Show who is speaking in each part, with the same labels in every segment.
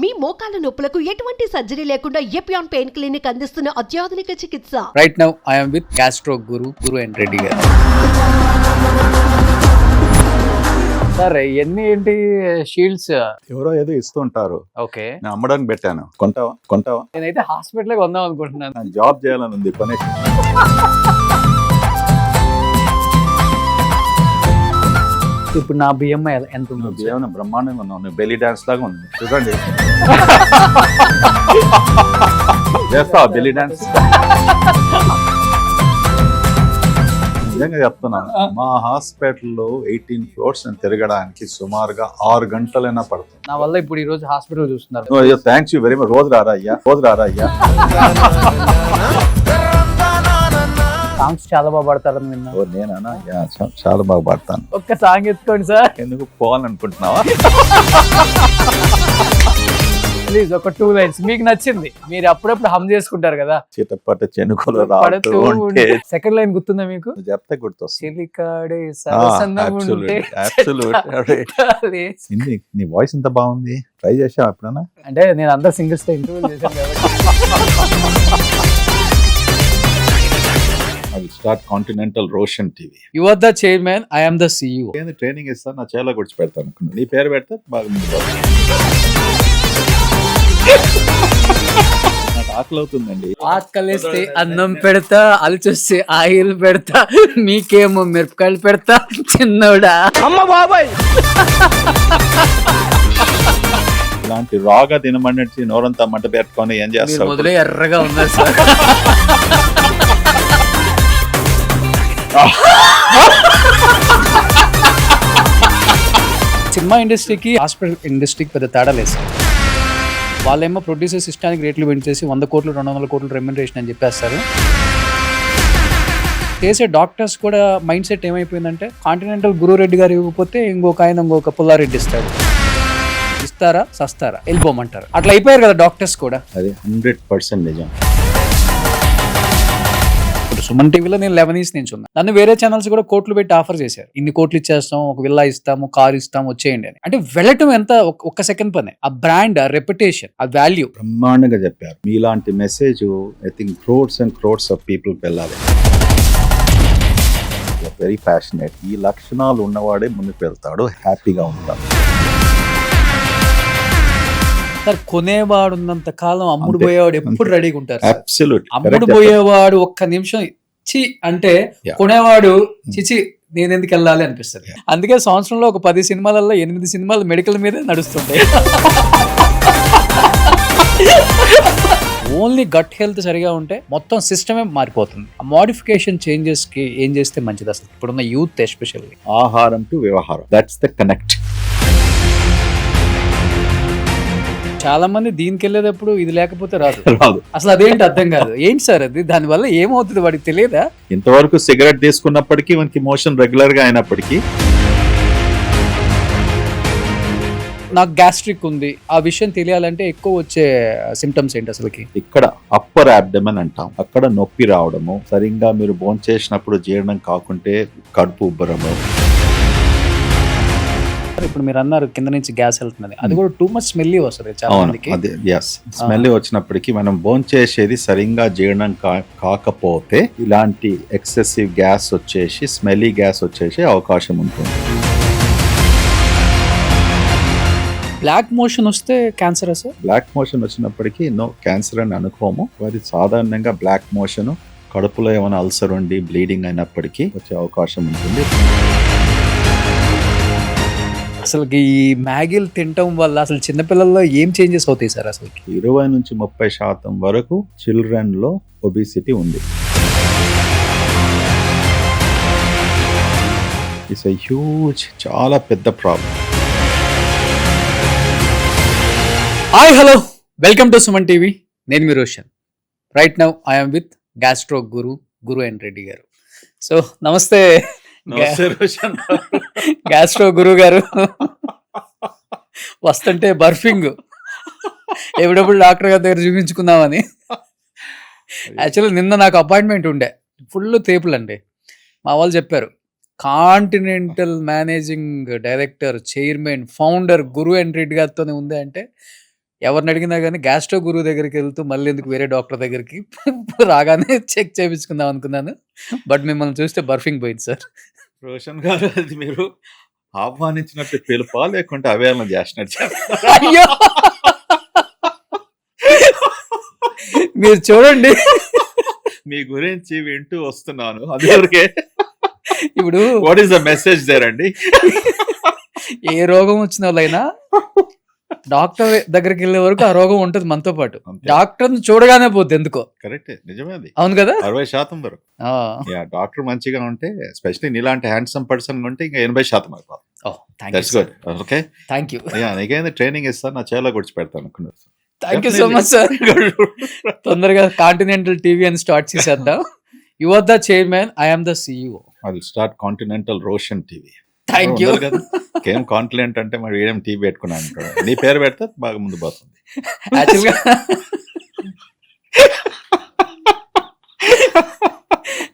Speaker 1: మీ మోకాల నొప్పులకు ఎటువంటి సర్జరీ లేకుండా ఎపియాన్ పెయిన్ క్లినిక్ అందిస్తున్న అత్యాధునిక చికిత్స.
Speaker 2: Right now I am with gastro Guru and Reddy గారు. సార్ ఎన్ని ఏంటి షీల్డ్స్
Speaker 3: ఎవరో ఏదో ఇస్తుంటారు.
Speaker 2: ఓకే,
Speaker 3: నేను అమ్మడానికి పెట్టాను. కొంటావా?
Speaker 2: నేనైతే హాస్పిటల్ కొందాం అనుకుంటున్నాను.
Speaker 3: నాకు జాబ్ చేయాలని ఉంది. కొనేసి
Speaker 2: ఇప్పుడు నా బిఎంఐ ఎంత ఉంది?
Speaker 3: నువ్వు ఏమైనా బ్రహ్మాండంగా ఉన్నావు. నువ్వు బెల్లీ డాన్స్ లాగా ఉంది. చూడండి, చేస్తావా బెల్లీ డాన్స్? నిజంగా చెప్తున్నాను, మా హాస్పిటల్లో 18 ఫ్లోర్స్ తిరగడానికి సుమారుగా 6 గంటలైనా పడుతుంది.
Speaker 2: నా వల్ల ఇప్పుడు ఈ రోజు హాస్పిటల్ చూస్తున్నారు.
Speaker 3: Thanks you very much. రోజు రారా అయ్యా.
Speaker 2: సాంగ్స్ చాలా బాగా పాడతారని విన్నా.
Speaker 3: నేనా? చాలా బాగా పాడతాను.
Speaker 2: ఒక్క సాంగ్ ఎత్తుకోండి సార్.
Speaker 3: ఎందుకు పోవాలనుకుంటున్నావా?
Speaker 2: ప్లీజ్ ఒక 2 లైన్స్ మీకు నచ్చింది. మీరు అప్పుడప్పుడు హమ్ చేసుకుంటారు కదా.
Speaker 3: చిటపట చెనుకులు
Speaker 2: పడుతూ ఉంటే. సెకండ్ లైన్ గుర్తుందా మీకు?
Speaker 3: చెప్తే గుర్తొస్తుంది.
Speaker 2: చిలికాడే సరసందగుంటే
Speaker 3: నీ వాయిస్ ఇంత బాగుంది. ట్రై చేసావా ఎప్పుడన్నా?
Speaker 2: అంటే నేను అందరు సింగర్స్ తో ఇంటర్వ్యూ చేశాను కాబట్టి.
Speaker 3: Start continental Roshan TV.
Speaker 2: You are the chairman, I am the CEO.
Speaker 3: నేను ట్రైనింగ్ ఇస్తాను. నా చేలో గుడిచి పెడతాను. నీ పేరు పెడితే బాగా ముందు. నాకు ఆకలి అవుతుందండి.
Speaker 2: ఆకలిస్తే అన్నం పెడతా, అలచొస్తే ఆయిల్ పెడతా, మీకేమో మిరపకాయలు పెడతా చిన్నోడా. అమ్మ బాబాయ్,
Speaker 3: ఇలాంటి రాగా తినమన్నట్టు నోరంతా మంట పెట్టుకొని ఏం చేస్తావు?
Speaker 2: మొదలే ఎర్రగా ఉన్నారు సార్. సినిమా ఇండస్ట్రీకి హాస్పిటల్ ఇండస్ట్రీకి పెద్ద తేడా లేదు సార్. వాళ్ళేమో ప్రొడ్యూసర్ సిస్టానికి రేట్లు పెంచేసి 100 కోట్లు 200 కోట్లు రెమ్యునరేషన్ అని చెప్పేస్తారు. చేసే డాక్టర్స్ కూడా మైండ్ సెట్ ఏమైపోయిందంటే, కాంటినెంటల్ గురురెడ్డి గారు ఇవ్వకపోతే ఇంకొక పుల్లారెడ్డి ఇస్తాడు. ఇస్తారా సస్తారా వెళ్ళిపోమంటారు. అట్లా అయిపోయారు కదా డాక్టర్స్ కూడా.
Speaker 3: అది 100% నిజం.
Speaker 2: సుమన్ టీవీలో నేను 11 years నుంచి ఉన్నా. నన్ను వేరే ఛానల్స్ కూడా కోట్లు పెట్టి ఆఫర్ చేశారు. ఇన్ని కోట్లు ఇచ్చేస్తాం, ఒక విల్లా ఇస్తాము, కార్ ఇస్తాము, వచ్చేయండి అని. అంటే వెళ్ళటం ఎంత ఒక్క సెకండ్ పనే. ఆ బ్రాండ్, ఆ రెప్యుటేషన్, ఆ వాల్యూ
Speaker 3: బ్రహ్మాండంగా చెప్పారు. మీలాంటి message I think crores and crores of people వెళ్ళాలి. Very passionate. ఈ లక్షణాలు ఉన్నవాడే ముందుకు వెళ్తాడు, హ్యాపీగా ఉంటాడు.
Speaker 2: సార్, కొనేవాడు ఉన్నంత కాలం అమ్ముడు పోయేవాడు ఎప్పుడు రెడీగా ఉంటారు.
Speaker 3: అబ్సల్యూట్.
Speaker 2: అమ్ముడు పోయేవాడు ఒక్క నిమిషం చి అంటే కొనేవాడు చిచి నేను ఎందుకు వెళ్ళాలి అనిపిస్తుంది. అందుకే సంవత్సరంలో ఒక 10 సినిమాలలో 8 సినిమాలు మెడికల్ మీదే నడుస్తుంటాయి. ఓన్లీ గట్ హెల్త్ సరిగా ఉంటే మొత్తం సిస్టమే మారిపోతుంది. ఆ మోడిఫికేషన్ చేంజెస్ కి ఏం చేస్తే మంచిది అసలు ఇప్పుడున్న యూత్ ఎస్పెషల్లీ?
Speaker 3: ఆహారం టు వ్యవహారం, దట్స్ ద కనెక్ట్.
Speaker 2: చాలా మంది దీనికి వెళ్ళేటప్పుడు ఇది లేకపోతే రాదు. అసలు అదేంటి అర్థం కాదు. ఏంటి సార్ అది? దాని వల్ల ఏమవుతుంది వాడికి తెలియదా?
Speaker 3: ఇంతవరకు సిగరెట్ తీసుకున్నప్పటికీ మనకి మోషన్ రెగ్యులర్ గా అయినప్పటికీ.
Speaker 2: నాకు గ్యాస్ట్రిక్ ఉంది, ఆ విషయం తెలియాలంటే ఎక్కువ వచ్చే సిమ్టమ్స్ ఏంటి అసలుకి?
Speaker 3: ఇక్కడ అప్పర్ అబ్డమన్ అంటాం. అక్కడ నొప్పి రావడము, సరిగ్గా మీరు భోంచేసినప్పుడు జీర్ణం కాకుంటే కడుపు ఉబ్బరము.
Speaker 2: ఇప్పుడు మీరు అన్నారు కింద నుంచి గ్యాస్ వెళ్తున్నది, అది కూడా టూ మచ్ స్మెల్లీ వస్తుంది చాలా మందికి.
Speaker 3: స్మెల్ వచ్చినప్పటికీ మనం భోంచేసేది సరిగ్గా జీర్ణం కాకపోతే ఇలాంటి ఎక్సెసివ్ గ్యాస్ వచ్చేసి, స్మెల్లీ గ్యాస్ వచ్చేసి అవకాశం ఉంటుంది.
Speaker 2: బ్లాక్ మోషన్ వస్తే క్యాన్సర్ సార్?
Speaker 3: బ్లాక్ మోషన్ వచ్చినప్పటికీ నో క్యాన్సర్ అని అనుకోము. అది సాధారణంగా బ్లాక్ మోషన్ కడుపులో ఏమైనా అల్సర్ ఉండి బ్లీడింగ్ అయినప్పటికీ వచ్చే అవకాశం ఉంటుంది.
Speaker 2: అసలు ఈ మ్యాగీలు తినటం వల్ల అసలు చిన్నపిల్లల్లో ఏం చేంజెస్ అవుతాయి సార్? అసలు
Speaker 3: 20 నుంచి 30% వరకు చిల్డ్రన్ లో ఒబిసిటీ ఉంది. ఇట్స్ ఎ హ్యూజ్, చాలా పెద్ద problem.
Speaker 2: Hi, hello, welcome to Suman TV. నేను మీ Roshan. Right now I am with gastro Guru and Reddy గారు. సో నమస్తే గ్యాస్ట్రో గురు గారు. వస్తుంటే బర్ఫింగ్ ఎప్పుడప్పుడు డాక్టర్ గారి దగ్గర చూపించుకుందామని. యాక్చువల్లీ నిన్న నాకు అపాయింట్మెంట్ ఉండే, ఫుల్ తేపులండి. మా వాళ్ళు చెప్పారు continental managing director, chairman, founder Guru and Reddy గారితోనే ఉంది అంటే ఎవరిని అడిగినా కానీ గ్యాస్ట్రో గురువు దగ్గరికి వెళ్తూ మళ్ళీ ఎందుకు వేరే డాక్టర్ దగ్గరికి రాగానే చెక్ చేయించుకుందాం అనుకున్నాను. బట్ మిమ్మల్ని చూస్తే బర్ఫింగ్ పోయింది సార్.
Speaker 3: రోషన్ గారు, అది మీరు ఆహ్వానించినట్టు పిలుపా లేకుంటే అవేళ చేసినట్టు చెప్తారా?
Speaker 2: అయ్యో మీరు చూడండి,
Speaker 3: మీ గురించి వింటూ వస్తున్నాను అందువరకే.
Speaker 2: ఇప్పుడు
Speaker 3: what is the message there అండి?
Speaker 2: ఏ రోగం వచ్చిన వాళ్ళైనా డాక్టర్ దగ్గరికి వెళ్ళే వరకు ఆ రోగం ఉంటుంది మనతో పాటు.
Speaker 3: అంతే.
Speaker 2: డాక్టర్ చూడగానే పోద్ది ఎందుకో.
Speaker 3: కరెక్టే, నిజమే అది.
Speaker 2: అవును కదా.
Speaker 3: 60% వరకు
Speaker 2: ఆ.
Speaker 3: డాక్టర్ మంచిగా ఉంటే, ఎస్పెషలీ నీలాంటి హ్యాండ్సమ్ పర్సన్ ఉంటే ఇంకా 80% అయిపోతుంది.
Speaker 2: Oh, thank
Speaker 3: that's
Speaker 2: you
Speaker 3: good. Okay,
Speaker 2: thank you
Speaker 3: నీకైనా ట్రైనింగ్ ఇస్తాను, నా చేలో గుడిచి పెడతాను అనుకున్నాను.
Speaker 2: Thank you so much sir. తొందరగా కాంటినెంటల్ టీవీ అని స్టార్ట్ చేసేద్దాం. You are the chairman, I am the CEO.
Speaker 3: I will start continental Roshan TV.
Speaker 2: Thank you.
Speaker 3: ఏం కాంటినెంట్ అంటే మరి ఏం టీవీ పెట్టుకున్నాను అంటాడు. నీ పేరు పెడితే బాగా ముందు పోతుంది.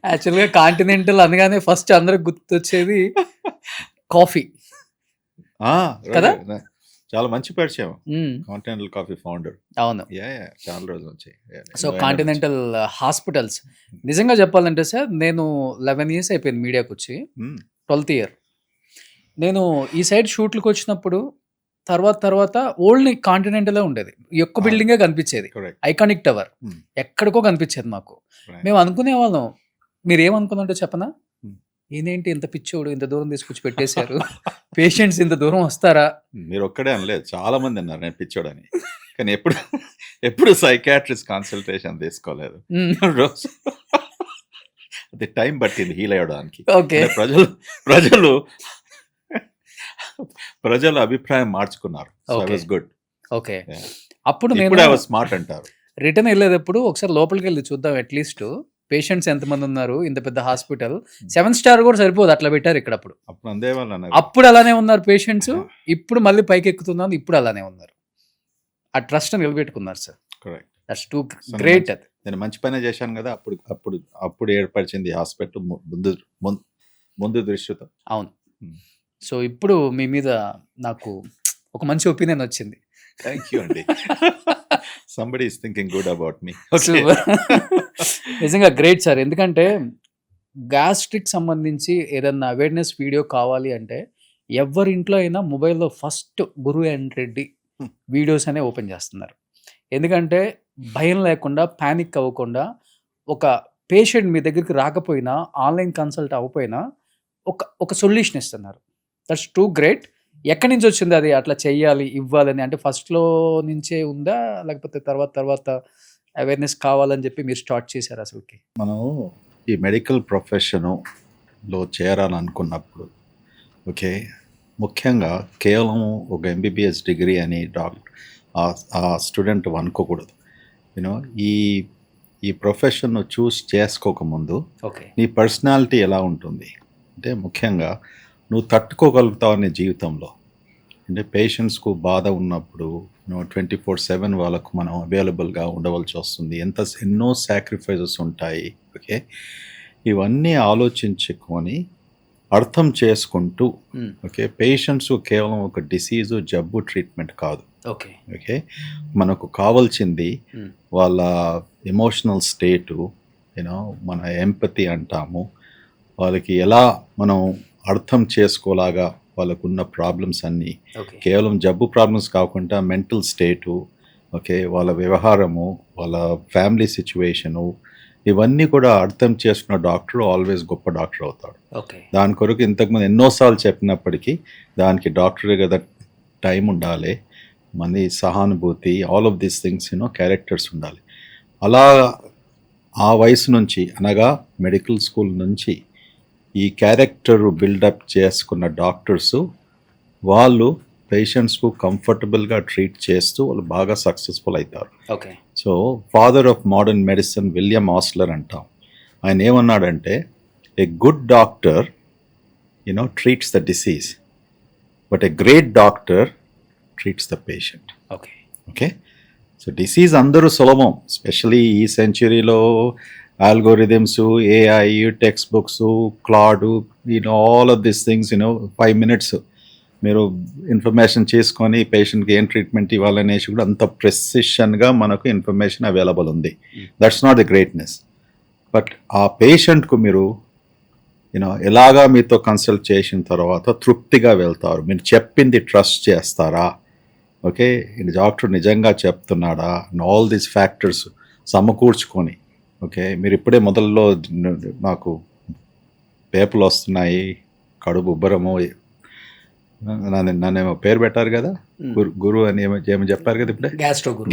Speaker 2: యాక్చువల్గా కాంటినెంటల్ అనగానే ఫస్ట్ అందరికి గుర్తొచ్చేది కాఫీ
Speaker 3: ఆ,
Speaker 2: కదా?
Speaker 3: right. చాలా మంచి పరిచయం.
Speaker 2: మ్మ్.
Speaker 3: Continental coffee founder.
Speaker 2: అవును.
Speaker 3: చాలా రోజుల నుంచి.
Speaker 2: సో కాంటినెంటల్ హాస్పిటల్స్ నిజంగా చెప్పాలంటే సార్, నేను 11 years అయిపోయింది మీడియాకి వచ్చి. 12th year నేను ఈ సైడ్ షూట్లకు వచ్చినప్పుడు తర్వాత ఓల్డ్ కాంటినెంటలే ఉండేది. ఈ ఒక్క
Speaker 3: Ah.
Speaker 2: బిల్డింగే కనిపించేది,
Speaker 3: కరెక్ట్.
Speaker 2: Iconic tower.
Speaker 3: Hmm.
Speaker 2: ఎక్కడికో కనిపించేది మాకు. మేము అనుకునే వాళ్ళం, మీరు ఏమనుకున్నట్టు చెప్పనా,
Speaker 3: Hmm.
Speaker 2: ఈయనేంటి ఇంత పిచ్చోడు ఇంత దూరం తీసుకొచ్చి పెట్టేశారు, పేషెంట్స్ ఇంత దూరం వస్తారా.
Speaker 3: మీరు ఒక్కడే అనలేదు, చాలా మంది అన్నారు నేను పిచ్చోడని. కానీ ఎప్పుడు సైకాట్రిస్ట్ కన్సల్టేషన్ తీసుకోలేదు. రోజు అది టైం పట్టింది హీల్ అయ్యడానికి.
Speaker 2: ఓకే,
Speaker 3: అంటే ప్రజలు అభిప్రాయం మార్చుకున్నారు.
Speaker 2: Okay.
Speaker 3: గుడ్.
Speaker 2: ఓకే.
Speaker 3: Yeah.
Speaker 2: అప్పుడు
Speaker 3: ఇప్పుడు
Speaker 2: నేను
Speaker 3: స్మార్ట్ అంటారు.
Speaker 2: రిటర్న్ వెళ్ళేటప్పుడు ఒకసారి లోపలికి వెళ్ళి చూద్దాం, అట్లీస్ట్ పేషెంట్స్ ఎంతమంది ఉన్నారు, ఇంత పెద్ద హాస్పిటల్ 7 star కూడా సరిపోదు, అట్లా పెట్టారు ఇక్కడ.
Speaker 3: అప్పుడు అందే వాళ్ళు అన్నారు.
Speaker 2: అప్పుడు అలానే ఉన్నారు పేషెంట్స్, ఇప్పుడు మళ్ళీ పైకి ఎక్కుతున్నారు, ఇప్పుడు అలానే ఉన్నారు. ఆ ట్రస్ట్ నిలబెట్టుకున్నారు sir.
Speaker 3: Correct.
Speaker 2: That's too great. అది
Speaker 3: నేను మంచి పనే చేశాను కదా. అప్పుడు ఏర్పరిచింది హాస్పిటల్ ముందు దృష్టితో.
Speaker 2: అవును.
Speaker 3: Hmm.
Speaker 2: సో ఇప్పుడు మీ మీద నాకు ఒక మంచి ఒపీనియన్ వచ్చింది.
Speaker 3: థ్యాంక్ యూ అండి. Somebody is thinking good about me.
Speaker 2: Super. నిజంగా గ్రేట్ సార్. ఎందుకంటే గ్యాస్ట్రిక్ సంబంధించి ఏదన్నా అవేర్నెస్ వీడియో కావాలి అంటే ఎవరి ఇంట్లో అయినా మొబైల్లో first Guru and Reddy videos అనే ఓపెన్ చేస్తున్నారు. ఎందుకంటే భయం లేకుండా, ప్యానిక్ అవ్వకుండా, ఒక పేషెంట్ మీ దగ్గరికి రాకపోయినా, ఆన్లైన్ కన్సల్ట్ అవ్వకపోయినా ఒక సొల్యూషన్ ఇస్తున్నారు. That's too great. ఎక్కడి నుంచి వచ్చింది అది అట్లా చెయ్యాలి, ఇవ్వాలని? అంటే ఫస్ట్లో నుంచే ఉందా, లేకపోతే తర్వాత అవేర్నెస్ కావాలని చెప్పి మీరు స్టార్ట్ చేశారు అసలుకి?
Speaker 3: మనం ఈ మెడికల్ ప్రొఫెషన్లో చేరాలనుకున్నప్పుడు, ఓకే, ముఖ్యంగా కేవలం ఒక ఎంబీబీఎస్ డిగ్రీ అని ఆ స్టూడెంట్ అనుకోకూడదు. యూనో ఈ ప్రొఫెషన్ను చూస్ చేసుకోకముందు
Speaker 2: ఓకే,
Speaker 3: నీ పర్సనాలిటీ ఎలా ఉంటుంది అంటే, ముఖ్యంగా నువ్వు తట్టుకోగలుగుతావు నీ జీవితంలో. అంటే పేషెంట్స్కు బాధ ఉన్నప్పుడు 24/7 వాళ్ళకు మనం అవైలబుల్గా ఉండవలసి వస్తుంది. ఎన్నో సాక్రిఫైజెస్ ఉంటాయి. ఓకే, ఇవన్నీ ఆలోచించుకొని అర్థం చేసుకుంటూ, ఓకే, పేషెంట్స్ కేవలం ఒక డిసీజు, జబ్బు ట్రీట్మెంట్ కాదు.
Speaker 2: ఓకే,
Speaker 3: ఓకే, మనకు కావాల్సింది వాళ్ళ ఎమోషనల్ స్టేటు, యూనో మన ఎంపతి అంటాము. వాళ్ళకి ఎలా మనం అర్థం చేసుకోలాగా వాళ్ళకున్న ప్రాబ్లమ్స్ అన్నీ,
Speaker 2: ఓకే,
Speaker 3: కేవలం జబ్బు ప్రాబ్లమ్స్ కాకుండా మెంటల్ స్టేటు, ఓకే, వాళ్ళ వ్యవహారము, వాళ్ళ ఫ్యామిలీ సిచ్యువేషను, ఇవన్నీ కూడా అర్థం చేసుకున్న డాక్టర్ ఆల్వేస్ గొప్ప డాక్టర్ అవుతాడు.
Speaker 2: ఓకే,
Speaker 3: దాని కొరకు ఇంతకుముందు ఎన్నోసార్లు చెప్పినప్పటికీ దానికి డాక్టర్ కదా టైం ఉండాలి, మన సహానుభూతి, all of these things, characters ఉండాలి. అలా ఆ వయసు నుంచి, అనగా మెడికల్ స్కూల్ నుంచి ఈ క్యారెక్టర్ బిల్డప్ చేసుకున్న డాక్టర్సు వాళ్ళు పేషెంట్స్కు కంఫర్టబుల్గా ట్రీట్ చేస్తూ వాళ్ళు బాగా సక్సెస్ఫుల్ అవుతారు.
Speaker 2: Okay.
Speaker 3: So father of modern medicine William Osler అంటాం. ఆయన ఏమన్నాడంటే, a good doctor treats the disease, but a great doctor treats the patient.
Speaker 2: Okay,
Speaker 3: okay, so disease అందరూ సులభం, ఎస్పెషలీ ఈ సెంచురీలో algorithms, AI, text books, Claude, all of this things 5 minutes మీరు information చేసుకొని పేషెంట్కి ఏం ట్రీట్మెంట్ ఇవ్వాలనేసి కూడా అంత ప్రెసిషన్గా మనకు ఇన్ఫర్మేషన్ అవైలబుల్ ఉంది. That's not the greatness. But ఆ పేషెంట్కు మీరు ఎలాగా మీతో కన్సల్ట్ చేసిన తర్వాత తృప్తిగా వెళ్తారు, మీరు చెప్పింది ట్రస్ట్ చేస్తారా, ఓకే ఈ డాక్టర్ నిజంగా చెప్తున్నాడా, ఆల్ దీస్ ఫ్యాక్టర్స్ సమకూర్చుకొని, ఓకే మీరు ఇప్పుడే మొదల్లో నాకు పేపులు వస్తున్నాయి, కడుపు ఉబ్బరము, నన్నేమో పేరు పెట్టారు కదా, గురు అని ఏమో చెప్పారు కదా ఇప్పుడే,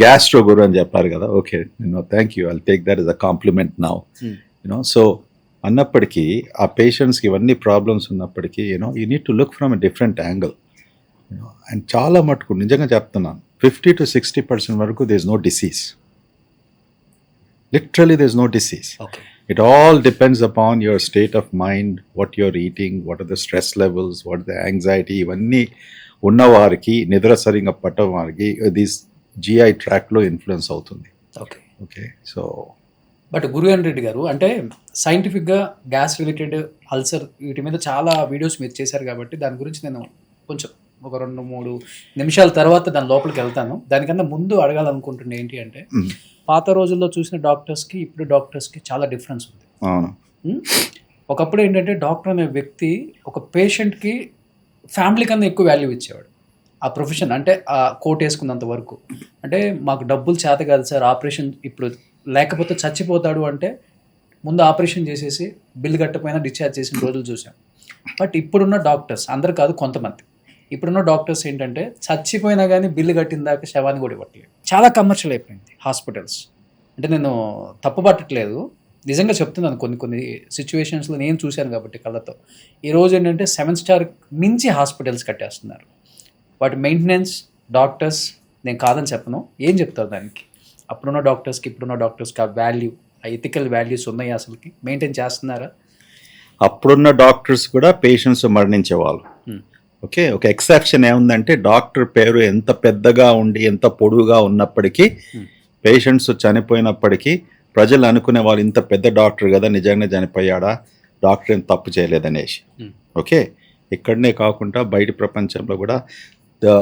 Speaker 3: గ్యాస్ట్రో గురు అని చెప్పారు కదా. Okay thank you, I take that is a compliment now. So అన్నప్పటికీ ఆ పేషెంట్స్కి ఇవన్నీ ప్రాబ్లమ్స్ ఉన్నప్పటికీ you need to look from a different angle. And చాలా మటుకు నిజంగా చెప్తున్నాను, 50 to 60% వరకు there is no disease. Literally there is no disease. It all depends upon your state of mind, what you're eating, what are the stress levels, what are the anxiety. ఇవన్నీ ఉన్నవారికి, నిద్ర సరిగా పట్టం వారికి దిస్ జిఐ ట్రాక్లో influence అవుతుంది. Okay so
Speaker 2: but గురుగాన్ Reddy గారు, అంటే సైంటిఫిక్గా గ్యాస్ రిలేటెడ్ అల్సర్ వీటి మీద చాలా వీడియోస్ మీరు చేశారు కాబట్టి దాని గురించి నేను కొంచెం ఒక 2-3 నిమిషాల తర్వాత దాని లోపలికి వెళ్తాను. దానికన్నా ముందు అడగాలనుకుంటుంది ఏంటి అంటే, పాత రోజుల్లో చూసిన డాక్టర్స్కి ఇప్పుడు డాక్టర్స్కి చాలా డిఫరెన్స్ ఉంది. ఒకప్పుడు ఏంటంటే డాక్టర్ అనే వ్యక్తి ఒక పేషెంట్కి ఫ్యామిలీ కన్నా ఎక్కువ వాల్యూ ఇచ్చేవాడు. ఆ ప్రొఫెషన్ అంటే ఆ కోట్ వేసుకున్నంత వరకు, అంటే మాకు డబ్బులు చేత కాదు సార్, ఆపరేషన్ ఇప్పుడు లేకపోతే చచ్చిపోతాడు అంటే ముందు ఆపరేషన్ చేసేసి బిల్ కట్టపోయినా డిశ్చార్జ్ చేసిన రోజులు చూసాం. బట్ ఇప్పుడున్న డాక్టర్స్, అందరు కాదు కొంతమంది, ఇప్పుడున్న డాక్టర్స్ ఏంటంటే చచ్చిపోయినా కానీ బిల్లు కట్టిన దాకా శవాన్ని కూడా ఇవ్వట్లేదు. చాలా కమర్షియల్ అయిపోయింది హాస్పిటల్స్. అంటే నేను తప్పు పట్టట్లేదు, నిజంగా చెప్తున్నాను. కొన్ని సిచ్యువేషన్స్లో నేను చూశాను కాబట్టి కళ్ళతో. ఈరోజు ఏంటంటే 7 స్టార్ మించి హాస్పిటల్స్ కట్టేస్తున్నారు. వాటి మెయింటెనెన్స్, డాక్టర్స్ నేను కాదని చెప్పను. ఏం చెప్తారు దానికి? అప్పుడున్న డాక్టర్స్కి ఇప్పుడున్న డాక్టర్స్కి ఆ వాల్యూ, ఆ ఎథికల్ వాల్యూస్ ఉన్నాయి అసలుకి మెయింటైన్ చేస్తున్నారా?
Speaker 3: అప్పుడున్న డాక్టర్స్ కూడా పేషెంట్స్ మరణించేవాళ్ళు. ఓకే, ఒక ఎక్సెప్షన్ ఏముందంటే డాక్టర్ పేరు ఎంత పెద్దగా ఉండి ఎంత పొడుగుగా ఉన్నప్పటికీ పేషెంట్స్ చనిపోయినప్పటికీ ప్రజలు అనుకునే వాళ్ళు ఇంత పెద్ద డాక్టర్ కదా, నిజంగా చనిపోయాడా, డాక్టర్ ఏం తప్పు చేయలేదనేసి. ఓకే, ఇక్కడనే కాకుండా బయట ప్రపంచంలో కూడా the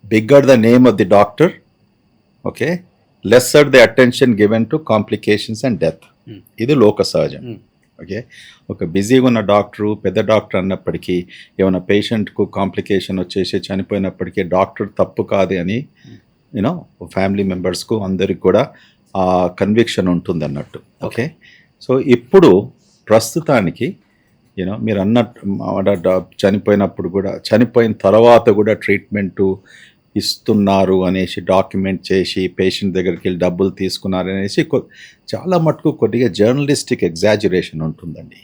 Speaker 3: bigger the name of the doctor, okay lesser the attention given to complications and death. ఇది లోక సహజం. ఓకే, ఒక బిజీగా ఉన్న డాక్టరు, పెద్ద డాక్టర్ అన్నప్పటికీ ఏమైనా పేషెంట్కు కాంప్లికేషన్ వచ్చేసి చనిపోయినప్పటికీ డాక్టర్ తప్పు కాదు అని ఫ్యామిలీ మెంబర్స్కు అందరికి కూడా ఆ కన్విక్షన్ ఉంటుంది అన్నట్టు. ఓకే, సో ఇప్పుడు ప్రస్తుతానికి మీరు అన్నట్టు చనిపోయినప్పుడు కూడా, చనిపోయిన తర్వాత కూడా ట్రీట్మెంటు ఇస్తున్నారు అనేసి డాక్యుమెంట్ చేసి పేషెంట్ దగ్గరికి వెళ్ళి డబ్బులు తీసుకున్నారు అనేసి చాలా మటుకు కొద్దిగా జర్నలిస్టిక్ ఎగ్జాజరేషన్ ఉంటుందండి.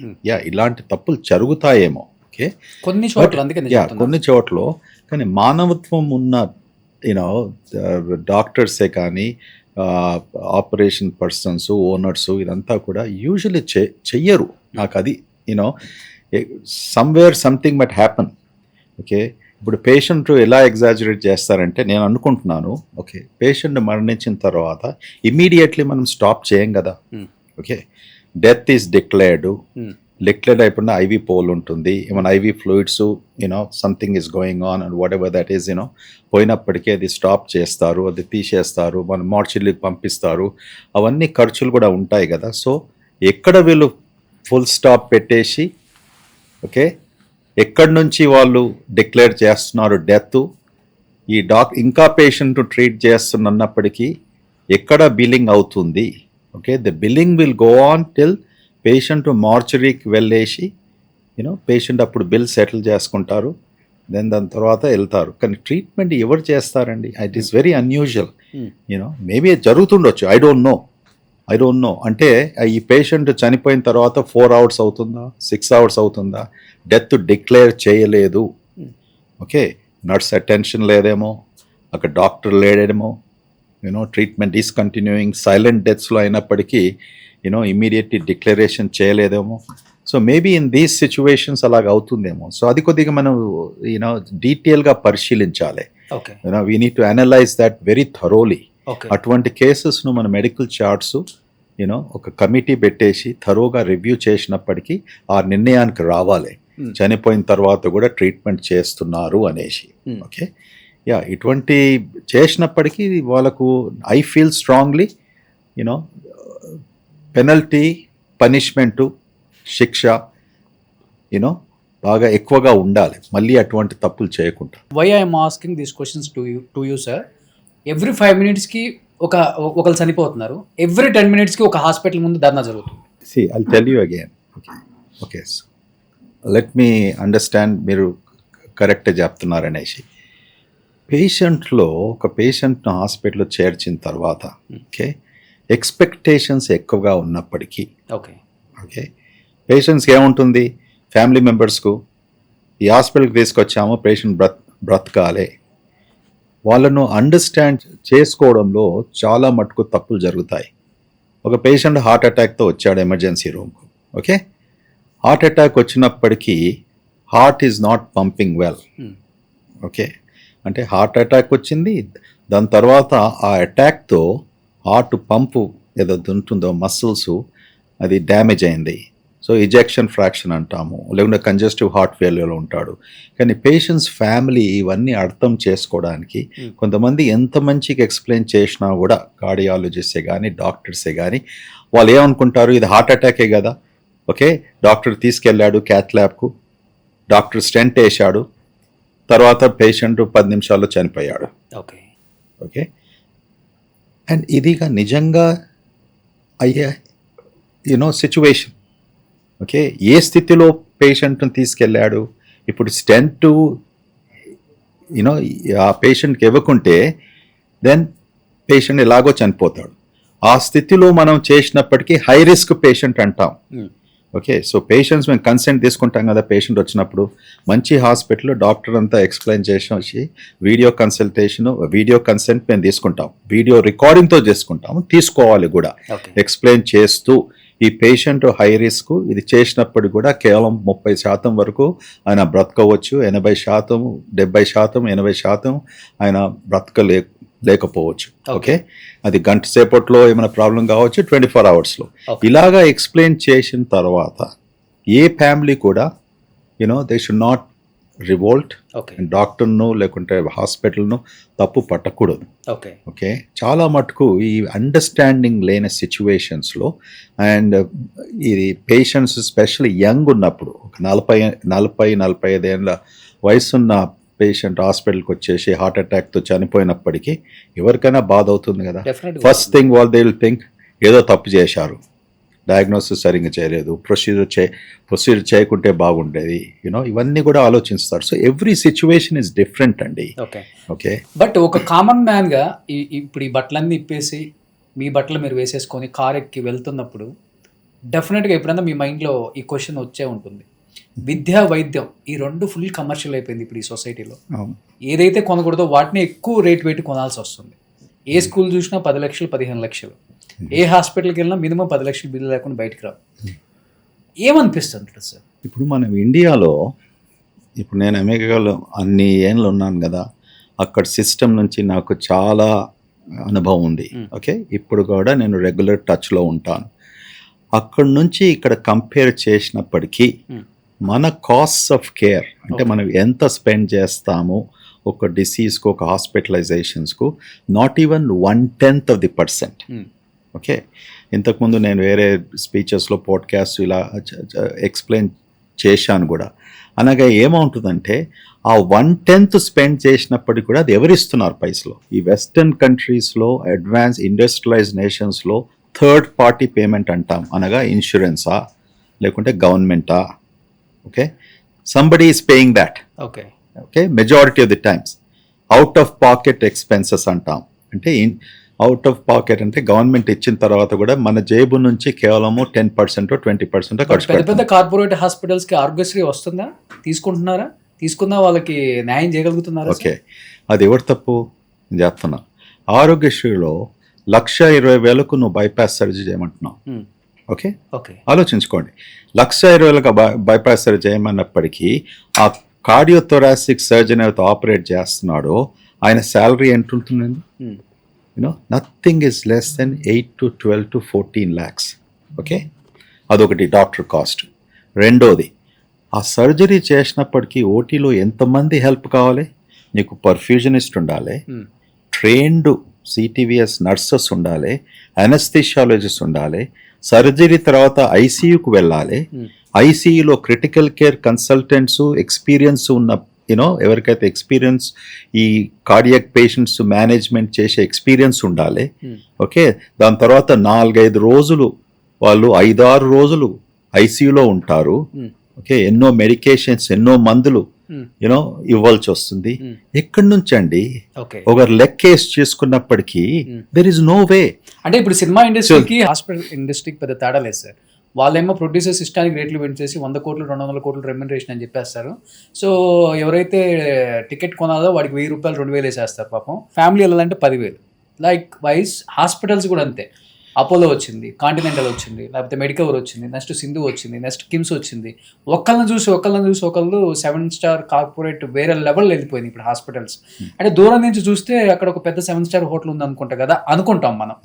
Speaker 3: ఇలాంటి తప్పులు జరుగుతాయేమో, ఓకే
Speaker 2: కొన్ని
Speaker 3: చోట్ల, కానీ మానవత్వం ఉన్న డాక్టర్సే కానీ ఆపరేషన్ పర్సన్స్, ఓనర్స్ ఇదంతా కూడా యూజువల్లీ చెయ్యరు. నాకు అది somewhere something but happen. Okay, ఇప్పుడు పేషెంట్ ఎలా ఎగ్జాజరేట్ చేస్తారంటే, నేను అనుకుంటున్నాను, ఓకే పేషెంట్ మరణించిన తర్వాత ఇమీడియట్లీ మనం స్టాప్ చేయం కదా. ఓకే, డెత్ ఈస్ డిక్లేర్డ్ అయిపోయిన ఐవీ పోల్ ఉంటుంది, ఏమైనా IV fluids something is going on and whatever that is పోయినప్పటికీ అది స్టాప్ చేస్తారు, అది తీసేస్తారు, మనం మార్చిల్కి పంపిస్తారు, అవన్నీ ఖర్చులు కూడా ఉంటాయి కదా. సో ఎక్కడ వీళ్ళు ఫుల్ స్టాప్ పెట్టేసి, ఓకే ఎక్కడి నుంచి వాళ్ళు డిక్లేర్ చేస్తున్నారు డెత్, ఈ ఇంకా పేషెంట్ ట్రీట్ చేస్తున్నప్పటికీ ఎక్కడ బిల్లింగ్ అవుతుంది. Okay, the billing will go on till patient మార్చరీకి వెళ్ళేసి పేషెంట్ అప్పుడు బిల్ సెటిల్ చేసుకుంటారు, దాని తర్వాత వెళ్తారు. కానీ ట్రీట్మెంట్ ఎవరు చేస్తారండి? It is very unusual. Maybe జరుగుతుండొచ్చు, ఐ డోంట్ నో. అంటే ఈ పేషెంట్ చనిపోయిన తర్వాత 4 hours అవుతుందా, 6 hours అవుతుందా, డెత్ డిక్లేర్ చేయలేదు. ఓకే, నర్స్ అటెన్షన్ లేదేమో, అక్కడ డాక్టర్ లేడేమో, ట్రీట్మెంట్ ఈస్ కంటిన్యూయింగ్, సైలెంట్ డెత్స్లో అయినప్పటికీ ఇమీడియట్లీ డిక్లరేషన్ చేయలేదేమో. So maybe in these situations అలాగ అవుతుందేమో. సో అది కొద్దిగా మనం డీటెయిల్గా పరిశీలించాలి. We need to analyze that very thoroughly. అటువంటి కేసెస్ను మన మెడికల్ చార్ట్స్ ఒక కమిటీ పెట్టేసి థరోగా రివ్యూ చేసినప్పటికీ ఆ నిర్ణయానికి రావాలి. చనిపోయిన తర్వాత కూడా ట్రీట్మెంట్ చేస్తున్నారు అనేసి. ఓకే, యా, ఇటువంటి చేసినప్పటికీ వాళ్ళకు I feel strongly you know penalty, punishment, శిక్ష యూనో బాగా ఎక్కువగా ఉండాలి, మళ్ళీ అటువంటి తప్పులు చేయకుండా.
Speaker 2: Why I'm asking these questions to you sir, every 5 minutesకి ఒకరు చనిపోతున్నారు, ఎవ్రీ 10 minutesకి ఒక హాస్పిటల్ ముందు ధర్నా జరుగుతుంది.
Speaker 3: See, I'll tell you again. Okay. So, let me understand మీరు కరెక్ట్ చెప్తున్నారు అనేసి. పేషెంట్లో ఒక పేషెంట్ను హాస్పిటల్లో చేర్చిన తర్వాత ఓకే ఎక్స్పెక్టేషన్స్ ఎక్కువగా ఉన్నప్పటికీ ఓకే పేషెంట్స్కి ఏముంటుంది, ఫ్యామిలీ మెంబర్స్కు ఈ హాస్పిటల్కి తీసుకొచ్చాము, పేషెంట్ బ్రతకాలే, వాళ్ళను అండర్స్టాండ్ చేసుకోవడంలో చాలా మటుకు తప్పులు జరుగుతాయి. ఒక పేషెంట్ హార్ట్ అటాక్తో వచ్చాడు ఎమర్జెన్సీ రూమ్కు. ఓకే, హార్ట్ అటాక్ వచ్చినప్పటికీ heart is not pumping well. Okay, అంటే హార్ట్ అటాక్ వచ్చింది, దాని తర్వాత ఆ అటాక్తో హార్ట్ పంపు ఏదైతే ఉంటుందో మసిల్స్ అది డ్యామేజ్ అయింది. సో ఇజెక్షన్ ఫ్రాక్షన్ అంటాము, లేకుంటే కంజెస్టివ్ హార్ట్ ఫెయిల్యూర్లో ఉంటాడు. కానీ పేషెంట్స్ ఫ్యామిలీ ఇవన్నీ అర్థం చేసుకోవడానికి కొంతమంది ఎంత మంచిగా ఎక్స్ప్లెయిన్ చేసినా కూడా కార్డియాలజిస్టే కానీ డాక్టర్సే కానీ వాళ్ళు ఏమనుకుంటారు, ఇది హార్ట్ అటాకే కదా. ఓకే, డాక్టర్ తీసుకెళ్ళాడు క్యాత్ ల్యాబ్కు, డాక్టర్ స్టెంట్ వేశాడు, తర్వాత పేషెంట్ 10 నిమిషాల్లో చనిపోయాడు. ఓకే, అండ్ ఇదిగా నిజంగా అయ్యే సిచ్యువేషన్. ఓకే, ఏ స్థితిలో పేషెంట్ని తీసుకెళ్ళాడు, ఇప్పుడు స్టెంట్ ఆ పేషెంట్కి ఇవ్వకుంటే దెన్ పేషెంట్ ఎలాగో చనిపోతాడు. ఆ స్థితిలో మనం చేసినప్పటికీ హై రిస్క్ పేషెంట్ అంటాం. ఓకే, సో పేషెంట్స్ మేము కన్సెంట్ తీసుకుంటాం కదా, పేషెంట్ వచ్చినప్పుడు మంచి హాస్పిటల్లో డాక్టర్ అంతా ఎక్స్ప్లెయిన్ చేసి వచ్చి వీడియో కన్సెంట్ మేము తీసుకుంటాం, వీడియో రికార్డింగ్తో చేసుకుంటాము, తీసుకోవాలి కూడా ఎక్స్ప్లెయిన్ చేస్తూ. ఈ పేషెంట్ హై రిస్క్, ఇది చేసినప్పుడు కూడా కేవలం 30% వరకు ఆయన బ్రతకవచ్చు, 80%, 70%, 80% ఆయన లేకపోవచ్చు. ఓకే, అది గంట సేపట్లో ఏమైనా ప్రాబ్లం కావచ్చు, 24 hours. ఇలాగా ఎక్స్ప్లెయిన్ చేసిన తర్వాత ఏ ఫ్యామిలీ కూడా దే షుడ్ నాట్ రివోల్ట్, డాక్టర్ను లేకుంటే హాస్పిటల్ను తప్పు పట్టకూడదు. ఓకే, చాలా మటుకు ఈ అండర్స్టాండింగ్ లేని సిచ్యువేషన్స్లో అండ్ ఇది పేషెంట్స్ స్పెషల్లీ యంగ్ ఉన్నప్పుడు ఒక 40-45 ఏళ్ళ వయసున్న పేషెంట్ హాస్పిటల్కి వచ్చేసి హార్ట్ అటాక్తో చనిపోయినప్పటికీ ఎవరికైనా బాధ అవుతుంది కదా. First thing they will think ఏదో తప్పు చేశారు, డయాగ్నోసిస్ సరిగ్గా చేయలేదు, ప్రొసీజర్ చేయకుంటే బాగుండేది, ఇవన్నీ కూడా ఆలోచిస్తారు. So every situation is different అండి. ఓకే,
Speaker 2: బట్ ఒక కామన్ మ్యాన్గా ఇప్పుడు ఈ బట్టలన్నీ ఇప్పేసి మీ బట్టలు మీరు వేసేసుకొని కార్ ఎక్కి వెళ్తున్నప్పుడు డెఫినెట్గా ఎప్పుడైనా మీ మైండ్లో ఈ క్వశ్చన్ వచ్చే ఉంటుంది, విద్య వైద్యం ఈ రెండు ఫుల్ కమర్షియల్ అయిపోయింది ఇప్పుడు ఈ సొసైటీలో. ఏదైతే కొనకూడదో వాటిని ఎక్కువ రేట్ పెట్టి కొనాల్సి వస్తుంది. ఏ స్కూల్ చూసినా 10 లక్షలు 15 లక్షలు, ఏ హాస్పిటల్కి వెళ్ళినా మినిమం 10 లక్షలు బిల్లు లేకుండా బయటకు రావు. ఏమనిపిస్తుంది సార్?
Speaker 3: ఇప్పుడు మనం ఇండియాలో, ఇప్పుడు నేను అమెరికాలో అన్ని ఏళ్ళు ఉన్నాను కదా, అక్కడ సిస్టమ్ నుంచి నాకు చాలా అనుభవం ఉంది. ఓకే, ఇప్పుడు కూడా నేను రెగ్యులర్ టచ్లో ఉంటాను. అక్కడ నుంచి ఇక్కడ కంపేర్ చేసినప్పటికీ మన కాస్ట్ ఆఫ్ కేర్ అంటే మనం ఎంత స్పెండ్ చేస్తామో ఒక డిసీజ్కు, ఒక హాస్పిటలైజేషన్స్కు, నాట్ ఈవెన్ 1/10%. ఓకే, ఇంతకుముందు నేను వేరే స్పీచెస్లో పాడ్కాస్ట్ ఇలా ఎక్స్ప్లెయిన్ చేశాను కూడా. అనగా ఏమవుతుందంటే ఆ 1/10 స్పెండ్ చేసినప్పటికీ కూడా అది ఎవరిస్తున్నారు పైసలు? ఈ వెస్టర్న్ కంట్రీస్లో, అడ్వాన్స్ ఇండస్ట్రియలైజ్డ్ నేషన్స్లో థర్డ్ పార్టీ పేమెంట్ అంటాం. అనగా ఇన్సూరెన్సా లేకుంటే గవర్నమెంటా. Okay, somebody is paying that. Okay, majority of the times out of pocket expenses అంటాం. అంటే అవుట్ ఆఫ్ పాకెట్ అంటే గవర్నమెంట్ ఇచ్చిన తర్వాత కూడా మన జేబు నుంచి కేవలము 10% 20% ఖర్చు పెడతాం.
Speaker 2: పెద్ద కార్పొరేట్ హాస్పిటల్స్కి ఆరోగ్యశ్రీ వస్తుందా? తీసుకుంటున్నారా? తీసుకున్నా వాళ్ళకి న్యాయం చేయగలుగుతున్నారా?
Speaker 3: ఓకే, అది ఎవరు తప్పు నేను చెప్తున్నా. ఆరోగ్యశ్రీలో 1,20,000 నువ్వు బైపాస్ సర్జరీ చేయమంటున్నావు. ఓకే, ఆలోచించుకోండి, 1,20,000 బైపాస్ సర్జరీ చేయమన్నప్పటికీ ఆ కార్డియోథొరాసిక్ సర్జన్ ఎవరితో ఆపరేట్ చేస్తున్నాడో ఆయన శాలరీ ఎంత ఉంటుందండి? Nothing is less than 8 to 12 to 14 lakhs. Okay, అదొకటి డాక్టర్ కాస్ట్. రెండోది ఆ సర్జరీ చేసినప్పటికీ ఓటీలో ఎంతమంది హెల్ప్ కావాలి? నీకు పర్ఫ్యూజనిస్ట్ ఉండాలి, ట్రైన్డ్ సిటీవీఎస్ నర్సెస్ ఉండాలి, అనస్థిషియాలజిస్ట్ ఉండాలి, సర్జరీ తర్వాత ఐసీయూకి వెళ్ళాలి, ఐసీయూలో క్రిటికల్ కేర్ కన్సల్టెంట్స్ ఎక్స్పీరియన్స్ ఉన్న ఎవరికైతే ఎక్స్పీరియన్స్ ఈ కార్డియాక్ పేషెంట్స్ మేనేజ్మెంట్ చేసే ఎక్స్పీరియన్స్ ఉండాలి. ఓకే, దాని తర్వాత 4-5 రోజులు వాళ్ళు 5-6 రోజులు ఐసీయూలో ఉంటారు. ఓకే, ఎన్నో మెడికేషన్స్, ఎన్నో మందులు ఇవ్వాల్సి వస్తుంది. ఎక్కడి నుంచి అండి? ఒకరు లెక్కేసి చేసుకున్నప్పటికీ దెర్ ఇస్ నో వే.
Speaker 2: అంటే ఇప్పుడు సినిమా ఇండస్ట్రీకి హాస్పిటల్ ఇండస్ట్రీకి పెద్ద తేడా లేదు సార్. వాళ్ళేమో ప్రొడ్యూసర్స్ ఇష్టానికి రేట్లు పెంచేసి 100 కోట్లు 200 కోట్లు రెమ్యునరేషన్ అని చెప్పేస్తారు. సో ఎవరైతే టికెట్ కొనాలో వాడికి 1000 రూపాయలు 2000 వేసేస్తారు పాపం. ఫ్యామిలీ వెళ్ళాలంటే 10,000. లైక్ వైజ్ హాస్పిటల్స్ కూడా అంతే. అపోలో వచ్చింది, కాంటినెంటల్ వచ్చింది, లేకపోతే మెడికవర్ వచ్చింది, నెక్స్ట్ సింధు వచ్చింది, నెక్స్ట్ కిమ్స్ వచ్చింది. ఒకళ్ళని చూసి ఒకళ్ళు 7 స్టార్ కార్పొరేట్ వేరే లెవెల్ వెళ్ళిపోయింది ఇప్పుడు హాస్పిటల్స్. అంటే దూరం నుంచి చూస్తే అక్కడ ఒక పెద్ద 7 స్టార్ హోటల్ ఉంది అనుకుంటా కదా, అనుకుంటాం మనం.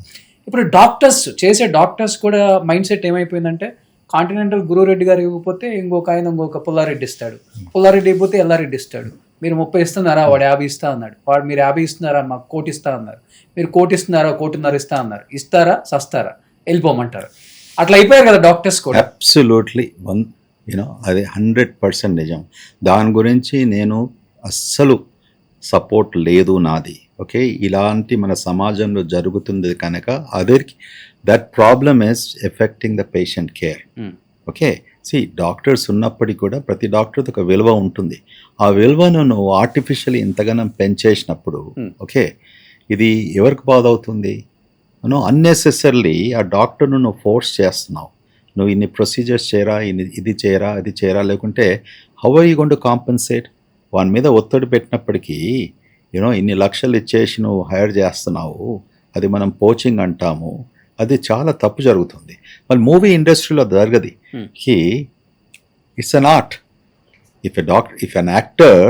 Speaker 2: ఇప్పుడు డాక్టర్స్ చేసే డాక్టర్స్ కూడా మైండ్ సెట్ ఏమైపోయిందంటే, కాంటినెంటల్ గురురెడ్డి గారు ఇవ్వకపోతే ఇంకొక పుల్లారెడ్డి ఇస్తాడు, పుల్లారెడ్డి ఇవ్వకపోతే ఎల్లారెడ్డి ఇస్తాడు. మీరు 30 ఇస్తున్నారా, వాడు 50 ఇస్తా అన్నాడు. వాడు మీరు 50 ఇస్తున్నారా, మాకు 1 కోటి ఇస్తా అన్నారు. మీరు 1 కోటి ఇస్తున్నారా, 1.5 ఇస్తా అన్నారు. ఇస్తారా, సస్తారా, వెళ్ళిపోమంటారు. అట్లా అయిపోయారు కదా డాక్టర్స్ కూడా.
Speaker 3: అబ్సల్యూట్లీ అది 100% నిజం. దాని గురించి నేను అస్సలు సపోర్ట్ లేదు నాది. ఓకే, ఇలాంటి మన సమాజంలో జరుగుతుంది కనుక అదర్కి that problem is affecting the patient care. Okay, doctors ఉన్నప్పటికీ కూడా ప్రతి డాక్టర్తో ఒక విలువ ఉంటుంది. ఆ విలువను నువ్వు ఆర్టిఫిషియల్లీ ఇంతగానం పెంచేసినప్పుడు ఓకే, ఇది ఎవరికి బాధ అవుతుంది? నువ్వు అన్నెసెసరీ ఆ డాక్టర్ను నువ్వు ఫోర్స్ చేస్తున్నావు. నువ్వు ఇన్ని ప్రొసీజర్స్ చేయరా, ఇది చేయరా, అది చేయరా, లేకుంటే how are you going to compensate? వాని మీద ఒత్తిడి పెట్టినప్పటికీ ఇన్ని లక్షలు ఇచ్చేసి నువ్వు హైర్ చేస్తున్నావు, అది మనం పోచింగ్ అంటాము. అది చాలా తప్పు జరుగుతుంది. మరి మూవీ ఇండస్ట్రీలో జరగది. It's an art. If an actor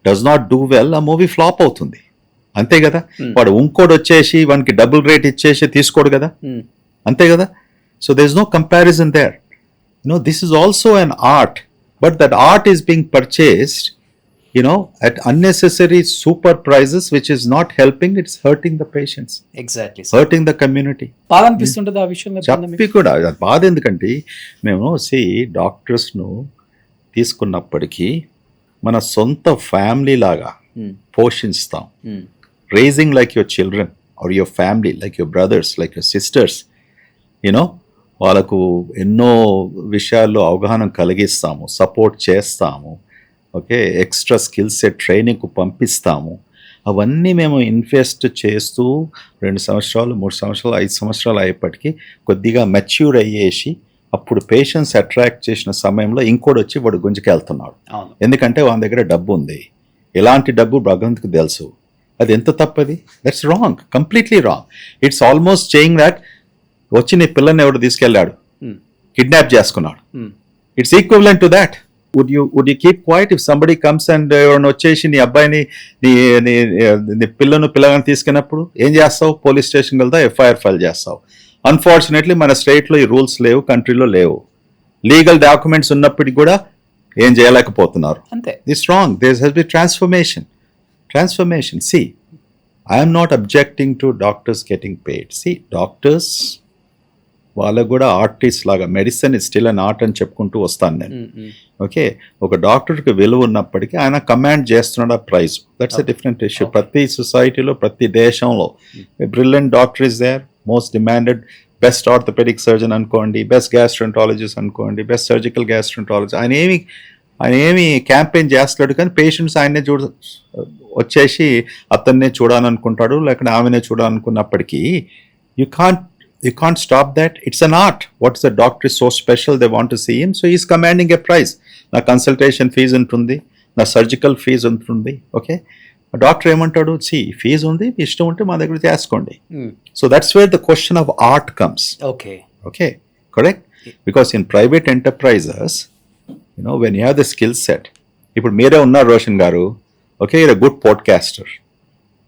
Speaker 3: does not do well, ఆ మూవీ ఫ్లాప్ అవుతుంది. అంతే కదా. వాడు ఇంకోటి వచ్చేసి వానికి డబుల్ రేట్ ఇచ్చేసి తీసుకోడు కదా, అంతే కదా. So there is no comparison there. This is also an art, but that art is being purchased at unnecessary super prices, which is not helping, it's hurting the patients.
Speaker 2: Exactly.
Speaker 3: Hurting the community.
Speaker 2: బాధ అనిపిస్తుంటుంది ఆ విషయంలో.
Speaker 3: చెప్పి కూడా బాధ ఎందుకంటే మేము డాక్టర్స్ను తీసుకున్నప్పటికీ మన సొంత ఫ్యామిలీ లాగా పోషిస్తాం. Raising like your children or your family, like your brothers, like your sisters. వాళ్ళకు ఎన్నో విషయాల్లో అవగాహన కలిగిస్తాము, సపోర్ట్ చేస్తాము. ఓకే, ఎక్స్ట్రా స్కిల్ సెట్ ట్రైనింగ్కు పంపిస్తాము. అవన్నీ మేము ఇన్వెస్ట్ చేస్తూ 2 సంవత్సరాలు 3 సంవత్సరాలు 5 సంవత్సరాలు అయ్యేప్పటికీ కొద్దిగా మెచ్యూర్ అయ్యేసి అప్పుడు పేషెంట్స్ అట్రాక్ట్ చేసిన సమయంలో ఇంకోటి వచ్చి వాడు గుంజుకెళ్తున్నాడు. ఎందుకంటే వాని దగ్గర డబ్బు ఉంది. ఎలాంటి డబ్బు భగవంతుకు తెలుసు. అది ఎంత తప్పది? That's wrong, completely wrong. It's almost saying that వచ్చి నీ పిల్లని ఎవడు తీసుకెళ్ళాడు, కిడ్నాప్ చేసుకున్నాడు. It's equivalent to that. Would you keep quiet if somebody comes and వచ్చేసి నీ అబ్బాయిని నీ పిల్లగాని తీసుకున్నప్పుడు ఏం చేస్తావు? పోలీస్ స్టేషన్కి వెళ్తావు, ఎఫ్ఐఆర్ ఫైల్ చేస్తావు. అన్ఫార్చునేట్లీ మన స్టేట్లో ఈ రూల్స్ లేవు, కంట్రీలో లేవు. లీగల్ డాక్యుమెంట్స్ ఉన్నప్పటికీ కూడా ఏం చేయలేకపోతున్నారు. This wrong. There has be transformation. See, I'm not objecting to doctors getting paid. See, doctors వాళ్ళకు కూడా ఆర్టిస్ట్ లాగా medicine is still an art అని చెప్పుకుంటూ వస్తాను నేను. ఓకే, ఒక డాక్టర్కి విలువ ఉన్నప్పటికీ ఆయన కమాండ్ చేస్తున్నాడు ఆ prize. That's a different issue. ప్రతి సొసైటీలో, ప్రతి దేశంలో brilliant doctor is there, most demanded, best orthopedic surgeon అనుకోండి, బెస్ట్ గ్యాస్ట్రెంటాలజిస్ట్ అనుకోండి, బెస్ట్ సర్జికల్ గ్యాస్ట్రెంటాలజిస్ట్. ఆయన ఏమి క్యాంపెయిన్ చేస్తాడు, కానీ పేషెంట్స్ ఆయన్నే వచ్చేసి అతన్నే చూడాలనుకుంటాడు, లేకపోతే ఆమెనే చూడాలనుకున్నప్పటికీ you can't stop that. It's an art. What's the doctor is so special, they want to see him, so he's commanding a price. Na consultation fees untundi, na surgical fees untundi. Okay, a doctor emantadu, see, fees undi, ishtam unte ma daggara cheskondi. So that's where the question of art comes. Okay, correct. Because in private enterprises, when you have the skill set, ippudu mere unna Roshan garu, okay, you're a good podcaster,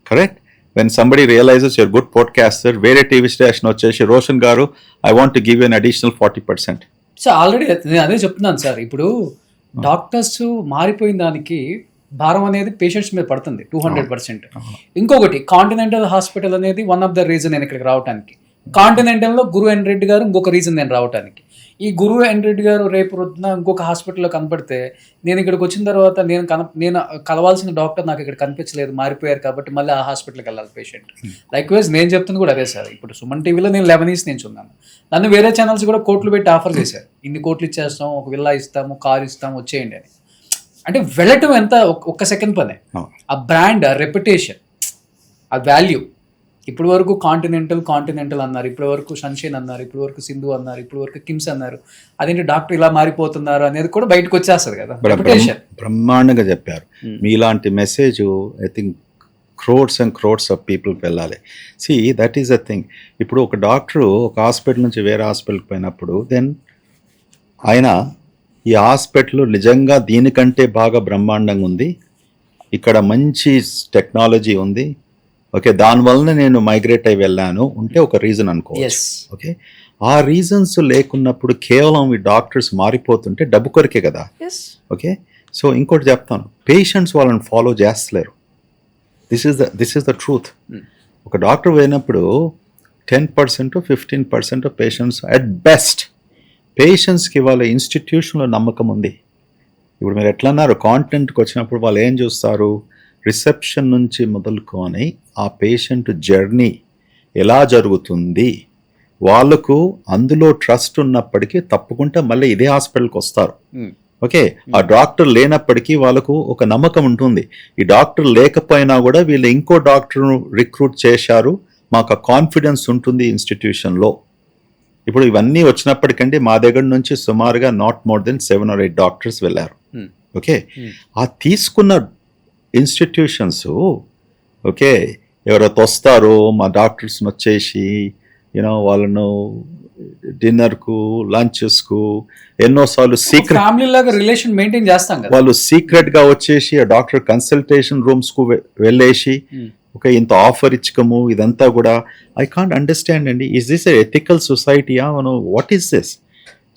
Speaker 3: correct. When somebody realizes you're a good podcaster, వేరే TV station వచ్చేసి రోషన్ గారు, I want to give you an additional 40%.
Speaker 2: So already నేను అదే చెప్తున్నాను sir. ఇప్పుడు doctors మారిపోయిన దానికి భారం అనేది పేషెంట్స్ మీద పడుతుంది 200%. ఇంకొకటి కాంటినెంటల్ హాస్పిటల్ అనేది వన్ ఆఫ్ ద రీజన్ నేను ఇక్కడికి రావడానికి. కాంటినెంటల్లో గురు ఎన్ రెడ్డి గారు ఇంకొక రీజన్ నేను రావడానికి. ఈ గురు ఎన్ రెడ్డి గారు రేపు రొద్దున ఇంకొక హాస్పిటల్లో కనపడితే నేను ఇక్కడికి వచ్చిన తర్వాత నేను కలవాల్సిన డాక్టర్ నాకు ఇక్కడ కనిపించలేదు, మారిపోయారు, కాబట్టి మళ్ళీ ఆ హాస్పిటల్కి వెళ్ళాలి పేషెంట్. లైక్ వైజ్ నేను చెప్తుంది కూడా అదే సార్. ఇప్పుడు సుమన్ టీవీలో నేను 11 years నుంచి ఉన్నాను. నన్ను వేరే ఛానల్స్ కూడా కోట్లు పెట్టి ఆఫర్ చేశారు, ఇన్ని కోట్లు ఇచ్చేస్తాం, ఒక విల్లా ఇస్తాము, కార్ ఇస్తాము, వచ్చేయండి అని. అంటే వెళ్ళటం ఎంత ఒక్క సెకండ్ పనే. ఆ బ్రాండ్, ఆ రెప్యుటేషన్, ఆ వాల్యూ. ఇప్పటి వరకు కాంటినెంటల్ అన్నారు, ఇప్పటి వరకు సన్షైన్ అన్నారు, ఇప్పటి వరకు సింధు అన్నారు, ఇప్పటి వరకు కిమ్స్ అన్నారు. అదేంటి డాక్టర్ ఇలా మారిపోతున్నారు అనేది కూడా బయటకు వచ్చేస్తుంది కదా. రెప్యుటేషన్
Speaker 3: బ్రహ్మాండంగా చెప్పారు. మీలాంటి message I think crores and crores of పీపుల్కి వెళ్ళాలి. See that is a thing. ఇప్పుడు ఒక డాక్టరు ఒక హాస్పిటల్ నుంచి వేరే హాస్పిటల్కి పోయినప్పుడు దెన్ ఆయన ఈ హాస్పిటల్ నిజంగా దీనికంటే బాగా బ్రహ్మాండంగా ఉంది, ఇక్కడ మంచి టెక్నాలజీ ఉంది, ఓకే, దానివల్ల నేను మైగ్రేట్ అయి వెళ్ళాను ఉంటే ఒక రీజన్ అనుకోవచ్చు. ఓకే, ఆ రీజన్స్ లేకున్నప్పుడు కేవలం ఈ డాక్టర్స్ మారిపోతుంటే డబ్బు కొరకే కదా. ఓకే, సో ఇంకోటి చెప్తాను, పేషెంట్స్ వాళ్ళని ఫాలో చేస్తలేరు. This is the truth. ఒక డాక్టర్ పోయినప్పుడు 10% 15% పేషెంట్స్ అట్ బెస్ట్. పేషెంట్స్కి వాళ్ళ ఇన్స్టిట్యూషన్లో నమ్మకం ఉంది. ఇప్పుడు మీరు ఎట్లా అన్నారు, కాంటెంట్కి వచ్చినప్పుడు వాళ్ళు ఏం చూస్తారు, రిసెప్షన్ నుంచి మొదలుకొని ఆ పేషెంట్ జర్నీ ఎలా జరుగుతుంది, వాళ్ళకు అందులో ట్రస్ట్ ఉన్నప్పటికీ తప్పకుండా మళ్ళీ ఇదే హాస్పిటల్కి వస్తారు. ఓకే, ఆ డాక్టర్ లేనప్పటికీ వాళ్ళకు ఒక నమ్మకం ఉంటుంది, ఈ డాక్టర్ లేకపోయినా కూడా వీళ్ళు ఇంకో డాక్టర్ను రిక్రూట్ చేశారు, మాకు ఆ కాన్ఫిడెన్స్ ఉంటుంది ఇన్స్టిట్యూషన్లో. ఇప్పుడు ఇవన్నీ వచ్చినప్పటికంటే మా దగ్గర నుంచి సుమారుగా not more than 7 or 8 doctors వెళ్ళారు. ఓకే, ఆ తీసుకున్న ఇన్స్టిట్యూషన్స్ ఓకే ఎవరైతే వస్తారో మా డాక్టర్స్ని వచ్చేసి యూనో వాళ్ళను డిన్నర్కు లంచెస్కు ఎన్నోసార్లు సీక్రెట్
Speaker 2: ఫ్యామిలీ లాగా రిలేషన్ మెయింటైన్ చేస్తాం కదా.
Speaker 3: వాళ్ళు సీక్రెట్గా వచ్చేసి ఆ డాక్టర్ కన్సల్టేషన్ రూమ్స్కు వెళ్ళేసి ఓకే ఇంత ఆఫర్ ఇచ్చకము ఇదంతా కూడా ఐ కాంట్ అండర్స్టాండ్ అండి. ఈస్ దిస్ ఎ ఎథికల్ సొసైటీయా, what is this?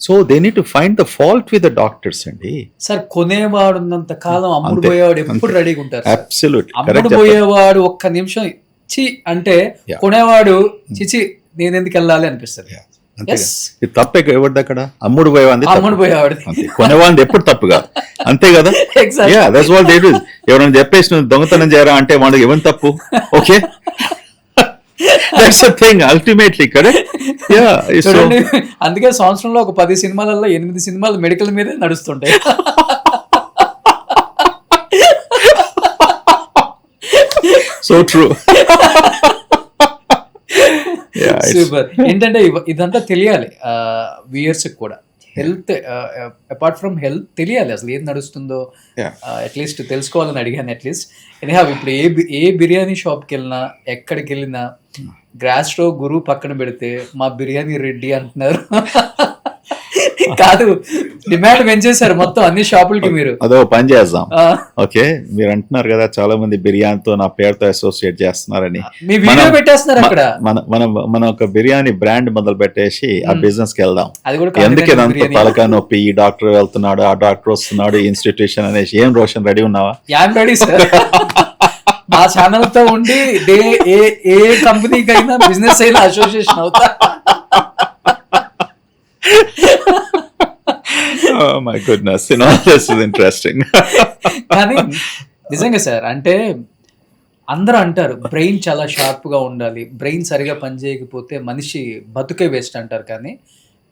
Speaker 3: So they need to find the fault with the doctors అండి.
Speaker 2: సార్ కొనేవాడు ఉన్నంత కాలం అమ్ముడు పోయేవాడు ఎప్పుడు రెడీగా ఉంటారు.
Speaker 3: అబ్సల్యూట్లీ
Speaker 2: అమ్ముడు పోయేవాడు ఒక్క నిమిషం చి అంటే కొనేవాడు చిచి నేను ఎందుకు వెళ్ళాలి అనిపిస్తుంది.
Speaker 3: ఇది తప్పే ఎవరిది అక్కడ, అమ్ముడు పోయేవాడి కొనేవాడి ఎప్పుడు తప్పు కాదు, అంతే కదా. ఎవరైనా చెప్పేసి నువ్వు దొంగతనం చేయరా అంటే వాడికి ఎవరి తప్పు? Okay, that's the thing ultimately, correct? Yeah, so
Speaker 2: అందుకే సంవత్సరంలో ఒక 10 సినిమాలలో 8 సినిమాలు మెడికల్ మీదే నడుస్తుంటాయి.
Speaker 3: so true.
Speaker 2: సూపర్. ఏంటంటే ఇదంతా తెలియాలి వ్యూయర్స్ కూడా. హెల్త్ అపార్ట్ ఫ్రమ్ హెల్త్ తెలియాలి అసలు ఏం నడుస్తుందో అట్లీస్ట్ తెలుసుకోవాలని అడిగాను. అట్లీస్ట్ ఎనీహౌ ఇప్పుడు ఏ బిర్యానీ షాప్కి వెళ్ళినా ఎక్కడికి వెళ్ళినా గ్రాస్ రో గురు పక్కన పెడితే మా బిర్యానీ రెడ్డి అంటున్నారు. కాదు, డిమాండ్ పెంచేశారు మొత్తం అన్ని షాపులకి. మీరు
Speaker 3: అదో పని చేద్దాం. ఓకే, మీరు అంటున్నారు కదా చాలా మంది బిర్యానీతో నా పేరుతో అసోసియేట్ చేస్తున్నారని,
Speaker 2: మీ వీడియో పెట్టేస్తున్నారు అక్కడ.
Speaker 3: మనం ఒక బిర్యానీ బ్రాండ్ మొదలు పెట్టేసి ఆ బిజినెస్ కి వెళ్దాం. ఎందుకే తలకా నొప్పి, ఈ డాక్టర్ వెళ్తున్నాడు, ఆ డాక్టర్ వస్తున్నాడు, ఇన్స్టిట్యూషన్ అనేసి. ఏం రోషన్ రెడీ ఉన్నావా?
Speaker 2: Ready sir. మా ఛానల్ తో ఉండి ఏ కంపెనీకి అయినా బిజినెస్ అయినా అసోసియేషన్ అవుతా.
Speaker 3: Oh my goodness, you know, this is interesting.
Speaker 2: కానీ నిజంగా సార్, అంటే అందరూ అంటారు బ్రెయిన్ చాలా షార్ప్ గా ఉండాలి, బ్రెయిన్ సరిగా పనిచేయకపోతే మనిషి బతుకే వేస్ట్ అంటారు.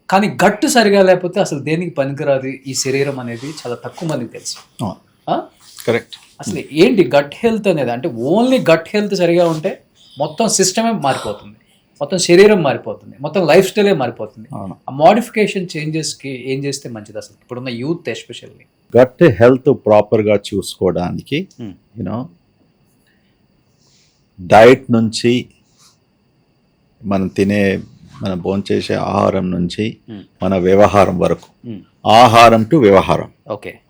Speaker 2: కానీ గట్టు సరిగా లేకపోతే అసలు దేనికి పనికిరాదు ఈ శరీరం అనేది చాలా తక్కువ మందికి తెలుసు.
Speaker 3: కరెక్ట్.
Speaker 2: అసలు ఏంటి గట్ హెల్త్ అనేది? అంటే ఓన్లీ గట్ హెల్త్ సరిగా ఉంటే మొత్తం సిస్టమే మారిపోతుంది, మొత్తం శరీరం మారిపోతుంది, మొత్తం లైఫ్ స్టైలే మారిపోతుంది. ఆ మోడిఫికేషన్ చేంజెస్కి ఏం చేస్తే మంచిది అసలు ఇప్పుడున్న యూత్ ఎస్పెషల్లీ?
Speaker 3: గట్ హెల్త్ ప్రాపర్గా చూసుకోవడానికి యూనో డైట్ నుంచి మనం భోంచేసే ఆహారం నుంచి మన వ్యవహారం వరకు, ఆహారం టు వ్యవహారం.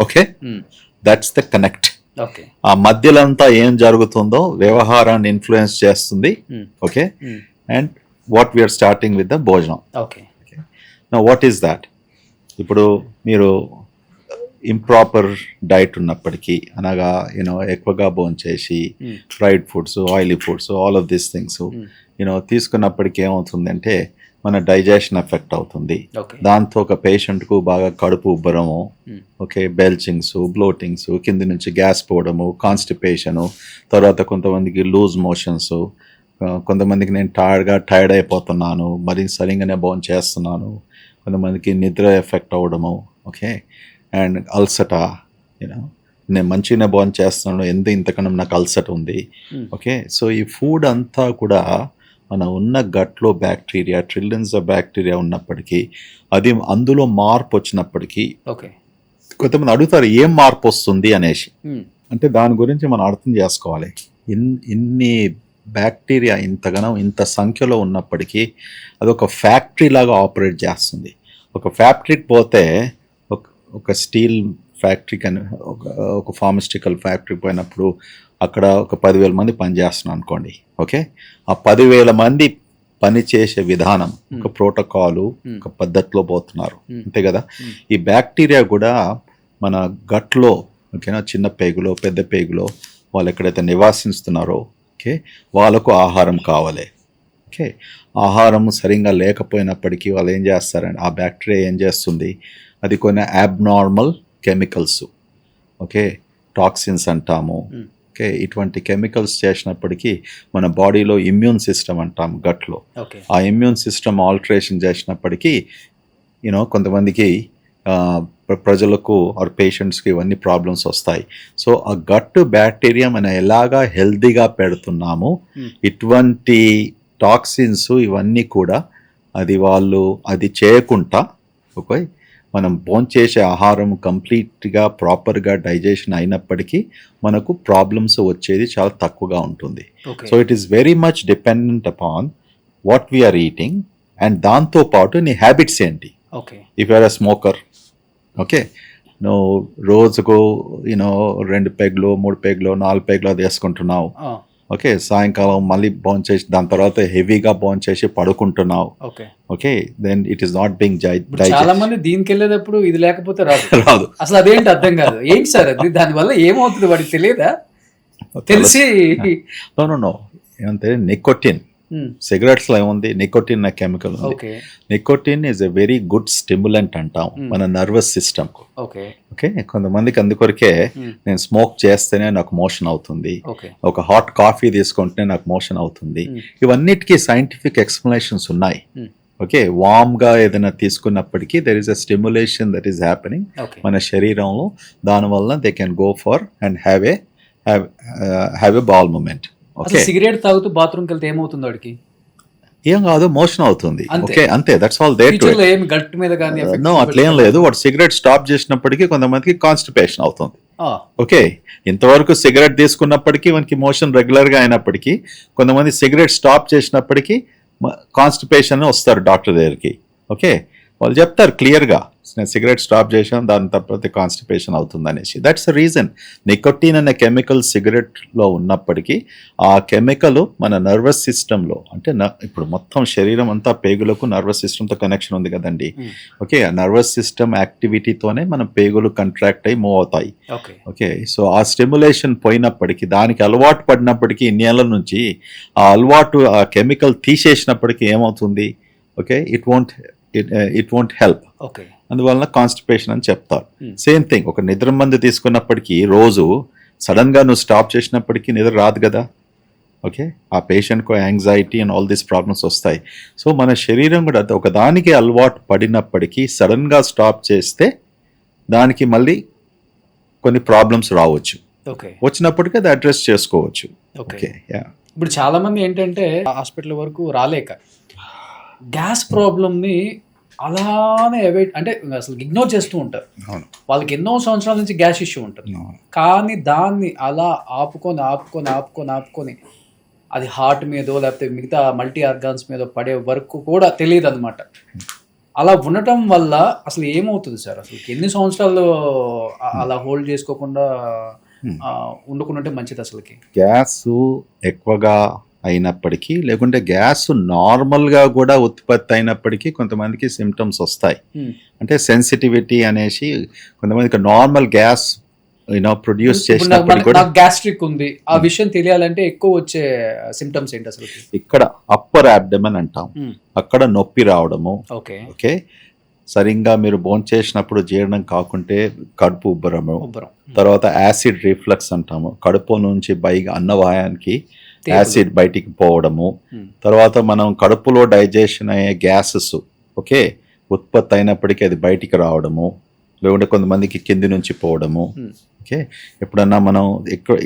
Speaker 3: Okay, that's the connect. ఆ మధ్యలంతా ఏం జరుగుతుందో వ్యవహారాన్ని ఇన్ఫ్లుయెన్స్ చేస్తుంది. Okay, and what we are starting with the భోజనం.
Speaker 2: Okay,
Speaker 3: now what is that? ఇప్పుడు మీరు ఇంప్రాపర్ డైట్ ఉన్నప్పటికీ, అనగా ఎక్కువగా భోంచేసి fried foods, oily foods, all of these things తీసుకున్నప్పటికీ ఏమవుతుందంటే మన డైజెషన్ ఎఫెక్ట్ అవుతుంది. దాంతో ఒక పేషెంట్కు బాగా కడుపు ఉబ్బరము, ఓకే, బెల్చింగ్స్, బ్లోటింగ్స్, కింది నుంచి గ్యాస్ పోవడము, కాన్స్టిపేషను, తర్వాత కొంతమందికి లూజ్ మోషన్స్, కొంతమందికి నేను టైర్డ్ అయిపోతున్నాను, మరి సరిగ్గానే భోజనం చేస్తున్నాను, కొంతమందికి నిద్ర ఎఫెక్ట్ అవ్వడము, ఓకే, అండ్ అల్సట, నేను మంచిగానే భోజనం చేస్తున్నాను, ఇంతకన్నా నాకు అల్సట ఉంది, ఓకే. సో ఈ ఫుడ్ అంతా కూడా మన ఉన్న గట్లో బ్యాక్టీరియా, ట్రిలియన్స్ ఆఫ్ బ్యాక్టీరియా ఉన్నప్పటికీ, అది అందులో మార్పు వచ్చినప్పటికీ కొంతమంది అడుగుతారు ఏం మార్పు వస్తుంది అనేసి. అంటే దాని గురించి మనం అర్థం చేసుకోవాలి. ఇన్ని బ్యాక్టీరియా ఇంత సంఖ్యలో ఉన్నప్పటికీ అది ఒక ఫ్యాక్టరీ లాగా ఆపరేట్ చేస్తుంది. ఒక ఫ్యాక్టరీకి పోతే ఒక స్టీల్ ఫ్యాక్టరీ కానీ ఒక ఫార్మాస్యూటికల్ ఫ్యాక్టరీకి పోయినప్పుడు అక్కడ ఒక 10,000 మంది పనిచేస్తున్నారు అనుకోండి, ఓకే. ఆ 10,000 మంది పనిచేసే విధానం, ఒక ప్రోటోకాలు, ఒక పద్ధతిలో పోతున్నారు, అంతే కదా. ఈ బ్యాక్టీరియా కూడా మన గట్లో, ఓకేనా, చిన్న పేగులో, పెద్ద పేగులో వాళ్ళు ఎక్కడైతే నివాసిస్తున్నారో, ఓకే, వాళ్ళకు ఆహారం కావాలి, ఓకే. ఆహారం సరిగ్గా లేకపోయినప్పటికీ వాళ్ళు ఏం చేస్తారంటే ఆ బ్యాక్టీరియా ఏం చేస్తుంది, అది కొన్ని అబ్నార్మల్ కెమికల్స్, ఓకే, టాక్సిన్స్ అంటాము, ఓకే, ఇటువంటి కెమికల్స్ చేసినప్పటికీ మన బాడీలో ఇమ్యూన్ సిస్టమ్ అంటాం గట్లో, ఆ ఇమ్యూన్ సిస్టమ్ ఆల్టరేషన్ చేసినప్పటికీ కొంతమందికి ప్రజలకు ఆర్ పేషెంట్స్కి ఇవన్నీ ప్రాబ్లమ్స్ వస్తాయి. సో ఆ గట్ బ్యాక్టీరియా మనం ఎలాగా హెల్తీగా పెడుతున్నాము, ఇటువంటి టాక్సిన్స్ ఇవన్నీ కూడా అది చేయకుండా, ఓకే, మనం భోంచేసే ఆహారం కంప్లీట్గా ప్రాపర్గా డైజెషన్ అయినప్పటికీ మనకు ప్రాబ్లమ్స్ వచ్చేది చాలా తక్కువగా ఉంటుంది. So it is very much dependent upon what we are eating and దాంతోపాటు నీ హ్యాబిట్స్ ఏంటి. If you are a smoker, okay, నువ్వు రోజుకు 2 పెగ్లు 3 పెగ్లు 4 పెగ్లు అది వేసుకుంటున్నావు, ఓకే, సాయంకాలం మళ్ళీ భోంచేసి దాని తర్వాత హెవీగా భోంచేసి పడుకుంటున్నావు, okay, then it is not being
Speaker 2: చాలా మంది దీనికి వెళ్ళేటప్పుడు ఇది లేకపోతే రాదు అసలు. అదేంటి అర్థం కాదు, ఏంటి సార్ అది, దానివల్ల ఏమవుతుంది వాడికి తెలియదా? తెలిసి
Speaker 3: నో ఏమంటే నికోటిన్, సిగరెట్స్ లో ఏముంది, నికోటిన్ అనే కెమికల్ ఉంది. Nicotine is a very good stimulant అంటాం మన నర్వస్ సిస్టమ్ కు, ఓకే. కొంతమందికి అందుకొరకే నేను స్మోక్ చేస్తేనే నాకు మోషన్ అవుతుంది, ఒక హాట్ కాఫీ తీసుకుంటేనే నాకు మోషన్ అవుతుంది. ఇవన్నిటికీ సైంటిఫిక్ ఎక్స్ప్లెనేషన్స్ ఉన్నాయి, ఓకే. వామ్ గా ఏదైనా తీసుకున్నప్పటికీ there is a stimulation that is happening మన శరీరంలో, దానివల్ల they can go for and have a ball movement.
Speaker 2: Cigarette తాగుతూ బాత్రూమ్ కి వెళ్తే ఏమవుతుంది వాడికి?
Speaker 3: ఏం కాదు, మోషన్ అవుతుంది, ఓకే, అంతే, that's all there to it.
Speaker 2: Gut మీద గాని
Speaker 3: నో అట్లేం లేదు. వాడు సిగరెట్ స్టాప్ చేసినప్పటికీ కొంతమందికి కాన్స్టిపేషన్ అవుతుంది, ఓకే. ఇంతవరకు సిగరెట్ తీసుకున్నప్పటికీ మనకి మోషన్ రెగ్యులర్ గా అయినప్పటికీ కొంతమంది సిగరెట్ స్టాప్ చేసినప్పటికీ కాన్స్టిపేషన్ వస్తారు డాక్టర్ దగ్గరికి, ఓకే. వాళ్ళు చెప్తారు క్లియర్గా, నేను సిగరెట్ స్టాప్ చేసాను, దాని తర్వాత కాన్స్టిపేషన్ అవుతుంది అనేసి. That's the reason. నికోటిన్ అనే కెమికల్ సిగరెట్లో ఉన్నప్పటికీ ఆ కెమికల్ మన నర్వస్ సిస్టంలో, అంటే ఇప్పుడు మొత్తం శరీరం అంతా పేగులకు నర్వస్ సిస్టంతో కనెక్షన్ ఉంది కదండి, ఓకే. ఆ నర్వస్ సిస్టమ్ యాక్టివిటీతోనే మన పేగులు కంట్రాక్ట్ అయ్యి మూవ్ అవుతాయి, ఓకే. సో ఆ స్టిమ్యులేషన్ పోయినప్పటికీ, దానికి అలవాటు పడినప్పటికీ ఇన్నేళ్ల నుంచి ఆ అలవాటు ఆ కెమికల్ తీసేసినప్పటికీ ఏమవుతుంది, ఓకే, ఇట్ వోంట్ హెల్ప్, అందువలన కాన్స్టిపేషన్ అని చెప్తారు. సేమ్ థింగ్, ఒక నిద్ర మందు తీసుకున్నప్పటికీ రోజు సడన్ గా నువ్వు స్టాప్ చేసినప్పటికీ నిద్ర రాదు కదా, ఓకే. ఆ పేషెంట్కు anxiety and all these problems వస్తాయి. సో మన శరీరం కూడా ఒక దానికి అలవాటు పడినప్పటికీ సడన్ గా స్టాప్ చేస్తే దానికి మళ్ళీ కొన్ని ప్రాబ్లమ్స్ రావచ్చు, వచ్చినప్పటికీ అది అడ్రస్ చేసుకోవచ్చు, ఓకే.
Speaker 2: ఇప్పుడు చాలా మంది ఏంటంటే హాస్పిటల్ వరకు రాలేక గ్యాస్ ప్రాబ్లమ్ని అలానే అవాయిడ్, అంటే అసలు ఇగ్నోర్ చేస్తూ ఉంటారు. వాళ్ళకి ఎన్నో సంవత్సరాల నుంచి గ్యాస్ ఇష్యూ ఉంటుంది, కానీ దాన్ని అలా ఆపుకొని అది హార్ట్ మీదో లేకపోతే మిగతా మల్టీ ఆర్గాన్స్ మీద పడే వరకు కూడా తెలియదు అనమాట. అలా ఉండటం వల్ల అసలు ఏమవుతుంది సార్? అసలు ఎన్ని సంవత్సరాలు అలా హోల్డ్ చేసుకోకుండా ఉండకుండాంటే మంచిది అసలుకి?
Speaker 3: గ్యాస్ ఎక్కువగా అయినప్పటికీ, లేకుంటే గ్యాస్ నార్మల్గా కూడా ఉత్పత్తి అయినప్పటికీ కొంతమందికి సిమ్టమ్స్ వస్తాయి. అంటే సెన్సిటివిటీ అనేసి కొంతమందికి నార్మల్ గ్యాస్ ప్రొడ్యూస్ చేసినప్పటికీ కూడా
Speaker 2: గ్యాస్ట్రిక్ ఉంది, ఆ విషయం తెలియాలంటే ఎక్కువ వచ్చే సిమ్టమ్స్ ఏంటి అసలు?
Speaker 3: ఇక్కడ అప్పర్ అబ్డమన్ అంటాం, అక్కడ నొప్పి రావడము.
Speaker 2: ఓకే,
Speaker 3: ఓకే, సరిగ్గా మీరు భోంచేసినప్పుడు జీర్ణం కాకుంటే కడుపు ఉబ్బరము, తర్వాత యాసిడ్ రిఫ్లక్స్ అంటాము, కడుపు నుంచి పైగా అన్నవాయానికి యాసిడ్ బయటికి పోవడము, తర్వాత మనం కడుపులో డైజెషన్ అయ్యే గ్యాసెస్ ఓకే ఉత్పత్తి అయినప్పటికీ అది బయటికి రావడము, లేకుంటే కొంతమందికి కింది నుంచి పోవడము. ఓకే, ఎప్పుడన్నా మనం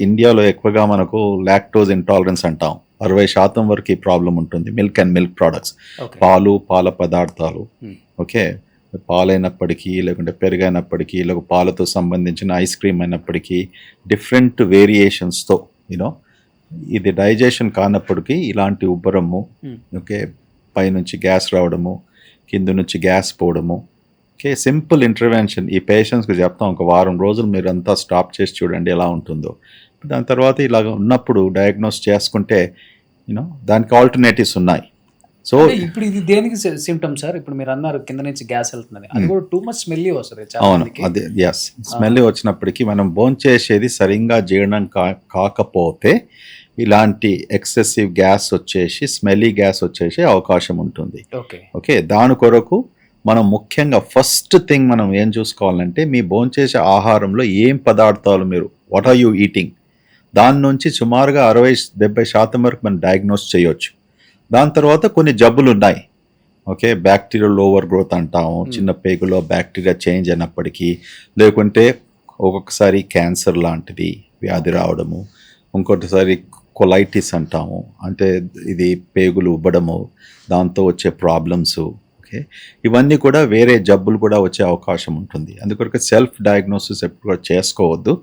Speaker 3: ఇండియాలో ఎక్కువగా మనకు లాక్టోజ్ ఇంటాలరెన్స్ అంటాం, 60% వరకు ఈ ప్రాబ్లం ఉంటుంది. మిల్క్ అండ్ మిల్క్ ప్రోడక్ట్స్, పాలు, పాల పదార్థాలు. ఓకే, పాలైనప్పటికీ, లేకుంటే పెరుగైనప్పటికీ, లేక పాలతో సంబంధించిన ఐస్ క్రీమ్ అయినప్పటికీ, డిఫరెంట్ వేరియేషన్స్తో ఇది డైజెషన్ కానప్పటికీ ఇలాంటి ఉబ్బరము, ఓకే, పైనుంచి గ్యాస్ రావడము, కింద నుంచి గ్యాస్ పోవడము. ఓకే, సింపుల్ ఇంటర్వెన్షన్ ఈ పేషెంట్స్కి చెప్తాం, ఒక వారం రోజులు మీరు అంతా స్టాప్ చేసి చూడండి ఎలా ఉంటుందో. దాని తర్వాత ఇలాగ ఉన్నప్పుడు డయాగ్నోస్ చేసుకుంటే దానికి ఆల్టర్నేటివ్స్ ఉన్నాయి. సో
Speaker 2: ఇప్పుడు ఇది దేనికి సిమ్టమ్ సార్? ఇప్పుడు మీరు అన్నారు కింద నుంచి గ్యాస్ వెళ్తుంది, అది కూడా టూ మచ్ స్మెల్లీ వస్తుంది.
Speaker 3: అవును, అదే ఎస్, స్మెల్లీ వచ్చినప్పటికీ మనం భోంచేసేది సరిగ్గా జీర్ణం కాకపోతే ఇలాంటి ఎక్సెసివ్ గ్యాస్ వచ్చేసి, స్మెల్లీ గ్యాస్ వచ్చేసి అవకాశం ఉంటుంది. ఓకే, దాని కొరకు మనం ముఖ్యంగా ఫస్ట్ థింగ్ మనం ఏం చూసుకోవాలంటే, మీ భోంచేసే ఆహారంలో ఏం పదార్థాలు మీరు వాట్ ఆర్ యూ ఈటింగ్, దాని నుంచి సుమారుగా 60-70% వరకు మనం డయాగ్నోస్ చేయొచ్చు. దాని తర్వాత కొన్ని జబ్బులు ఉన్నాయి. ఓకే, బ్యాక్టీరియల్ ఓవర్ గ్రోత్ అంటాము, చిన్న పేగులో బ్యాక్టీరియా చేంజ్ అయినప్పటికీ, లేకుంటే ఒక్కొక్కసారి క్యాన్సర్ లాంటిది వ్యాధి రావడము, ఇంకొకటిసారి కొలైటిస్ అంటాము, అంటే ఇది పేగులు ఉబ్బడము, దాంతో వచ్చే ప్రాబ్లమ్స్. ఓకే, ఇవన్నీ కూడా వేరే జబ్బులు కూడా వచ్చే అవకాశం ఉంటుంది. అందుకొరకు సెల్ఫ్ డయాగ్నోసిస్ ఎప్పుడు కూడా చేసుకోవద్దు.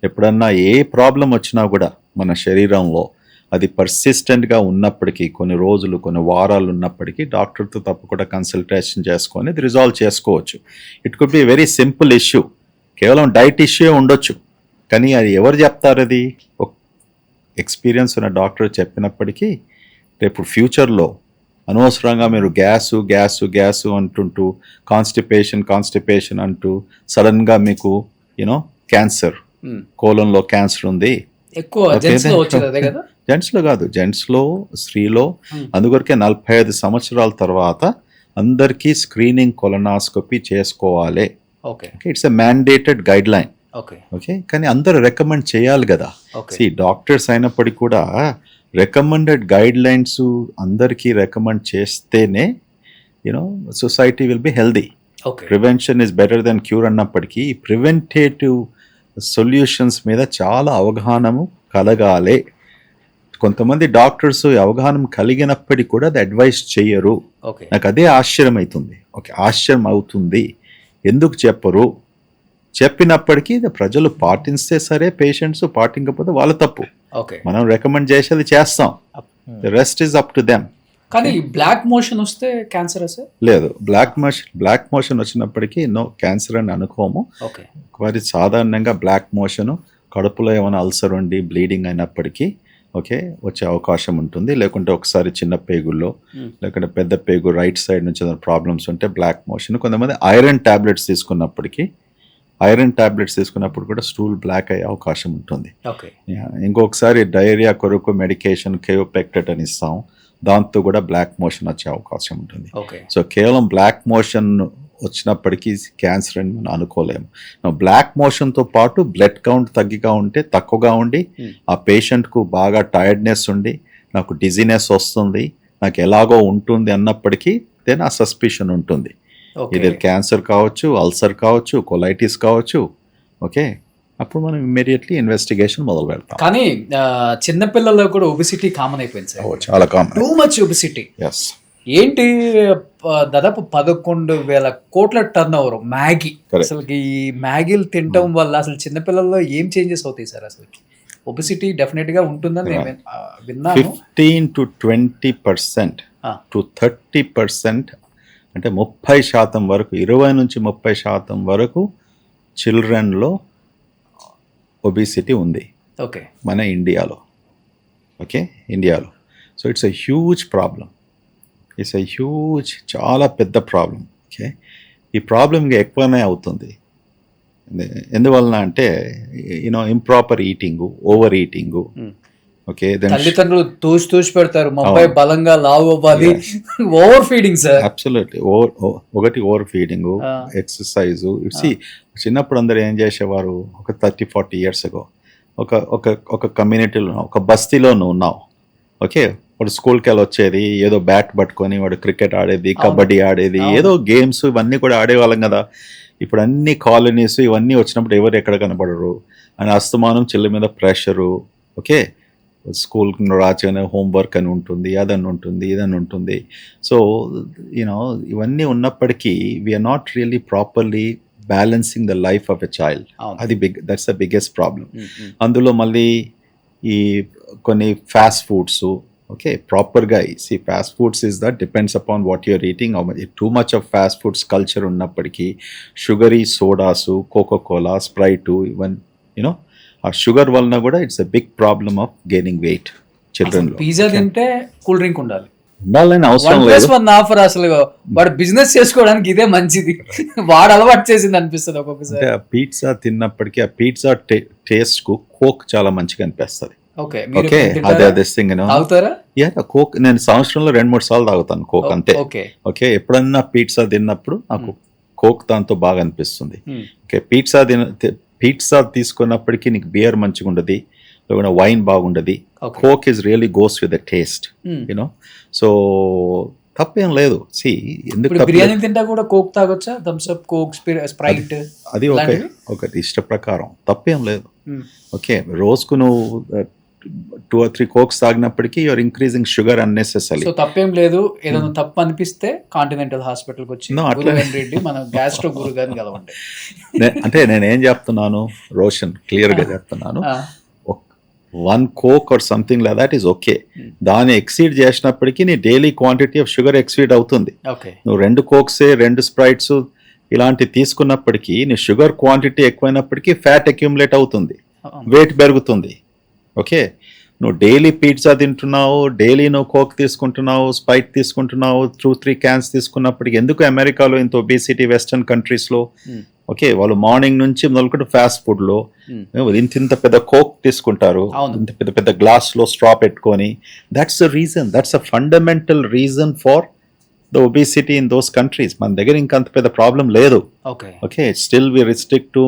Speaker 3: ఎప్పుడన్నా ఏ ప్రాబ్లం వచ్చినా కూడా మన శరీరంలో అది పర్సిస్టెంట్గా ఉన్నప్పటికీ, కొన్ని రోజులు కొన్ని వారాలు ఉన్నప్పటికీ డాక్టర్తో తప్పకుండా కన్సల్టేషన్ చేసుకొని అది రిజాల్వ్ చేసుకోవచ్చు. It could be very simple issue, కేవలం డైట్ ఇష్యూ ఉండొచ్చు, కానీ అది ఎవరు చెప్తారు? అది ఎక్స్పీరియన్స్ ఉన్న డాక్టర్ చెప్పినప్పటికీ రేపు ఫ్యూచర్లో అనవసరంగా మీరు గ్యాసు అంటుంటూ కాన్స్టిపేషన్ అంటూ సడన్గా మీకు క్యాన్సర్, కోలంలో క్యాన్సర్ ఉంది, జెంట్స్లో కాదు, జెంట్స్లో, స్త్రీలో. అందుకొరకే 45 సంవత్సరాల తర్వాత అందరికీ స్క్రీనింగ్ కొలనాస్కోపీ చేసుకోవాలి. It's a mandated guideline. Okay, కానీ అందరూ రికమెండ్ చేయాలి కదా. డాక్టర్స్ అయినప్పటికీ కూడా రికమెండెడ్ గైడ్ లైన్స్ అందరికీ రికమెండ్ చేస్తేనే society will be healthy. Prevention is better than cure అన్నప్పటికీ ప్రివెంటేటివ్ సొల్యూషన్స్ మీద చాలా అవగాహన కలగాలి. కొంతమంది డాక్టర్స్ అవగాహన కలిగినప్పటికీ కూడా అది అడ్వైస్ చేయరు. నాకు అదే ఆశ్చర్యం అవుతుంది. ఆశ్చర్యం అవుతుంది, ఎందుకు చెప్పరు? చెప్పినప్పటికీ ప్రజలు పాటిస్తే సరే, పేషెంట్స్ పాటించకపోతే వాళ్ళ తప్పు. మనం రికమెండ్ చేసేది చేస్తాం, rest is up to them.
Speaker 2: కానీ బ్లాక్ మోషన్ వస్తే క్యాన్సర్
Speaker 3: లేదు, బ్లాక్ మోషన్ వచ్చినప్పటికీ నో క్యాన్సర్ అని అనుకోము. మరి సాధారణంగా బ్లాక్ మోషన్ కడుపులో ఏమైనా అల్సర్ ఉండి బ్లీడింగ్ అయినప్పటికీ ఓకే వచ్చే అవకాశం ఉంటుంది. లేకుంటే ఒకసారి చిన్న పేగుల్లో, లేకుంటే పెద్ద పేగు రైట్ సైడ్ నుంచి ఏదైనా ప్రాబ్లమ్స్ ఉంటే బ్లాక్ మోషన్. కొంతమంది ఐరన్ టాబ్లెట్స్ తీసుకున్నప్పుడు కూడా స్టూల్ బ్లాక్ అయ్యే అవకాశం ఉంటుంది. ఇంకొకసారి డయేరియా కొరకు మెడికేషన్ కేయోపెక్టెట్ అని ఇస్తాం, దాంతో కూడా బ్లాక్ మోషన్ వచ్చే అవకాశం ఉంటుంది. సో కేవలం బ్లాక్ మోషన్ వచ్చినప్పటికీ క్యాన్సర్ అని మనం అనుకోలేము. బ్లాక్ మోషన్తో పాటు బ్లడ్ కౌంట్ తక్కువగా ఉండి ఆ పేషెంట్కు బాగా టైర్డ్నెస్ ఉండి నాకు డిజీనెస్ వస్తుంది, నాకు ఎలాగో ఉంటుంది అన్నప్పటికీ దెన్ ఆ సస్పిషన్ ఉంటుంది. ఇది క్యాన్సర్ కావచ్చు, అల్సర్ కావచ్చు, కొలైటిస్ కావచ్చు. ఓకే, అప్పుడు మనం ఇమ్మీడియట్లీ ఇన్వెస్టిగేషన్ మొదలు పెడతాం.
Speaker 2: కానీ చిన్నపిల్లల్లో కూడా ఒబిసిటీ కామన్ అయిపోయింది సార్,
Speaker 3: చాలా కామన్,
Speaker 2: టూ మచ్ ఒబిసిటీ. ఏంటి, దాదాపు 11,000 కోట్ల టర్న్ ఓవర్ మ్యాగీ. అసలు ఈ మ్యాగీలు తినటం వల్ల అసలు చిన్నపిల్లల్లో ఏం చేంజెస్ అవుతాయి సార్? అసలు ఒబిసిటీ డెఫినెట్ గా ఉంటుందని నేను విన్నాను.
Speaker 3: 15 to 20% to 30%, అంటే 30% వరకు, 20 నుంచి 30% వరకు చిల్డ్రన్లో ఒబిసిటీ ఉంది మన ఇండియాలో. ఓకే, ఇండియాలో so it's a huge problem. చాలా పెద్ద ప్రాబ్లం. ఓకే, ఈ ప్రాబ్లం ఇంకా ఎక్కువనే అవుతుంది. ఎందువలన అంటే improper eating, over eating. Okay,
Speaker 2: తల్లిదండ్రులు తూచి పెడతారు, మా అబ్బాయి బలంగా లావు అవ్వాలి, ఓవర్ ఫీడింగ్ సార్.
Speaker 3: అబ్సల్యూట్లీ ఒకటి ఓవర్ ఫీడింగ్, ఎక్సర్సైజ్. చిన్నప్పుడు అందరూ ఏం చేసేవారు, ఒక 30-40 years ago ఒక కమ్యూనిటీలో, ఒక బస్తీలో ఉన్నావు. ఓకే, వాడు స్కూల్కి వెళ్ళి వచ్చేది, ఏదో బ్యాట్ పట్టుకొని వాడు క్రికెట్ ఆడేది, కబడ్డీ ఆడేది, ఏదో గేమ్స్ ఇవన్నీ కూడా ఆడేవాళ్ళం కదా. ఇప్పుడు అన్ని కాలనీస్ ఇవన్నీ వచ్చినప్పుడు ఎవరు ఎక్కడ కనపడరు అని అస్తమానం చెల్లి మీద ప్రెషరు. ఓకే, స్కూల్కి రాగానే హోంవర్క్ అని ఉంటుంది, అదని ఉంటుంది, ఇదని ఉంటుంది. సో ఇవన్నీ ఉన్నప్పటికీ we are not really properly balancing the life of a child. అది దట్స్ ద బిగ్గెస్ట్ ప్రాబ్లం. అందులో మళ్ళీ ఈ కొన్ని ఫాస్ట్ ఫుడ్స్. ఓకే, ప్రాపర్గా fast foods is that depends upon what you're eating. Too much of fast foods culture ఉన్నప్పటికీ sugary sodas, coca cola, Sprite, even ఆ sugar వలన కూడా it's a big problem of gaining weight children లో.
Speaker 2: Pizza తింటే cool drink ఉండాలి,
Speaker 3: ఉండాలని అవసరం లేదు.
Speaker 2: ఆఫర్ అసలు వాడు బిజినెస్ చేసుకోవడానికి ఇదే మంచిది, వాడు అలవాటు చేసింది అనిపిస్తుంది ఒక్కొక్కసారి.
Speaker 3: ఆ పిజ్జా తిన్నప్పటికీ ఆ పిజ్జా టేస్ట్ కు కోక్ చాలా మంచిగా అనిపిస్తుంది.
Speaker 2: ఓకే,
Speaker 3: అదే థింగ్ కోక్ నేను సంవత్సరంలో 2-3 సార్లు తాగుతాను కోక్, అంతే. ఓకే, ఎప్పుడన్నా పిజ్జా తిన్నప్పుడు నాకు కోక్ దాంతో బాగా అనిపిస్తుంది. ఓకే, పిజ్జా తీసుకున్నప్పటికీ నీకు బియర్ మంచిగా ఉండదు, వైన్ బాగుండదు. Coke is really goes with the taste, so తప్పేం లేదు. ఎందుకు
Speaker 2: బిర్యానీ తింటా కూడా కోక్ తాగొచ్చా? థమ్స్ అప్, కోక్, స్ప్రైట్,
Speaker 3: అది ఒకటి ఇష్ట ప్రకారం తప్పేం లేదు. ఓకే, రోజుకు నువ్వు 2 or 3 కోక్స్ తాగినప్పటికీ you are increasing sugar unnecessary.
Speaker 2: So తప్పేం లేదు. ఏదైనా తప్పు అనిపిస్తే కాంటినెంటల్ హాస్పిటల్కి వచ్చి రెడ్డి మన గ్యాస్ట్రో గురు గారిని కలవండి.
Speaker 3: అంటే నేనేం చెప్తున్నాను రోషన్, క్లియర్ గా చెప్తున్నాను, 1 coke or something like that is okay. దాన్ని ఎక్సీడ్ చేసినప్పటికీ నీ daily quantity of sugar exceed అవుతుంది. నువ్వు 2 కోక్సే 2 స్ప్రైట్స్ ఇలాంటి తీసుకున్నప్పటికీ నీ షుగర్ క్వాంటిటీ ఎక్కువైనప్పటికీ ఫ్యాట్ అక్యూములేట్ అవుతుంది, వెయిట్ పెరుగుతుంది. ఓకే, నువ్వు డైలీ పిజ్జా తింటున్నావు, డైలీ నువ్వు కోక్ తీసుకుంటున్నావు, స్ప్రైట్ తీసుకుంటున్నావు, 2-3 క్యాన్స్ తీసుకున్నప్పటికీ ఎందుకు అమెరికాలో ఇంత ఒబేసిటీ వెస్టర్న్ కంట్రీస్లో? ఓకే, వాళ్ళు మార్నింగ్ నుంచి మొదలుకుంటే ఫాస్ట్ ఫుడ్లో ఇంత పెద్ద కోక్ తీసుకుంటారు, ఇంత పెద్ద పెద్ద గ్లాస్లో స్ట్రా పెట్టుకొని. That's the reason, that's a fundamental reason for the obesity in those countries. మన దగ్గర ఇంకా అంత పెద్ద ప్రాబ్లం లేదు. Okay, still we restrict to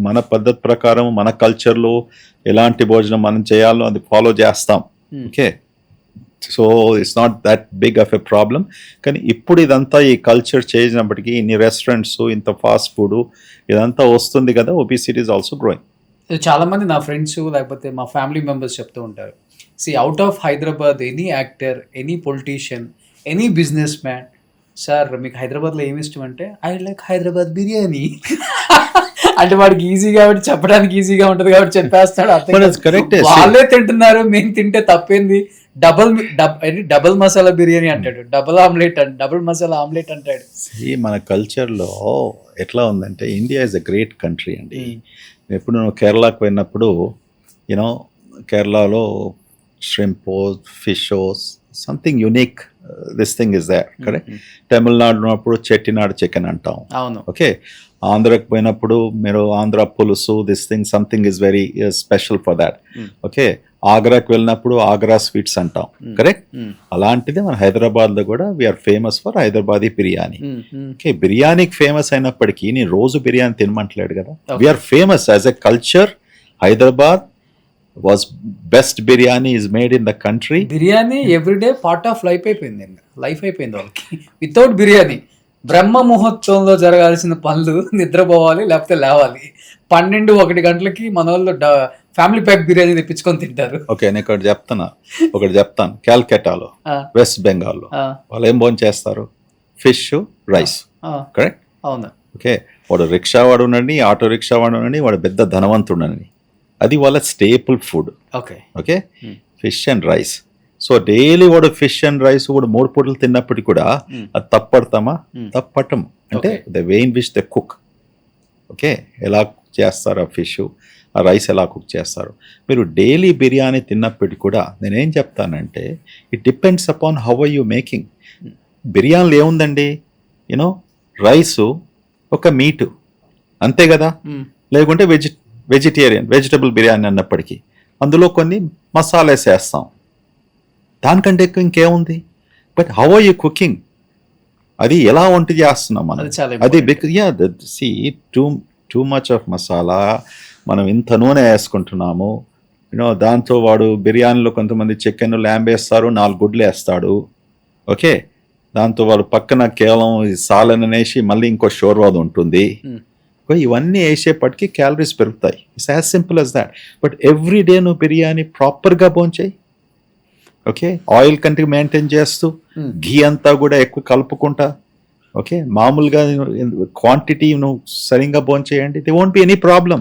Speaker 3: మన పద్ధతి ప్రకారం, మన కల్చర్లో ఎలాంటి భోజనం మనం చేయాలో అది ఫాలో చేస్తాం. Okay, so it's not that big of a problem. కానీ ఇప్పుడు ఇదంతా ఈ కల్చర్ చేసినప్పటికీ ఇన్ని రెస్టారెంట్స్, ఇంత ఫాస్ట్ ఫుడ్ ఇదంతా వస్తుంది కదా, ఒబేసిటీ ఈజ్ ఆల్సో గ్రోయింగ్.
Speaker 2: చాలా మంది నా ఫ్రెండ్స్ లేకపోతే మా ఫ్యామిలీ మెంబర్స్ చెప్తూ ఉంటారు, out of Hyderabad any actor, any politician, any business man, sir మీకు హైదరాబాద్లో ఏమి ఇష్టం అంటే ఐ లైక్ హైదరాబాద్ బిర్యానీ. అంటే వాడికి ఈజీ కాబట్టి చెప్పడానికి ఈజీగా ఉంటుంది కాబట్టి చెప్పేస్తాడు. వాళ్ళే తింటున్నారు, మేము తింటే తప్పేంది? డబుల్ మసాలా బిర్యానీ అంటాడు, డబుల్ మసాలా ఆమ్లెట్ అంటాడు.
Speaker 3: మన కల్చర్లో ఎట్లా ఉందంటే India is a great country అండి. ఎప్పుడు నువ్వు కేరళకు పోయినప్పుడు కేరళలో shrimpo, fishos, something unique. This thing is there, correct? Tamil Nadu ఉన్నప్పుడు చెట్టినాడు చికెన్ అంటాం. ఓకే, ఆంధ్రాకి పోయినప్పుడు మీరు ఆంధ్ర పులుసు, this thing something is very special for that. Okay, ఆగ్రాకి వెళ్ళినప్పుడు ఆగ్రా స్వీట్స్ అంటాం, కరెక్ట్? అలాంటిది మన హైదరాబాద్ లో కూడా we are famous for Hyderabadi biryani. Okay, బిర్యానీకి ఫేమస్ అయినప్పటికీ నేను రోజు బిర్యానీ తినమంటలేడు కదా. We are famous as a culture. Hyderabad was best biryani is made in the country.
Speaker 2: Biryani everyday part of life అయిపోయింది వాళ్ళకి. వితౌట్ బిర్యానీ బ్రహ్మ ముహూర్తంలో జరగాల్సిన పనులు, నిద్రపోవాలి లేకపోతే లేవాలి, 12-1 గంటలకి మన వాళ్ళు ఫ్యామిలీ ప్యాక్ బిర్యానీ తెప్పించుకొని తింటారు.
Speaker 3: ఓకే, నేను ఒకటి చెప్తాను. క్యాల్కటాలో, వెస్ట్ బెంగాల్లో వాళ్ళు ఏం భోజనం చేస్తారు? Fish, rice, correct?
Speaker 2: అవును.
Speaker 3: ఓకే, వాడు రిక్షా వాడు ఉండండి, ఆటో రిక్షా వాడు ఉండండి, వాడు పెద్ద ధనవంతుడని, అది వాళ్ళ staple food. Okay, fish and rice. So daily వాడు ఫిష్ అండ్ రైస్ కూడా 3 పూటలు తిన్నప్పటికీ కూడా అది తప్పడతామా? తప్పటం. అంటే the way in which the cook. Okay, ఎలా చేస్తారు ఆ ఫిష్, ఆ రైస్ ఎలా కుక్ చేస్తారు. మీరు డైలీ బిర్యానీ తిన్నప్పటికీ కూడా నేనేం చెప్తానంటే it depends upon how are you making. బిర్యానీలో ఏముందండి, యూనో రైసు, ఒక మీటు, అంతే కదా. లేకుంటే వెజిటబుల్ బిర్యానీ అన్నప్పటికీ అందులో కొన్ని మసాలాస్ వేస్తాం, దానికంటే ఎక్కువ ఇంకేముంది. But how are you cooking, అది ఎలా వంట చేస్తున్నాం మనం, అది see too much of masala, మనం ఇంత నూనె వేసుకుంటున్నాము, దాంతో వాడు బిర్యానీలో కొంతమంది చికెన్ ల్యాంబ్ వేస్తారు, 4 గుడ్లు వేస్తాడు, ఓకే. దాంతో వాడు పక్కన కేవలం సాలన్ అనేసి మళ్ళీ ఇంకో షోర్వాది ఉంటుంది. ఇవన్నీ వేసేపటికి క్యాలరీస్ పెరుగుతాయి. It's as simple as that. But every day నువ్వు బిర్యానీ ప్రాపర్గా భోంచేయి, ఓకే. ఆయిల్ కంటే మెయింటైన్ చేస్తూ, ఘీ అంతా కూడా ఎక్కువ కలుపుకుంటా, ఓకే. మామూలుగా క్వాంటిటీ నువ్వు సరిగ్గా భోంచేయండి. They won't be any problem.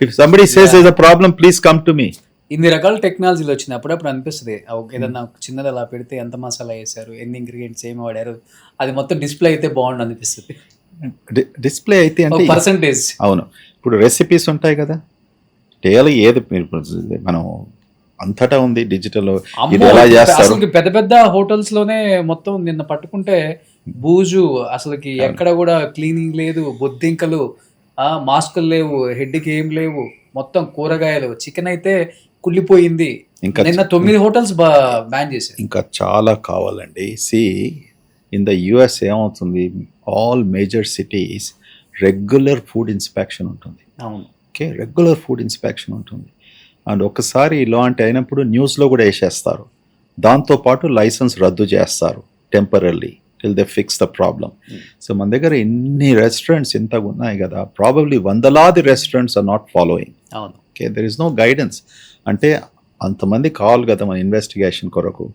Speaker 3: If somebody says there's a problem, please come to me.
Speaker 2: ఇన్ని రకాల టెక్నాలజీలు వచ్చినాయి, అప్పుడప్పుడు అనిపిస్తుంది ఏదన్నా చిన్నది అలా పెడితే ఎంత మసాలా వేశారు, ఎన్ని ఇంగ్రీడియంట్స్ ఏమి వాడారు, అది మొత్తం డిస్ప్లే అయితే బాగుండు అనిపిస్తుంది.
Speaker 3: డిస్ప్లే అయితే అంటే
Speaker 2: పర్సంటేజ్,
Speaker 3: అవును. ఇప్పుడు రెసిపీస్ ఉంటాయి కదా, డైలీ ఏది మనం అంతటా ఉంది డిజిటల్, ఇది ఎలా చేస్తారు.
Speaker 2: అసలు పెద్ద పెద్ద హోటల్స్ లోనే మొత్తం నిన్న పట్టుకుంటే బూజు, అసలుకి ఎక్కడ కూడా క్లీనింగ్ లేదు, బొద్దింకలు, మాస్కులు లేవు, హెడ్కి ఏం లేవు, మొత్తం కూరగాయలు, చికెన్ అయితే కుళ్ళిపోయింది. ఇంకా నిన్న 9 హోటల్స్ బ్యాన్ చేశారు.
Speaker 3: ఇంకా చాలా కావాలండి. సి ఇన్ ద యుఎస్ ఏమవుతుంది, all major cities regular food inspection ఉంటుంది.
Speaker 2: అవును,
Speaker 3: ఓకే, రెగ్యులర్ ఫుడ్ ఇన్స్పెక్షన్ ఉంటుంది. అండ్ ఒకసారి ఇలాంటి అయినప్పుడు న్యూస్లో కూడా వేసేస్తారు. దాంతోపాటు లైసెన్స్ రద్దు చేస్తారు temporary till they fix the problem. So మన దగ్గర ఎన్ని రెస్టారెంట్స్ ఇంతగా ఉన్నాయి కదా, ప్రాబబ్లీ వందలాది రెస్టారెంట్స్ ఆర్ నాట్ ఫాలోయింగ్.
Speaker 2: అవును,
Speaker 3: okay, there is no guidance. అంటే అంతమంది కావాలి కదా మన ఇన్వెస్టిగేషన్ కొరకు,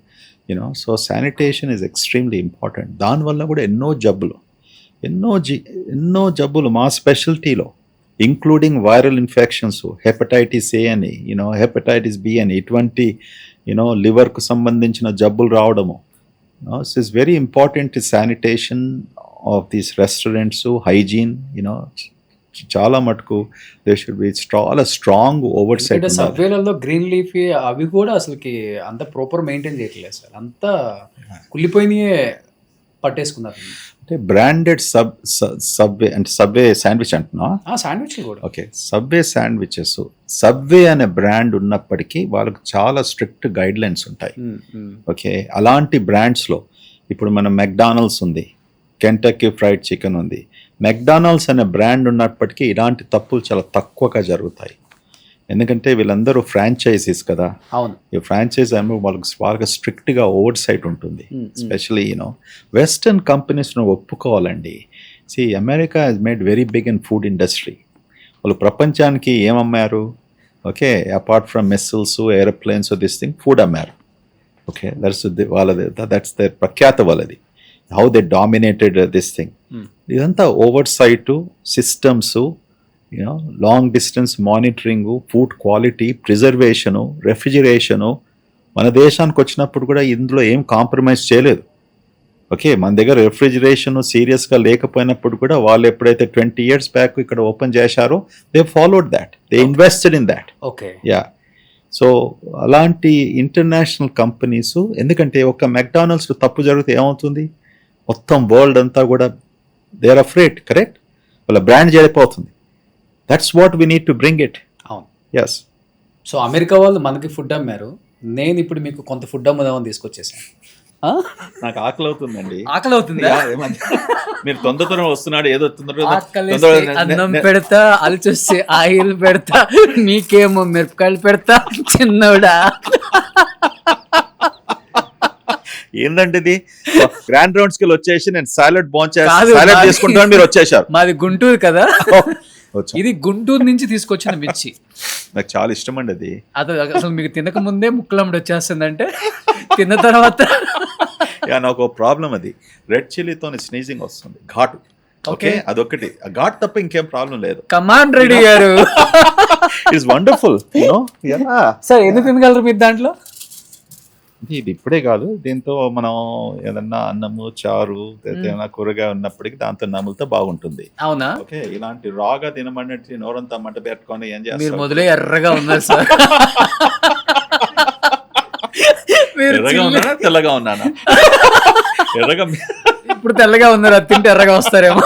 Speaker 3: you know. So sanitation is extremely important. దానివల్ల కూడా ఎన్నో జబ్బులు మా స్పెషాలిటీలో, including viral infections, hepatitis A అని, హెపటైటిస్ బి అని, ఇటువంటి లివర్కు సంబంధించిన జబ్బులు రావడము. So it's very important sanitation of these restaurants, hygiene, చాలా మటుకు there should be చాలా స్ట్రాంగ్ ఓవర్సైట్.
Speaker 2: సబ్వేలలో గ్రీన్ లీఫ్ అవి కూడా అసలుకి అంత ప్రాపర్ మెయింటైన్ చేయట్లేదు సార్, అంతా కుళ్ళిపోయినాయే పట్టేసుకున్నారు.
Speaker 3: అంటే బ్రాండెడ్ సబ్వే అంటే సబ్వే శాండ్విచ్ అంటున్నా,
Speaker 2: శాండ్విచ్ కూడా
Speaker 3: ఓకే. సబ్వే శాండ్విచెస్, సబ్వే అనే బ్రాండ్ ఉన్నప్పటికీ వాళ్ళకి చాలా స్ట్రిక్ట్ గైడ్ లైన్స్ ఉంటాయి, ఓకే. అలాంటి బ్రాండ్స్లో ఇప్పుడు మన మెక్డానల్డ్స్ ఉంది, కెంటకీ ఫ్రైడ్ చికెన్ ఉంది. మెక్డానల్డ్స్ అనే బ్రాండ్ ఉన్నప్పటికీ ఇలాంటి తప్పులు చాలా తక్కువగా జరుగుతాయి. ఎందుకంటే వీళ్ళందరూ ఫ్రాంచైజీస్ కదా.
Speaker 2: అవును,
Speaker 3: ఈ ఫ్రాంచైజ్ ఏమో వాళ్ళకి స్ట్రిక్ట్గా ఓవర్ సైట్ ఉంటుంది. ఎస్పెషలీ వెస్టర్న్ కంపెనీస్ను ఒప్పుకోవాలండి. America has made very big in food industry. వాళ్ళు ప్రపంచానికి ఏమమ్మారు, okay, apart from missiles, aeroplanes, this thing, food అమ్మారు, ఓకే. దట్స్ దేర్ ప్రఖ్యాత వాళ్ళది, how they dominated this thing. ఇదంతా oversight, systems, long distance monitoring, food quality, preservation, refrigeration. మన దేశానికి వచ్చినప్పుడు కూడా ఇందులో ఏం కాంప్రమైజ్ చేయలేదు, ఓకే. మన దగ్గర రెఫ్రిజిరేషన్ సీరియస్గా లేకపోయినప్పుడు కూడా వాళ్ళు ఎప్పుడైతే 20 years బ్యాక్ ఇక్కడ ఓపెన్ చేశారో they followed that, they invested in that,
Speaker 2: okay.
Speaker 3: Yeah. So అలాంటి ఇంటర్నేషనల్ కంపెనీస్, ఎందుకంటే ఒక మెక్డానల్డ్స్ తప్పు జరిగితే ఏమవుతుంది, మొత్తం వరల్డ్ అంతా కూడా దే ఆర్ అఫ్రేడ్, కరెక్ట్, వాళ్ళ బ్రాండ్ చెడిపోతుంది. That's what we need to bring it.
Speaker 2: అవును,
Speaker 3: ఎస్.
Speaker 2: సో అమెరికా వాళ్ళు మనకి ఫుడ్ అమ్మారు, నేను ఇప్పుడు మీకు కొంత ఫుడ్ అమ్ముదామని తీసుకొచ్చేసాను.
Speaker 3: నాకు ఆకలి అవుతుందండి.
Speaker 2: ఆకలి అవుతుంది,
Speaker 3: మీరు తొందరగా వస్తున్నాడు, ఏదో
Speaker 2: అన్నం పెడతా, అల్చొస్తే ఆయిల్ పెడతా, మీకేమో మిరపకాయలు పెడతా, చిన్నోడా.
Speaker 3: ఏందంటే ఇది గ్రాండ్ రౌండ్స్ కి వచ్చేసి నేను సాలెడ్ సాలెడ్ తీసుకుంటాను, మీరు వచ్చేసారు.
Speaker 2: మాది గుంటూరు కదా, ఇది గుంటూరు నుంచి తీసుకొచ్చిన మిర్చి.
Speaker 3: నాకు చాలా ఇష్టం అండి అది.
Speaker 2: అసలు మీకు తినక ముందే ముక్కలమ్మడి వచ్చేస్తుందంటే తిన్న తర్వాత
Speaker 3: నాకు ప్రాబ్లం, అది రెడ్ చిల్లీతో స్నీజింగ్ వస్తుంది, ఘాటు, ఓకే. అదొకటి, ఘాట్ తప్ప ఇంకేం ప్రాబ్లం లేదు.
Speaker 2: కమాండ్ రెడ్డి గారు,
Speaker 3: ఇట్స్ వండర్ఫుల్.
Speaker 2: సార్ ఎన్ని తినగలరు మీరు దాంట్లో?
Speaker 3: ఇది ఇప్పుడే కాదు, దీంతో మనం ఏదన్నా అన్నము చారు ఏదైనా కూరగాయ ఉన్నప్పటికీ దాంతో నములుతో బాగుంటుంది.
Speaker 2: అవునా?
Speaker 3: ఓకే, ఇలాంటి రాగా తినమన్నట్టు నోరంతా మంట పెట్టుకొని ఏం
Speaker 2: మీరు
Speaker 3: చేస్తారు?
Speaker 2: మొదలే ఎర్రగా ఉన్నారు సార్. మీరు
Speaker 3: ఎర్రగా
Speaker 2: చిల్లి-
Speaker 3: ఉన్నానా తెల్లగా ఉన్నానా? ఎర్రగా
Speaker 2: ఇప్పుడు తెల్లగా ఉన్నారు, అది తింటే ఎర్రగా వస్తారేమో.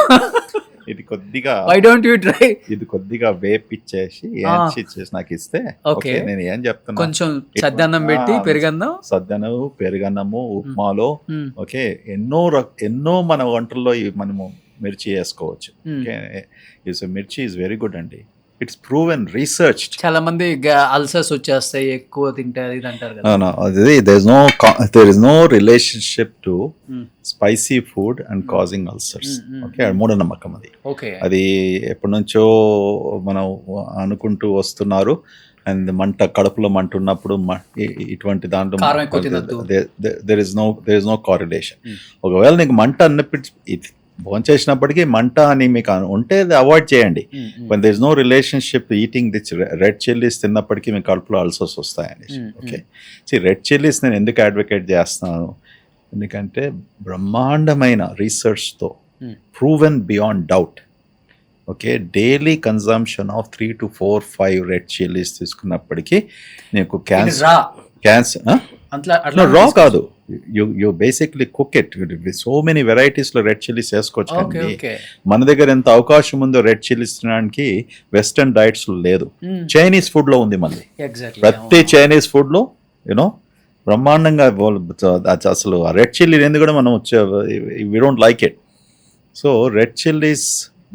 Speaker 3: ఇది కొద్దిగా
Speaker 2: వై డోంట్ యూ ట్రై?
Speaker 3: ఇది కొద్దిగా వేపిచ్చేసి ఏంచి ఇచ్చేసి నాకు ఇస్తే
Speaker 2: ఓకే.
Speaker 3: ఓకే, నేను ఏం చెప్తున్నా,
Speaker 2: కొంచెం సద్దన్నం పెట్టి పెరుగన్నం.
Speaker 3: సద్దనము పెరుగన్నము ఉప్మాలో
Speaker 2: మ్మ్.
Speaker 3: ఓకే ఎన్నో మన వంటల్లో మనము మిర్చి వేసుకోవచ్చు.
Speaker 2: మ్మ్.
Speaker 3: ఓకే, మిర్చి ఈజ్ వెరీ గుడ్ అండి. It's proven research.
Speaker 2: చాలా మంది అల్సర్స్ వచ్చేస్తాయి ఎక్కువ తింటే అది ఇది అంటారు కదా.
Speaker 3: there is no relationship to
Speaker 2: hmm.
Speaker 3: Spicy food and causing ulcers. Okay, మూఢనమ్మకం అది.
Speaker 2: ఓకే.
Speaker 3: అది ఎప్పటి నుంచో మనం అనుకుంటూ వస్తున్నారు. అండ్ కడుపులో మంట ఉన్నప్పుడు ఇటువంటి దాంట్లో
Speaker 2: కారం ఎక్కువ తినొద్దు.
Speaker 3: there is no correlation.
Speaker 2: Hmm.
Speaker 3: ఒకవేళ నీకు మంట అన్నప్పుడు భోంచేసినప్పటికీ మంట అని మీకు ఉంటే అది అవాయిడ్ చేయండి. when there is no relationship to eating this red chillies తిన్నప్పటికీ మీ కడుపులో అల్సర్స్ వస్తాయండి. ఓకే, రెడ్ చిల్లీస్ నేను ఎందుకు అడ్వకేట్ చేస్తున్నాను, ఎందుకంటే బ్రహ్మాండమైన రీసెర్చ్తో proven beyond doubt. Okay, daily consumption of 3 to 4, 5 red chillies తీసుకున్నప్పటికీ నీకు క్యాన్సర్ రా కాదు, you basically cook it. So many varieties లో రెడ్ చిల్లీస్ వేసుకోవచ్చు.
Speaker 2: ఓకే,
Speaker 3: కానీ
Speaker 2: ఓకే.
Speaker 3: మన దగ్గర ఎంత అవకాశం ఉందో రెడ్ చిల్లీస్ తినడానికి వెస్టర్న్ డైట్స్ లో లేదు. చైనీస్ ఫుడ్ లో ఉంది మళ్ళీ.
Speaker 2: ఎగ్జాక్ట్లీ.
Speaker 3: ప్రతి చైనీస్ ఫుడ్ లో యూనో బ్రహ్మాండంగా అసలు ఆ రెడ్ చిల్లీ ఎందుకు కూడా మనం we don't like it. So red chillies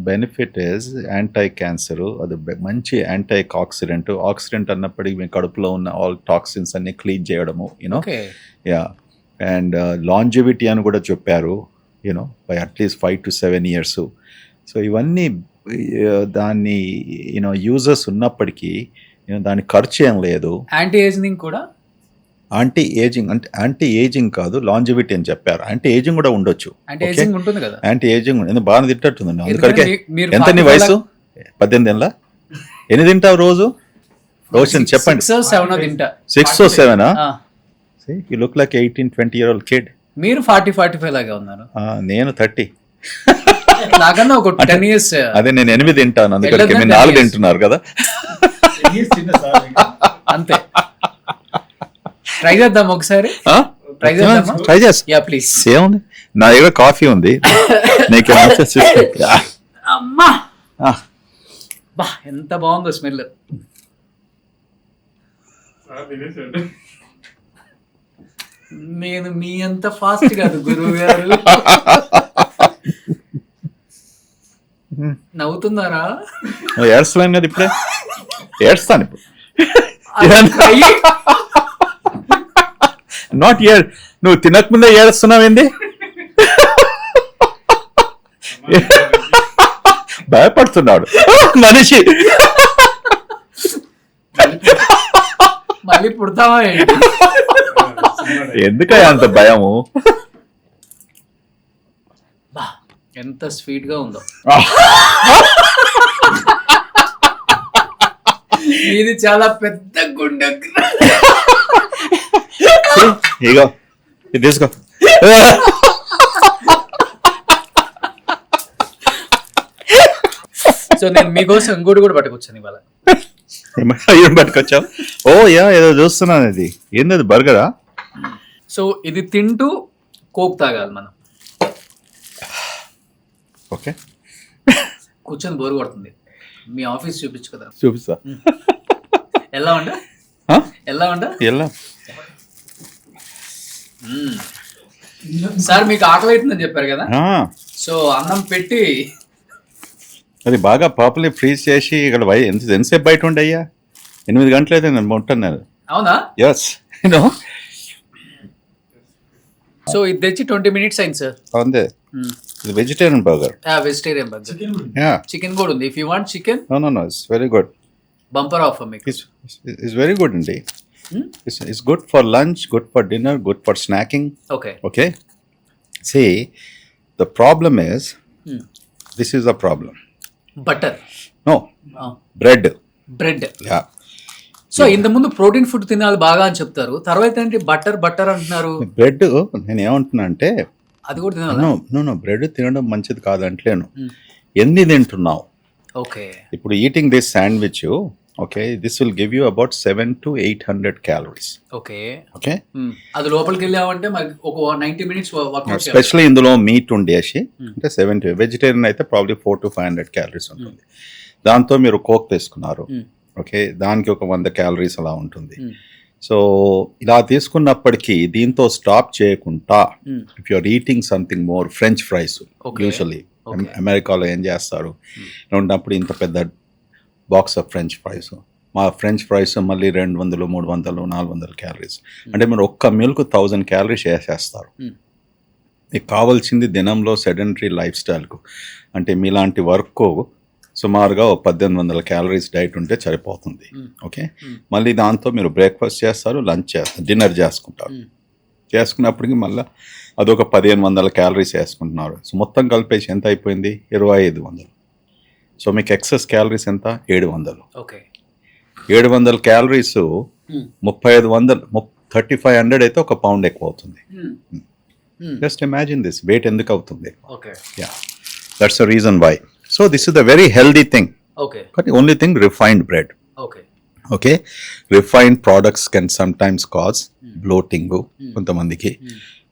Speaker 3: benefit is anti cancer, అది మంచి యాంటీ ఆక్సిడెంట్ అన్నప్పటికీ మీ కడుపులో ఉన్న ఆల్ టాక్సిన్స్ అన్ని క్లీన్ చేయడము, you know.
Speaker 2: Okay.
Speaker 3: Yeah, and longevity అని కూడా చెప్పారు, you know, by at least 5 to 7 years. So ఇవన్నీ దాన్ని యూనో యూజెస్ ఉన్నప్పటికీ దాని ఖర్చు ఏం లేదు.
Speaker 2: యాంటీ ఏజింగ్ కూడా.
Speaker 3: యాంటీ ఏజింగ్ కాదు, లాంజివిటీ అని చెప్పారు. యాంటీ ఏజింగ్ కూడా ఉండొచ్చు.
Speaker 2: యాంటీ ఏజింగ్ ఉంటుంది కదా.
Speaker 3: యాంటీ ఏజింగ్ ఎందుకు బాగా తింటుందండి. అందుకే
Speaker 2: ఎందుకంటే మీరు
Speaker 3: ఎంత నీ
Speaker 2: 45
Speaker 3: వయసు? 18 ఏళ్ళ? ఎన్ని తింటావు రోజు? రోజు చెప్పండి.
Speaker 2: 6 or 7 తింటా.
Speaker 3: 6 or 7? You look like 18-20-year-old kid.
Speaker 2: మీరు 40-45 లాగా ఉన్నారు.
Speaker 3: నేను 30.
Speaker 2: నాకన్నా ఒక 10 years.
Speaker 3: అదే నేను 8 తింటాను, అందుకని మీరు 4 తింటున్నారు కదా.
Speaker 2: అంతే. ట్రై చేద్దాం ఒకసారి.
Speaker 3: ట్రై చేస్తా.
Speaker 2: Yeah please.
Speaker 3: ఏముంది, నా దగ్గర కాఫీ ఉంది. నీకు
Speaker 2: అమ్మా బా ఎంత బాగుందో స్మెల్. నేను మీ అంత ఫాస్ట్ కాదు గురువు గారు. నవ్వుతున్నారా?
Speaker 3: ఏడ్చలేను కదా ఇప్పుడే. ఏడ్స్తాను ఇప్పుడు. నాట్ ఇయర్, నువ్వు తినకముందే ఏడుస్తున్నావు ఏంది? భయపడుతున్నాడు మనిషి.
Speaker 2: మళ్ళీ పుడతావా ఏంటి?
Speaker 3: ఎందుకయ్యా అంత భయము?
Speaker 2: బా ఎంత స్వీట్ గా ఉందో. ఇది చాలా పెద్ద గుండె.
Speaker 3: ఇగో ఇది తీసుకో.
Speaker 2: సో నేను మీకోసం ఇంకోటి కూడా పట్టుకొచ్చాను ఇవాళ.
Speaker 3: ఏం పట్టుకొచ్చావు? ఓ యా, ఏదో చూస్తున్నాను. ఇది ఏంది, అది బర్గరా?
Speaker 2: సో ఇది తింటూ కోక్ తాగాలి మనం.
Speaker 3: ఓకే,
Speaker 2: కూర్చొని బోర్ కొడుతుంది. మీ ఆఫీస్ చూపించు కదా.
Speaker 3: చూపిస్తా.
Speaker 2: ఎలా ఉండ ఎలా ఉండ
Speaker 3: ఎలా
Speaker 2: సార్ మీకు ఆకలి అవుతుందని చెప్పారు కదా. సో అన్నం పెట్టి
Speaker 3: అది బాగా పాపులర్ ఫ్రీజ్ చేసి ఇక్కడ ఎంతసేపు బయట ఉండయ్యా? 8 గంటలు అయితే నేను ఉంటున్నాను.
Speaker 2: అవునా?
Speaker 3: Yes, you know.
Speaker 2: సో ఇది తెచ్చి 20 minutes అయింది సార్.
Speaker 3: అంతే. ఇది vegetarian burger.
Speaker 2: Vegetarian burger.
Speaker 3: Yeah,
Speaker 2: chicken కూడా ఉంది. If you want chicken.
Speaker 3: No it's very good.
Speaker 2: Bumper offer మీకు.
Speaker 3: ఇట్స్ వెరీ గుడ్ అండి. It's good for lunch, good for dinner, good for snacking.
Speaker 2: Okay.
Speaker 3: Okay. See, the problem is, this is the problem.
Speaker 2: Butter.
Speaker 3: No, bread.
Speaker 2: Bread.
Speaker 3: Yeah.
Speaker 2: So ఇంత ముందు protein food తినాలి బాగా అని చెప్తారు, తర్వాత ఏంటి butter అంటున్నారు,
Speaker 3: బ్రెడ్ నేను ఏమంటున్నా అంటే
Speaker 2: అది కూడా తినాలి.
Speaker 3: బ్రెడ్ తినడం మంచిది కాదంటలేను, ఎన్ని తింటున్నావు.
Speaker 2: ఓకే,
Speaker 3: ఇప్పుడు eating this sandwich, okay, this will give you about 700 to 800 calories.
Speaker 2: Okay,
Speaker 3: okay,
Speaker 2: అది లోపలికి వెళ్ళామంటే మరి ఒక 90 minutes వర్కౌట్.
Speaker 3: ఎస్పెషల్లీ ఇందులో మీట్ ఉండేసి అంటే 70, వెజిటేరియన్ అయితే ప్రాబ్లీ 400 to 500 calories ఉంటుంది. దాంతో మీరు కోక్ తీసుకున్నారు, ఓకే, దానికి ఒక 100 calories అలా ఉంటుంది. సో ఇలా తీసుకున్నప్పటికీ దీంతో స్టాప్ చేయకుండా if you are eating something more, french fries usually అమెరికాలో ఏం చేస్తారు ఉన్నప్పుడు ఇంత పెద్ద బాక్స్ ఆఫ్ ఫ్రెంచ్ ఫ్రైస్, మా ఫ్రెంచ్ ఫ్రైస్ మళ్ళీ 200, 300, 400 calories. అంటే మీరు ఒక్క మీల్కు 1000 calories వేసేస్తారు. మీకు కావాల్సింది దినంలో సెడెంటరీ లైఫ్ స్టైల్కు అంటే మీలాంటి వర్క్ సుమారుగా 1800 calories డైట్ ఉంటే సరిపోతుంది. ఓకే, మళ్ళీ దాంతో మీరు బ్రేక్ఫాస్ట్ చేస్తారు, లంచ్ చేస్తారు, డిన్నర్ చేసుకుంటారు. చేసుకున్నప్పటికీ మళ్ళీ అదొక 1500 calories వేసుకుంటున్నారు. సో మొత్తం కలిపేసి ఎంత అయిపోయింది? 2500. సో మీకు ఎక్సెస్ క్యాలరీస్ ఎంత? 700.
Speaker 2: ఓకే,
Speaker 3: 700 calories 3500, 3500 అయితే ఒక పౌండ్ ఎక్కువ అవుతుంది. జస్ట్ ఇమాజిన్ దిస్ వెయిట్ ఎందుకు అవుతుంది.
Speaker 2: Okay,
Speaker 3: yeah, that's the reason why. So this is the very healthy thing.
Speaker 2: Okay,
Speaker 3: but only thing refined bread.
Speaker 2: Okay,
Speaker 3: okay, refined products can sometimes cause bloating, కొంతమందికి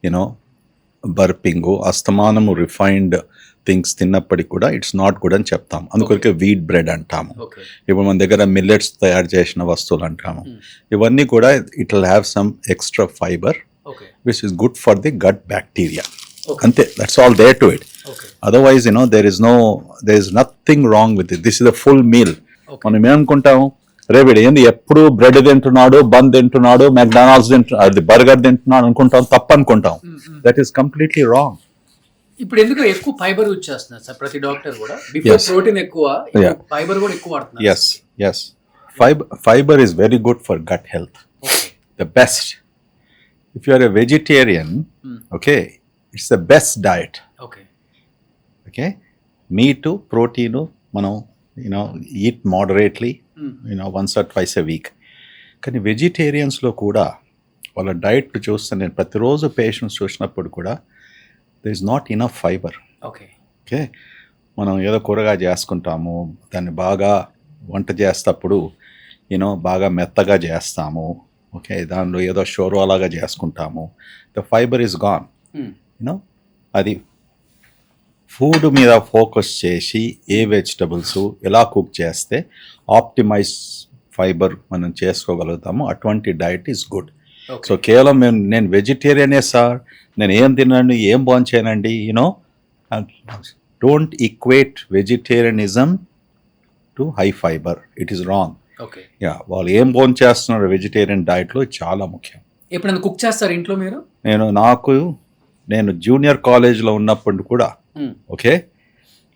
Speaker 3: you know burping, అస్తమానము refined things తిన్నప్పటికి కూడా it's not good అని చెప్తాము. అందుకొరకే wheat bread అంటాము. ఇప్పుడు మన దగ్గర మిల్లెట్స్ తయారు చేసిన వస్తువులు అంటాము. ఇవన్నీ కూడా it will have some extra fibre which is good for the gut bacteria. అంతే, that's all there to it. Otherwise there is nothing wrong with it. This is a full meal. మనం ఏమనుకుంటాము, రేవిడి ఏంది ఎప్పుడు బ్రెడ్ తింటున్నాడు, bun తింటున్నాడు, McDonald's తింటున్నాడు, అది burger తింటున్నాడు అనుకుంటాం, తప్పు అనుకుంటాం. That is completely wrong.
Speaker 2: ఇప్పుడు ఎందుకు ఎక్కువ ఫైబర్ యూజ్ చేస్తున్నారు సార్ ప్రతి డాక్టర్ కూడా? బిఫోర్ ప్రోటీన్ ఎక్కువ, ఫైబర్ కూడా ఎక్కువ వాడుతున్నారు.
Speaker 3: yes fiber is very good for gut health. The best. If you are a vegetarian, okay, it's the best diet. Okay, meat, protein మనం eat moderately, once or twice a week. కానీ వెజిటేరియన్స్లో కూడా వాళ్ళ diet చూస్తే నేను ప్రతిరోజు patients చూసినప్పుడు కూడా there is not enough fiber. Okay, మనం ఏదో కూరగా చేసుకుంటాము, దాన్ని బాగా వంట చేసేటప్పుడు బాగా మెత్తగా చేస్తాము. ఓకే, దానిలో ఏదో షోర్వాలాగా చేసుకుంటాము. The fibre is gone. అది ఫుడ్ మీద ఫోకస్ చేసి ఏ వెజిటబుల్స్ ఎలా కుక్ చేస్తే ఆప్టిమైజ్ ఫైబర్ మనం చేసుకోగలుగుతాము, అటువంటి డైట్ ఈజ్ గుడ్. సో కేవలం నేను వెజిటేరియనే సార్, నేను ఏం తినండి, ఏం భోంచేయనండి, don't equate vegetarianism to high fibre. It is wrong. Yeah, వాళ్ళు ఏం భోంచేస్తున్నారు వెజిటేరియన్ డైట్లో చాలా ముఖ్యం.
Speaker 2: ఎప్పుడైనా కుక్ చేస్తారు ఇంట్లో మీరు?
Speaker 3: నేను జూనియర్ కాలేజ్లో ఉన్నప్పుడు కూడా ఓకే,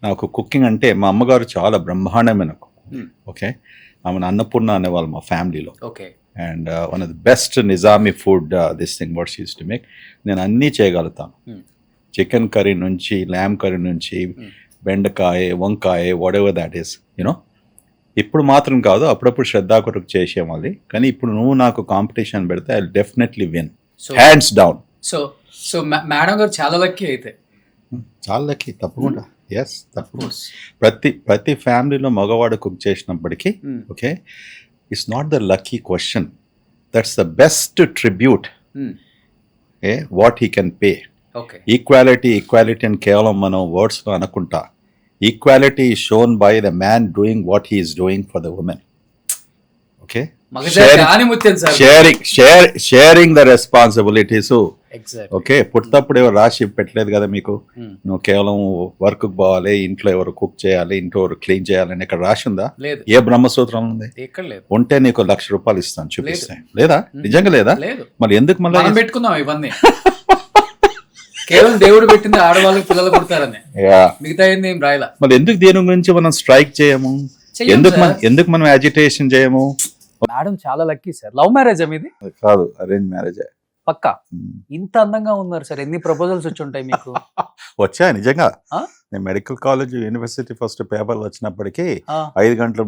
Speaker 3: నాకు కుకింగ్ అంటే మా అమ్మగారు చాలా బ్రహ్మాండమైన కుక్. ఓకే, ఆమెను అన్నపూర్ణ అనేవాళ్ళు మా ఫ్యామిలీలో. And one of the best Nizami food this thing what she used to make. నేను అన్నీ చేయగలుగుతాను, చికెన్ కర్రీ నుంచి, ల్యామ్ కర్రీ నుంచి, బెండకాయ, వంకాయ, వాట్ ఎవర్ దాట్ ఈస్. ఇప్పుడు మాత్రం కాదు, అప్పుడప్పుడు శ్రద్ధా కొరకు చేసేవాళ్ళి. కానీ ఇప్పుడు నువ్వు నాకు కాంపిటీషన్ పెడితే I definitely win, hands down.
Speaker 2: So madam గారు చాలా లక్కీ అయితే.
Speaker 3: చాలా లక్కీ, తప్పకుండా. ఎస్, తప్పకుండా. ప్రతి ఫ్యామిలీలో మగవాడు కుక్ చేసినప్పటికీ okay, it's not the lucky question, that's the best tribute what he can pay. Equality అని కేవలం మనం వర్డ్స్లో అనుకుంటా. Equality is shown by the man doing what he is doing for the women. Okay, sharing the responsibilities. Okay, పుట్టినప్పుడు ఎవరు రాసి పెట్టలేదు కదా మీకు, నువ్వు కేవలం వర్క్ పోవాలి, ఇంట్లో ఎవరు కుక్ చేయాలి, ఇంట్లో ఎవరు క్లీన్ చేయాలని ఇక్కడ రాసి ఉందా? ఏ బ్రహ్మసూత్రం ఉంది? ఉంటే నీకు ₹1,00,000 ఇస్తాను, చూపిస్తాను. లేదా? నిజంగా లేదా? మరి ఎందుకు మళ్ళీ
Speaker 2: పెట్టుకుందాం ఇవన్నీ? కేవలం దేవుడు పెట్టింది ఆడవాళ్ళకి పిల్లలు పుడతారని, మిగతా ఏం రాయలా.
Speaker 3: మరి ఎందుకు దీని గురించి మనం స్ట్రైక్ చేయము? ఎందుకు మనం అజిటేషన్ చేయము?
Speaker 2: మేడం చాలా లక్కీ సార్. లవ్ మ్యారేజ్ మీది?
Speaker 3: కాదు, అరేంజ్ మ్యారేజ్.
Speaker 2: పక్కా. ఇంత అందంగా ఉన్నారు సార్, ఎన్ని ప్రపోజల్స్ వచ్చి ఉంటాయి మీకు?
Speaker 3: వచ్చా నిజంగా.
Speaker 2: ఆ?
Speaker 3: నేను మెడికల్ కాలేజ్ యూనివర్సిటీ ఫస్ట్ పేపర్లు వచ్చినప్పటికీ
Speaker 2: ఆ,
Speaker 3: 5 గంటలు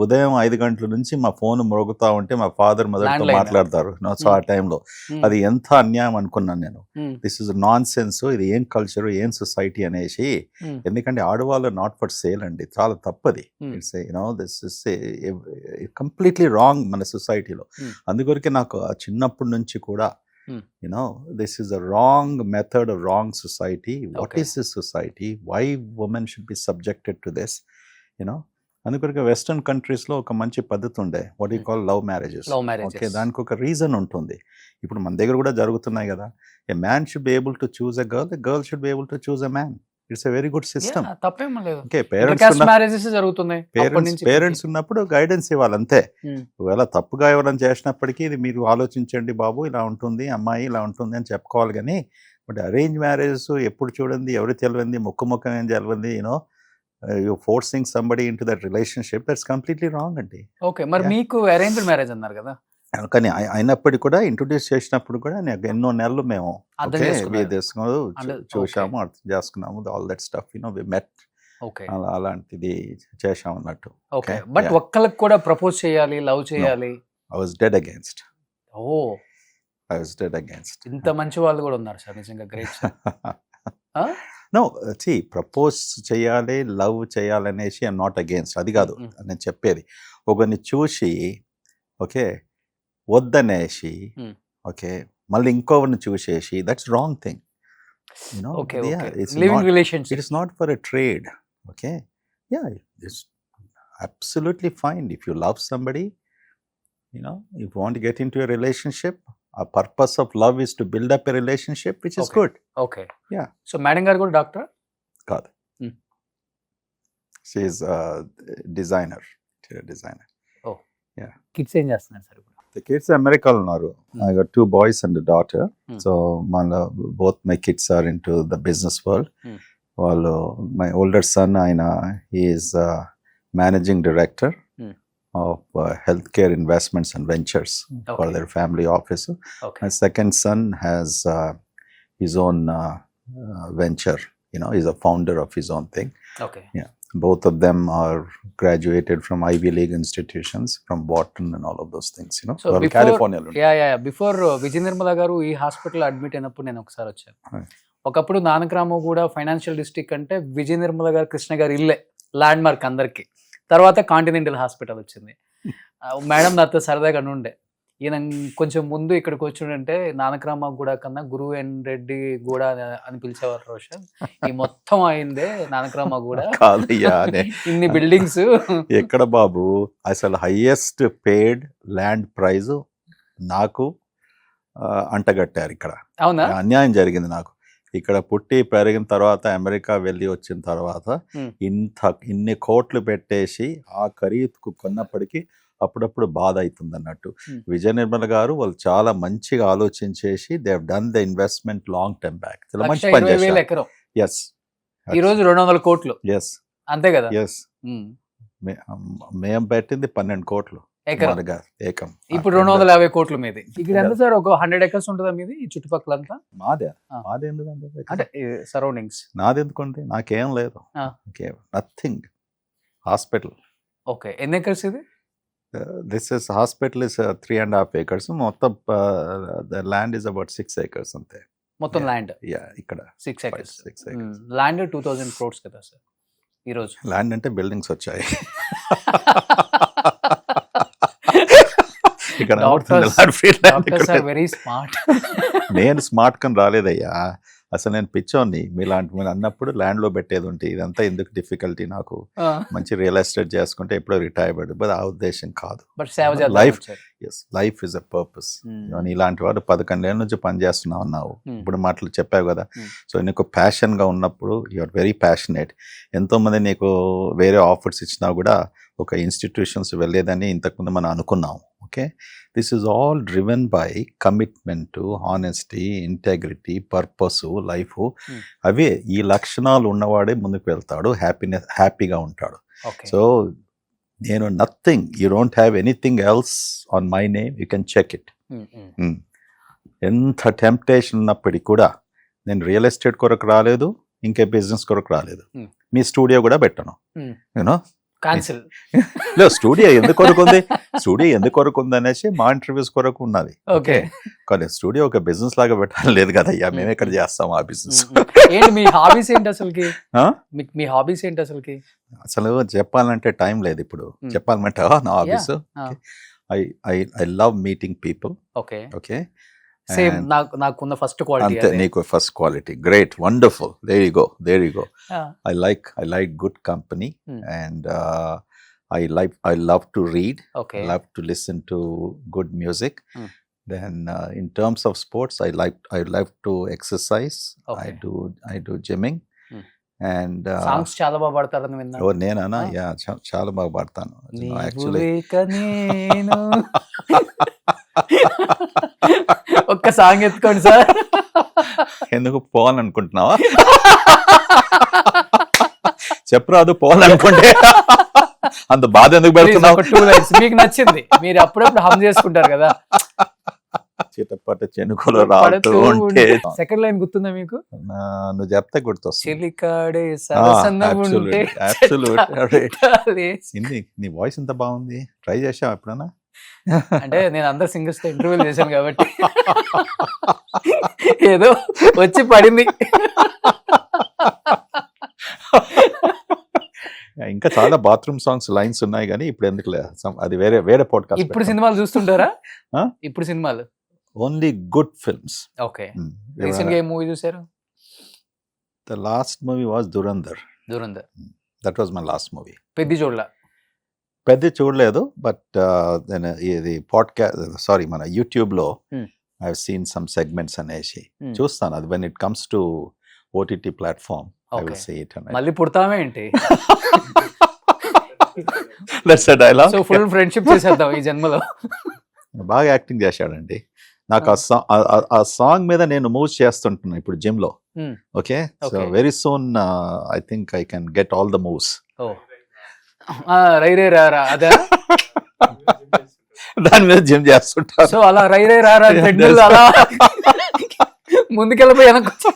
Speaker 3: ఉదయం 5 గంటల నుంచి మా ఫోన్ మోగుతా ఉంటే మా ఫాదర్ మదర్తో
Speaker 2: Landline.
Speaker 3: మాట్లాడతారు. సో ఆ టైంలో
Speaker 2: ఉమ్,
Speaker 3: అది ఎంత అన్యాయం అనుకున్నాను నేను.
Speaker 2: ఉమ్,
Speaker 3: దిస్ ఇస్ నాన్ సెన్స్, ఇది ఏం కల్చర్ ఏం సొసైటీ అనేసి.
Speaker 2: ఉమ్,
Speaker 3: ఎందుకంటే ఆడవాళ్ళు నాట్ ఫర్ సేల్ అండి, చాలా తప్పది.
Speaker 2: Hmm.
Speaker 3: It's this is completely wrong మన సొసైటీలో.
Speaker 2: Hmm.
Speaker 3: అందుకొరకే నాకు ఆ చిన్నప్పటి నుంచి కూడా
Speaker 2: Hmm.
Speaker 3: this is a wrong method, a wrong society. What
Speaker 2: Okay.
Speaker 3: is this society? Why women should be subjected to this? అందుకొరకే వెస్టర్న్ కంట్రీస్లో ఒక మంచి పద్ధతి ఉండే, what you call love marriages.
Speaker 2: Love marriages.
Speaker 3: Okay, దానికి ఒక రీజన్ ఉంటుంది. ఇప్పుడు మన దగ్గర కూడా జరుగుతున్నాయి కదా. ఏ man should be able to choose a girl, a girl should be able to choose a man. It's a very good system.
Speaker 2: Yeah, తప్పేం లేదు.
Speaker 3: ఓకే,
Speaker 2: ఇంటర్కాస్ట్ మ్యారేజెస్ జరుగుతున్నాయి అప్పటి నుంచి
Speaker 3: పేరెంట్స్ ఉన్నప్పుడు గైడెన్స్ ఇవ్వాలి అంతే.
Speaker 2: ఉమ్,
Speaker 3: ఒకవేళ తప్పుగా ఎవరైనా చేసినప్పటికీ ఇది మీరు ఆలోచించండి బాబు, ఇలా ఉంటుంది అమ్మాయి, ఇలా ఉంటుంది అని చెప్పుకోవాలి. కానీ బట్ అరేంజ్ మ్యారేజెస్ ఎప్పుడు చూడండి, ఎవరు తెలియంది, ముఖం ఏం తెలియంది, you forcing somebody in to that relationship, that's completely wrong అండి.
Speaker 2: ఓకే. మరి
Speaker 3: Yeah.
Speaker 2: మీకు అరేంజ్డ్ మ్యారేజ్ అన్నారు కదా,
Speaker 3: కానీ అయినప్పటికీ కూడా ఇంట్రొడ్యూస్ చేసినప్పుడు కూడా నాకు ఎన్నో నెలలు మేము
Speaker 2: అర్థం చేసుకున్నారు.
Speaker 3: చూసాము, అర్థం చేసుకున్నాము, all that stuff we met,
Speaker 2: okay
Speaker 3: అలాంటిది చేసాం అన్నట్టు.
Speaker 2: ఓకే.
Speaker 3: Okay,
Speaker 2: but
Speaker 3: yeah.
Speaker 2: ఒక్కళ్ళకి కూడా ప్రపోజ్ చేయాలి, లవ్ చేయాలి.
Speaker 3: I was dead against.
Speaker 2: ఓ, ఇంత మంచి వాళ్ళు కూడా ఉన్నారు సార్, నిజంగా గ్రేట్ సార్.
Speaker 3: నో, ప్రపోజ్ చేయాలి, లవ్ చేయాలనేసి ఐఎమ్ నాట్ అగేన్స్ట్, అది కాదు నేను చెప్పేది. ఒకరిని చూసి ఓకే వద్దనేసి
Speaker 2: Hmm.
Speaker 3: ఓకే మళ్ళీ ఇంకొకరిని చూసేసి, that's wrong thing.
Speaker 2: Okay okay. Living relationship.
Speaker 3: It is not for a trade. Okay, yeah, it's absolutely fine if you love somebody. If you want to get into a relationship, a purpose of love is to build up a relationship, which is
Speaker 2: Okay.
Speaker 3: good.
Speaker 2: Okay.
Speaker 3: Yeah.
Speaker 2: So madam గారు కూడా doctor?
Speaker 3: కాదు,
Speaker 2: Hmm.
Speaker 3: she is a designer.
Speaker 2: Kids ఏం చేస్తున్నారు sir ఇప్పుడు?
Speaker 3: The kids అమెరికాలో ఉన్నారు.
Speaker 2: Hmm.
Speaker 3: I got 2 boys and a daughter.
Speaker 2: Hmm.
Speaker 3: So both my kids are into the business world.
Speaker 2: Hmm.
Speaker 3: వాళ్ళు, my older son, he is managing director
Speaker 2: Hmm.
Speaker 3: of healthcare investments and ventures for
Speaker 2: Okay.
Speaker 3: their family office.
Speaker 2: Okay.
Speaker 3: My second son has his own venture. He's a founder of his own thing.
Speaker 2: Okay.
Speaker 3: Both of them are graduated from Ivy League institutions, from Wharton and all of those things.
Speaker 2: So
Speaker 3: వాళ్ళు
Speaker 2: before-
Speaker 3: California లో.
Speaker 2: Before Vijaya Nirmala గారు ఈ hospital admit అయినప్పుడు నేను ఒకసారి వచ్చాను.
Speaker 3: Right.
Speaker 2: ఒకప్పుడు నానక్రామం కూడా ఫైనాన్షియల్ డిస్ట్రిక్ట్ అంటే విజయ నిర్మల గారు, కృష్ణ గారు ఇల్లే ల్యాండ్ మార్క్ అందరికి. తర్వాత కాంటినెంటల్ హాస్పిటల్ వచ్చింది. మేడం నాతో సరదాగా ఉండే, ఈయన కొంచెం ముందు ఇక్కడికి వచ్చిండంటే నానక్రామ కూడా కన్నా గురువు ఎన్ రెడ్డి కూడా అని పిలిచేవారు రోషన్. ఈ మొత్తం అయిందే నానక్రామ కూడా,
Speaker 3: కాదయ్యా,
Speaker 2: ఇన్ని బిల్డింగ్స్.
Speaker 3: ఎక్కడ బాబు, అసలు హైయెస్ట్ పేడ్ ల్యాండ్ ప్రైజ్ నాకు అంటగట్టారు ఇక్కడ.
Speaker 2: అవునా?
Speaker 3: అన్యాయం జరిగింది నాకు. ఇక్కడ పుట్టి పెరిగిన తర్వాత అమెరికా వెళ్ళి వచ్చిన తర్వాత
Speaker 2: Hmm.
Speaker 3: ఇన్ని కోట్లు పెట్టేసి ఆ ఖరీదుకు కొన్నప్పటికీ అప్పుడప్పుడు బాధ అవుతుంది అన్నట్టు.
Speaker 2: Hmm.
Speaker 3: విజయ నిర్మల గారు వాళ్ళు చాలా మంచిగా ఆలోచించేసి they have done the investment long term back. చాలా మంచి పని
Speaker 2: 1,20,000
Speaker 3: చేశారు.
Speaker 2: ఎకరం.
Speaker 3: ఎస్,
Speaker 2: ఈ రోజు 200 కోట్లు.
Speaker 3: ఎస్,
Speaker 2: అంతే కదా?
Speaker 3: ఎస్.
Speaker 2: ఉమ్.
Speaker 3: మేము పెట్టింది 12 కోట్లు
Speaker 2: ఎకరం.
Speaker 3: మనగా ఏకం.
Speaker 2: ఇప్పుడు 250 కోట్ల మీది. ఇక్కడ ఎంత సార్, ఒక 100 ఎకర్స్ ఉంటుందా మీది ఈ చుట్టుపక్కల అంతా?
Speaker 3: మాదే,
Speaker 2: ఆ.
Speaker 3: మాదే ఎందుకంటే
Speaker 2: అంటే సరౌండింగ్స్.
Speaker 3: నాది ఎందుకంటే నాకేం లేదు,
Speaker 2: ఆ.
Speaker 3: నథింగ్. Hospital,
Speaker 2: okay. ఎన్ని ఎకర్స్ ఇది?
Speaker 3: This is hospital is 3.5 acres. మొత్తం the land is about 6 acres అంతే.
Speaker 2: మొత్తం ల్యాండ్
Speaker 3: ఇక్కడ
Speaker 2: 6 ఎకర్స్.
Speaker 3: 6 acres.
Speaker 2: ల్యాండ్ 2000 crores కదా సార్ ఈ రోజు?
Speaker 3: ల్యాండ్ అంటే బిల్డింగ్స్ వచ్చాయి ఇక్కడ.
Speaker 2: Doctors are very smart.
Speaker 3: నేను స్మార్ట్ కని రాలేదయ్యా, అసలు నేను పిచ్చోని. మీలాంటి మీరు అన్నప్పుడు ల్యాండ్లో పెట్టేది ఉంటే ఇదంతా ఎందుకు డిఫికల్టీ నాకు. మంచి రియల్ ఎస్టేట్ చేసుకుంటే ఎప్పుడో రిటైర్ అయ్యాడు, బట్ ఆ ఉద్దేశం కాదు.
Speaker 2: బట్ సేవ చేద్దాం
Speaker 3: Life-
Speaker 2: వచ్చారు.
Speaker 3: Yes, life is a purpose.
Speaker 2: Hmm.
Speaker 3: ఇలాంటి వాడు 11 ఏళ్ళ నుంచి పనిచేస్తున్నావు అన్నావు,
Speaker 2: Hmm.
Speaker 3: ఇప్పుడు మాటలు చెప్పావు కదా.
Speaker 2: Hmm.
Speaker 3: సో నీకు ప్యాషన్గా ఉన్నప్పుడు యు ఆర్ వెరీ ప్యాషనేట్. ఎంతోమంది నీకు వేరే ఆఫర్స్ ఇచ్చినా కూడా ఒక ఇన్స్టిట్యూషన్స్ వెళ్ళేదని ఇంతకుముందు మనం అనుకున్నాం. Okay, this is all driven by commitment, honesty, integrity, purpose, life.
Speaker 2: Hmm.
Speaker 3: అవే ఈ లక్షణాలు ఉన్నవాడే ముందుకు వెళ్తాడు, హ్యాపీగా ఉంటాడు.
Speaker 2: ఓకే.
Speaker 3: సో నేను nothing, you don't have anything else on my name, you can check it. ఎంత టెంప్టేషన్ ఉన్నప్పటికీ కూడా నేను రియల్ ఎస్టేట్ కొరకు రాలేదు, ఇంకే బిజినెస్ కొరకు రాలేదు,
Speaker 2: Hmm.
Speaker 3: మీ స్టూడియో కూడా పెట్టను.
Speaker 2: Hmm.
Speaker 3: You know
Speaker 2: cancel.
Speaker 3: లేదు, స్టూడియో ఎందుకు కొరకు ఉంది, స్టూడియో ఎందుకు కొరకు ఉంది అనేసి మా ఇంటర్వ్యూస్ కొరకు ఉన్నది.
Speaker 2: ఓకే.
Speaker 3: కానీ స్టూడియో ఒక బిజినెస్ లాగా పెట్టాలి లేదు కదా, అయ్యా మేము ఎక్కడ చేస్తాం ఆ బిజినెస్.
Speaker 2: ఏంటి మీ హాబీస్ ఏంటి అసలుకి?
Speaker 3: ఆ?
Speaker 2: మీ హాబీస్ ఏంటి అసలుకి?
Speaker 3: అసలు చెప్పాలంటే టైం లేదు ఇప్పుడు.
Speaker 2: Hmm.
Speaker 3: చెప్పాలంటే నా hobbies, I love meeting people.
Speaker 2: Okay.
Speaker 3: Okay,
Speaker 2: same నాకున్న ఫస్ట్ క్వాలిటీ
Speaker 3: అంతే నీకు first quality. Great, wonderful, there you go. I like good company.
Speaker 2: Hmm.
Speaker 3: And I love to read.
Speaker 2: Okay.
Speaker 3: I love to listen to good music.
Speaker 2: Hmm.
Speaker 3: Then in terms of sports, I like to exercise.
Speaker 2: Okay.
Speaker 3: I do gymming.
Speaker 2: Hmm.
Speaker 3: And
Speaker 2: songs చాలా బాగా పాడతారని విన్నా.
Speaker 3: నేనా? Yeah, చాలా బాగా పాడతాను actually.
Speaker 2: నేను ఒక్క song ఎత్తుకోండి sir.
Speaker 3: ఎందుకు పోవాలనుకుంటున్నావా? చెప్పరాదు, పోవాలనుకుంటే అంత బాధ ఎందుకు
Speaker 2: Please,
Speaker 3: పెడుతున్నావు?
Speaker 2: ఒక 2 lines మీకు నచ్చింది, మీరు అప్పుడప్పుడు హమ్ చేసుకుంటారు కదా.
Speaker 3: చిటపట చెనుకులు రాడుతూ ఉంటే.
Speaker 2: సెకండ్ లైన్ గుర్తుందా మీకు?
Speaker 3: నువ్వు చెప్తే గుర్తొస్తుంది.
Speaker 2: చిలికాడే సరసన్న ఉంటే
Speaker 3: నీ వాయిస్ ఇంత బాగుంది, ట్రై చేసావు ఎప్పుడన్నా?
Speaker 2: అంటే నేను అందరు సింగర్స్ తో ఇంటర్వ్యూలు చేశాను కాబట్టి ఏదో వచ్చి పడింది.
Speaker 3: ఇంకా చాలా బాత్రూమ్ సాంగ్స్ లైన్స్ ఉన్నాయి కానీ ఇప్పుడు ఎందుకు, అది వేరే పాడ్కాస్ట్.
Speaker 2: ఇప్పుడు సినిమాలు చూస్తుంటారా?
Speaker 3: ఆ?
Speaker 2: ఇప్పుడు సినిమాలు
Speaker 3: only good films.
Speaker 2: Okay. Recent గా ఏ మూవీ చూసారు?
Speaker 3: The last movie was Dhurandhar. That was my last movie.
Speaker 2: పెద్ద చూడలా?
Speaker 3: పెద్ద చూడలేదు, బట్ ఇది పాడ్కాస్ట్ మన యూట్యూబ్లో I have seen some segments అనేసి చూస్తాను. అది when it comes to OTT platform I will see it.
Speaker 2: మళ్ళీ పుడతామే ఏంటి?
Speaker 3: That's a dialogue.
Speaker 2: So full friendship చేసేద్దాం ఈ జన్మలో.
Speaker 3: బాగా యాక్టింగ్ చేశాడండి. నాకు ఆ సాంగ్ మీద నేను మూవ్ చేస్తుంటున్నాను ఇప్పుడు జిమ్ లో. Okay, so very soon I think I can get all the moves.
Speaker 2: రై రే రారా అదా?
Speaker 3: దాని మీద జిమ్ చేస్తుంటాను.
Speaker 2: సో అలా రై రే రారా అలా ముందుకెళ్ళిపోయి వెనక్కి.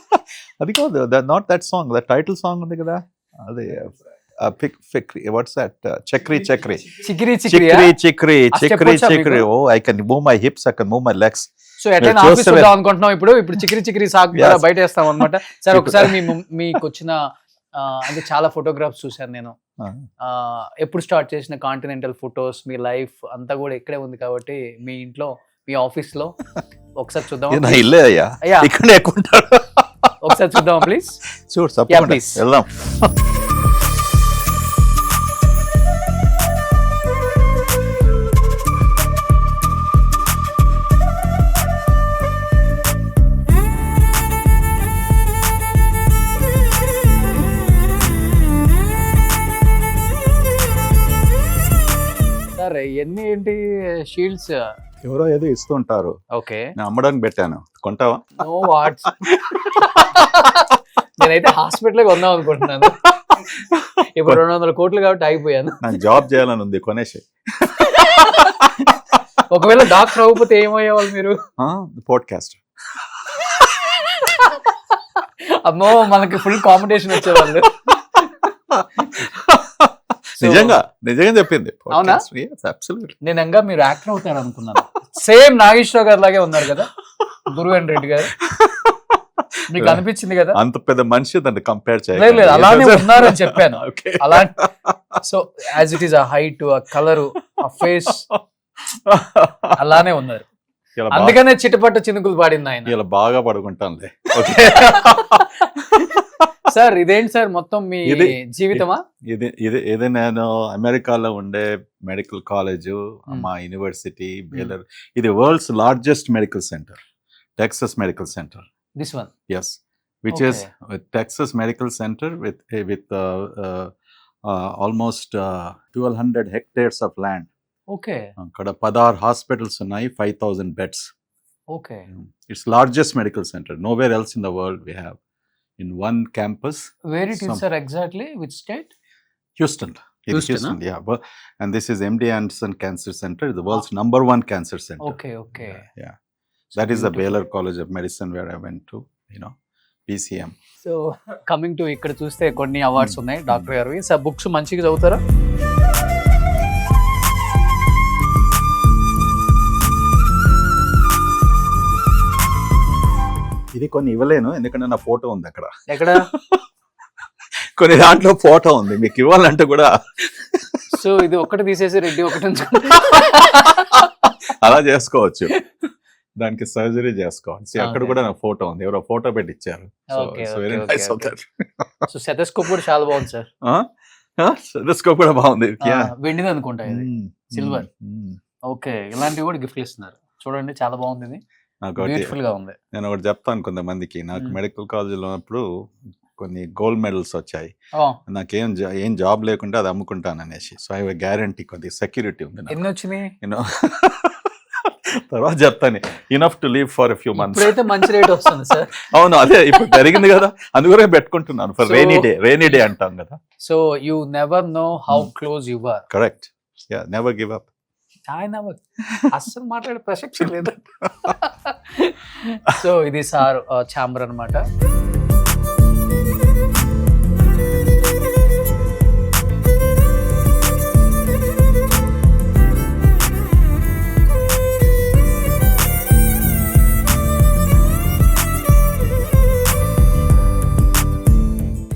Speaker 3: అది కాదు, not that song, the title song ఉంది కదా, అది వాట్స్ దట్, చక్రీ చక్రీ
Speaker 2: చిక్రీ
Speaker 3: చిక్రీ చిక్రీ చిక్రీ చిక్రీ. Oh, I can move my hips, I can move my legs.
Speaker 2: So ఎట్లా ఆఫీస్ చూద్దాం అనుకుంటున్నాం ఇప్పుడు చిక్రీ చిక్రీ సాగు బయట వేస్తాం అనమాట. సార్ ఒకసారి మీకు వచ్చిన అంటే చాలా ఫోటోగ్రాఫ్స్ చూసాను నేను. ఎప్పుడు స్టార్ట్ చేసిన కాంటినెంటల్ ఫొటోస్, మీ లైఫ్ అంతా కూడా ఇక్కడే ఉంది కాబట్టి మీ ఇంట్లో, మీ ఆఫీస్ లో ఒకసారి చూద్దాం.
Speaker 3: ఇల్లే అయ్యా, ఇక్కడే ఎక్కుంటాడు.
Speaker 2: ఒకసారి చూద్దాం ప్లీజ్.
Speaker 3: చూడు, ప్లీజ్ వెళ్దాం.
Speaker 2: సార్ ఎన్ని ఏంటి షీల్డ్స్?
Speaker 3: ఎవరో ఏదో ఇస్తుంటారు.
Speaker 2: ఓకే,
Speaker 3: నేను అమ్మడానికి పెట్టాను, కొంటావా?
Speaker 2: నో వాట్స్. నేనైతే హాస్పిటల్ కొందాం అనుకుంటున్నాను. ఇప్పుడు 200 కోట్లు కాబట్టి ఆగిపోయాను.
Speaker 3: నాకు జాబ్ చేయాలని ఉంది, కొనేసి.
Speaker 2: ఒకవేళ డాక్టర్ అవ్వకపోతే ఏమయ్యేవాళ్ళు మీరు?
Speaker 3: పాడ్కాస్ట్.
Speaker 2: అమ్మో, మనకి ఫుల్ కాంపిటీషన్ వచ్చేవాళ్ళు.
Speaker 3: నిజంగా చెప్పింది.
Speaker 2: అవునా? నేను ఇంకా మీరు యాక్టర్ అవుతారు అనుకున్నాను. సేమ్ నాగేశ్వరరావు గారు లాగే ఉన్నారు కదా, గురువేంద్ర రెడ్డి గారు. మీకు అనిపించింది కదా?
Speaker 3: అంత పెద్ద మనిషి దాన్ని కంపేర్
Speaker 2: చేయలేదు, అలానే ఉన్నారని చెప్పాను. అలా సో యాజ్ ఇట్ ఈస్, ఆ హైట్, ఆ కలరు, ఆ ఫేస్ అలానే ఉన్నారు. అందుకనే చిటపట్ట చినుకులు పాడింది ఆయన.
Speaker 3: ఇలా బాగా పడుకుంటానులే.
Speaker 2: సార్ ఇదేంటి సార్ మొత్తం మీ జీవితమా?
Speaker 3: ఇది నేను అమెరికాలో ఉండే మెడికల్ కాలేజ్, మా యూనివర్సిటీ బేలర్. ఇది world's largest medical centre, Texas medical centre.
Speaker 2: This one?
Speaker 3: Yes, which is Texas Medical Center with almost 1200 hectares of land.
Speaker 2: Okay.
Speaker 3: అక్కడ 16 hospitals ఉన్నాయి, 5000 beds.
Speaker 2: Okay.
Speaker 3: It's largest medical center. Nowhere else in the world we have in one campus.
Speaker 2: Where it is, sir, exactly? Which state?
Speaker 3: Houston. Houston, yeah. But, and this is MD Anderson Cancer Center, the world's number 1 cancer center.
Speaker 2: Okay.
Speaker 3: Yeah. That is the Baylor College of Medicine where I went to, PCM.
Speaker 2: So coming to ఇక్కడ చూస్తే కొన్ని awards ఉన్నాయి doctor గారివి. Sir books మంచిగా చదువుతారా?
Speaker 3: ఇది కొన్ని ఇవ్వలేను ఎందుకంటే నా ఫోటో ఉంది అక్కడ.
Speaker 2: ఎక్కడ?
Speaker 3: కొన్ని దాంట్లో ఫోటో ఉంది, మీకు ఇవ్వాలంటే కూడా
Speaker 2: సో ఇది ఒక్కటి తీసేసి రెడ్డి ఒకటి
Speaker 3: అలా చేసుకోవచ్చు. దానికి సర్జరీ చేసుకోవాలి. అక్కడ కూడా నా ఫోటో ఉంది, ఎవరో ఫోటో పెట్టి ఇచ్చారు.
Speaker 2: సో సెటస్కోప్ కూడా చాలా బాగుంది సార్.
Speaker 3: సెటస్కోప్ కూడా బాగుంది.
Speaker 2: వెండిది అనుకుంటా, ఇది సిల్వర్. ఓకే, ఇలాంటివి కూడా గిఫ్ట్ ఇస్తున్నారు చూడండి, చాలా బాగుంది, ఇది బ్యూటిఫుల్ గా ఉంది.
Speaker 3: నేను ఒకటి చెప్తాను కొంతమందికి, నాకు మెడికల్ కాలేజీలో ఉన్నప్పుడు కొన్ని గోల్డ్ మెడల్స్ వచ్చాయి. నాకేం ఏం జాబ్ లేకుండా అది అమ్ముకుంటాను అనేసి. సో ఐ గ్యారంటీ కొద్ది సెక్యూరిటీ ఉంది.
Speaker 2: ఎన్ని వచ్చినాయి
Speaker 3: తర్వాత చెప్తాను. Enough to leave for few months.
Speaker 2: అయితే మంచి రేట్ వస్తుంది సార్.
Speaker 3: అవును, అదే ఇప్పుడు జరిగింది కదా, అందువరకు పెట్టుకుంటున్నాను. ఫర్ రెయినీ డే అంటాం కదా.
Speaker 2: So you never know how close you are.
Speaker 3: Correct. Yeah, never give up.
Speaker 2: ఆయన అస్సలు మాట్లాడే ప్రసక్తి లేదు. సో ఇది సార్ ఛాంబర్ అన్నమాట.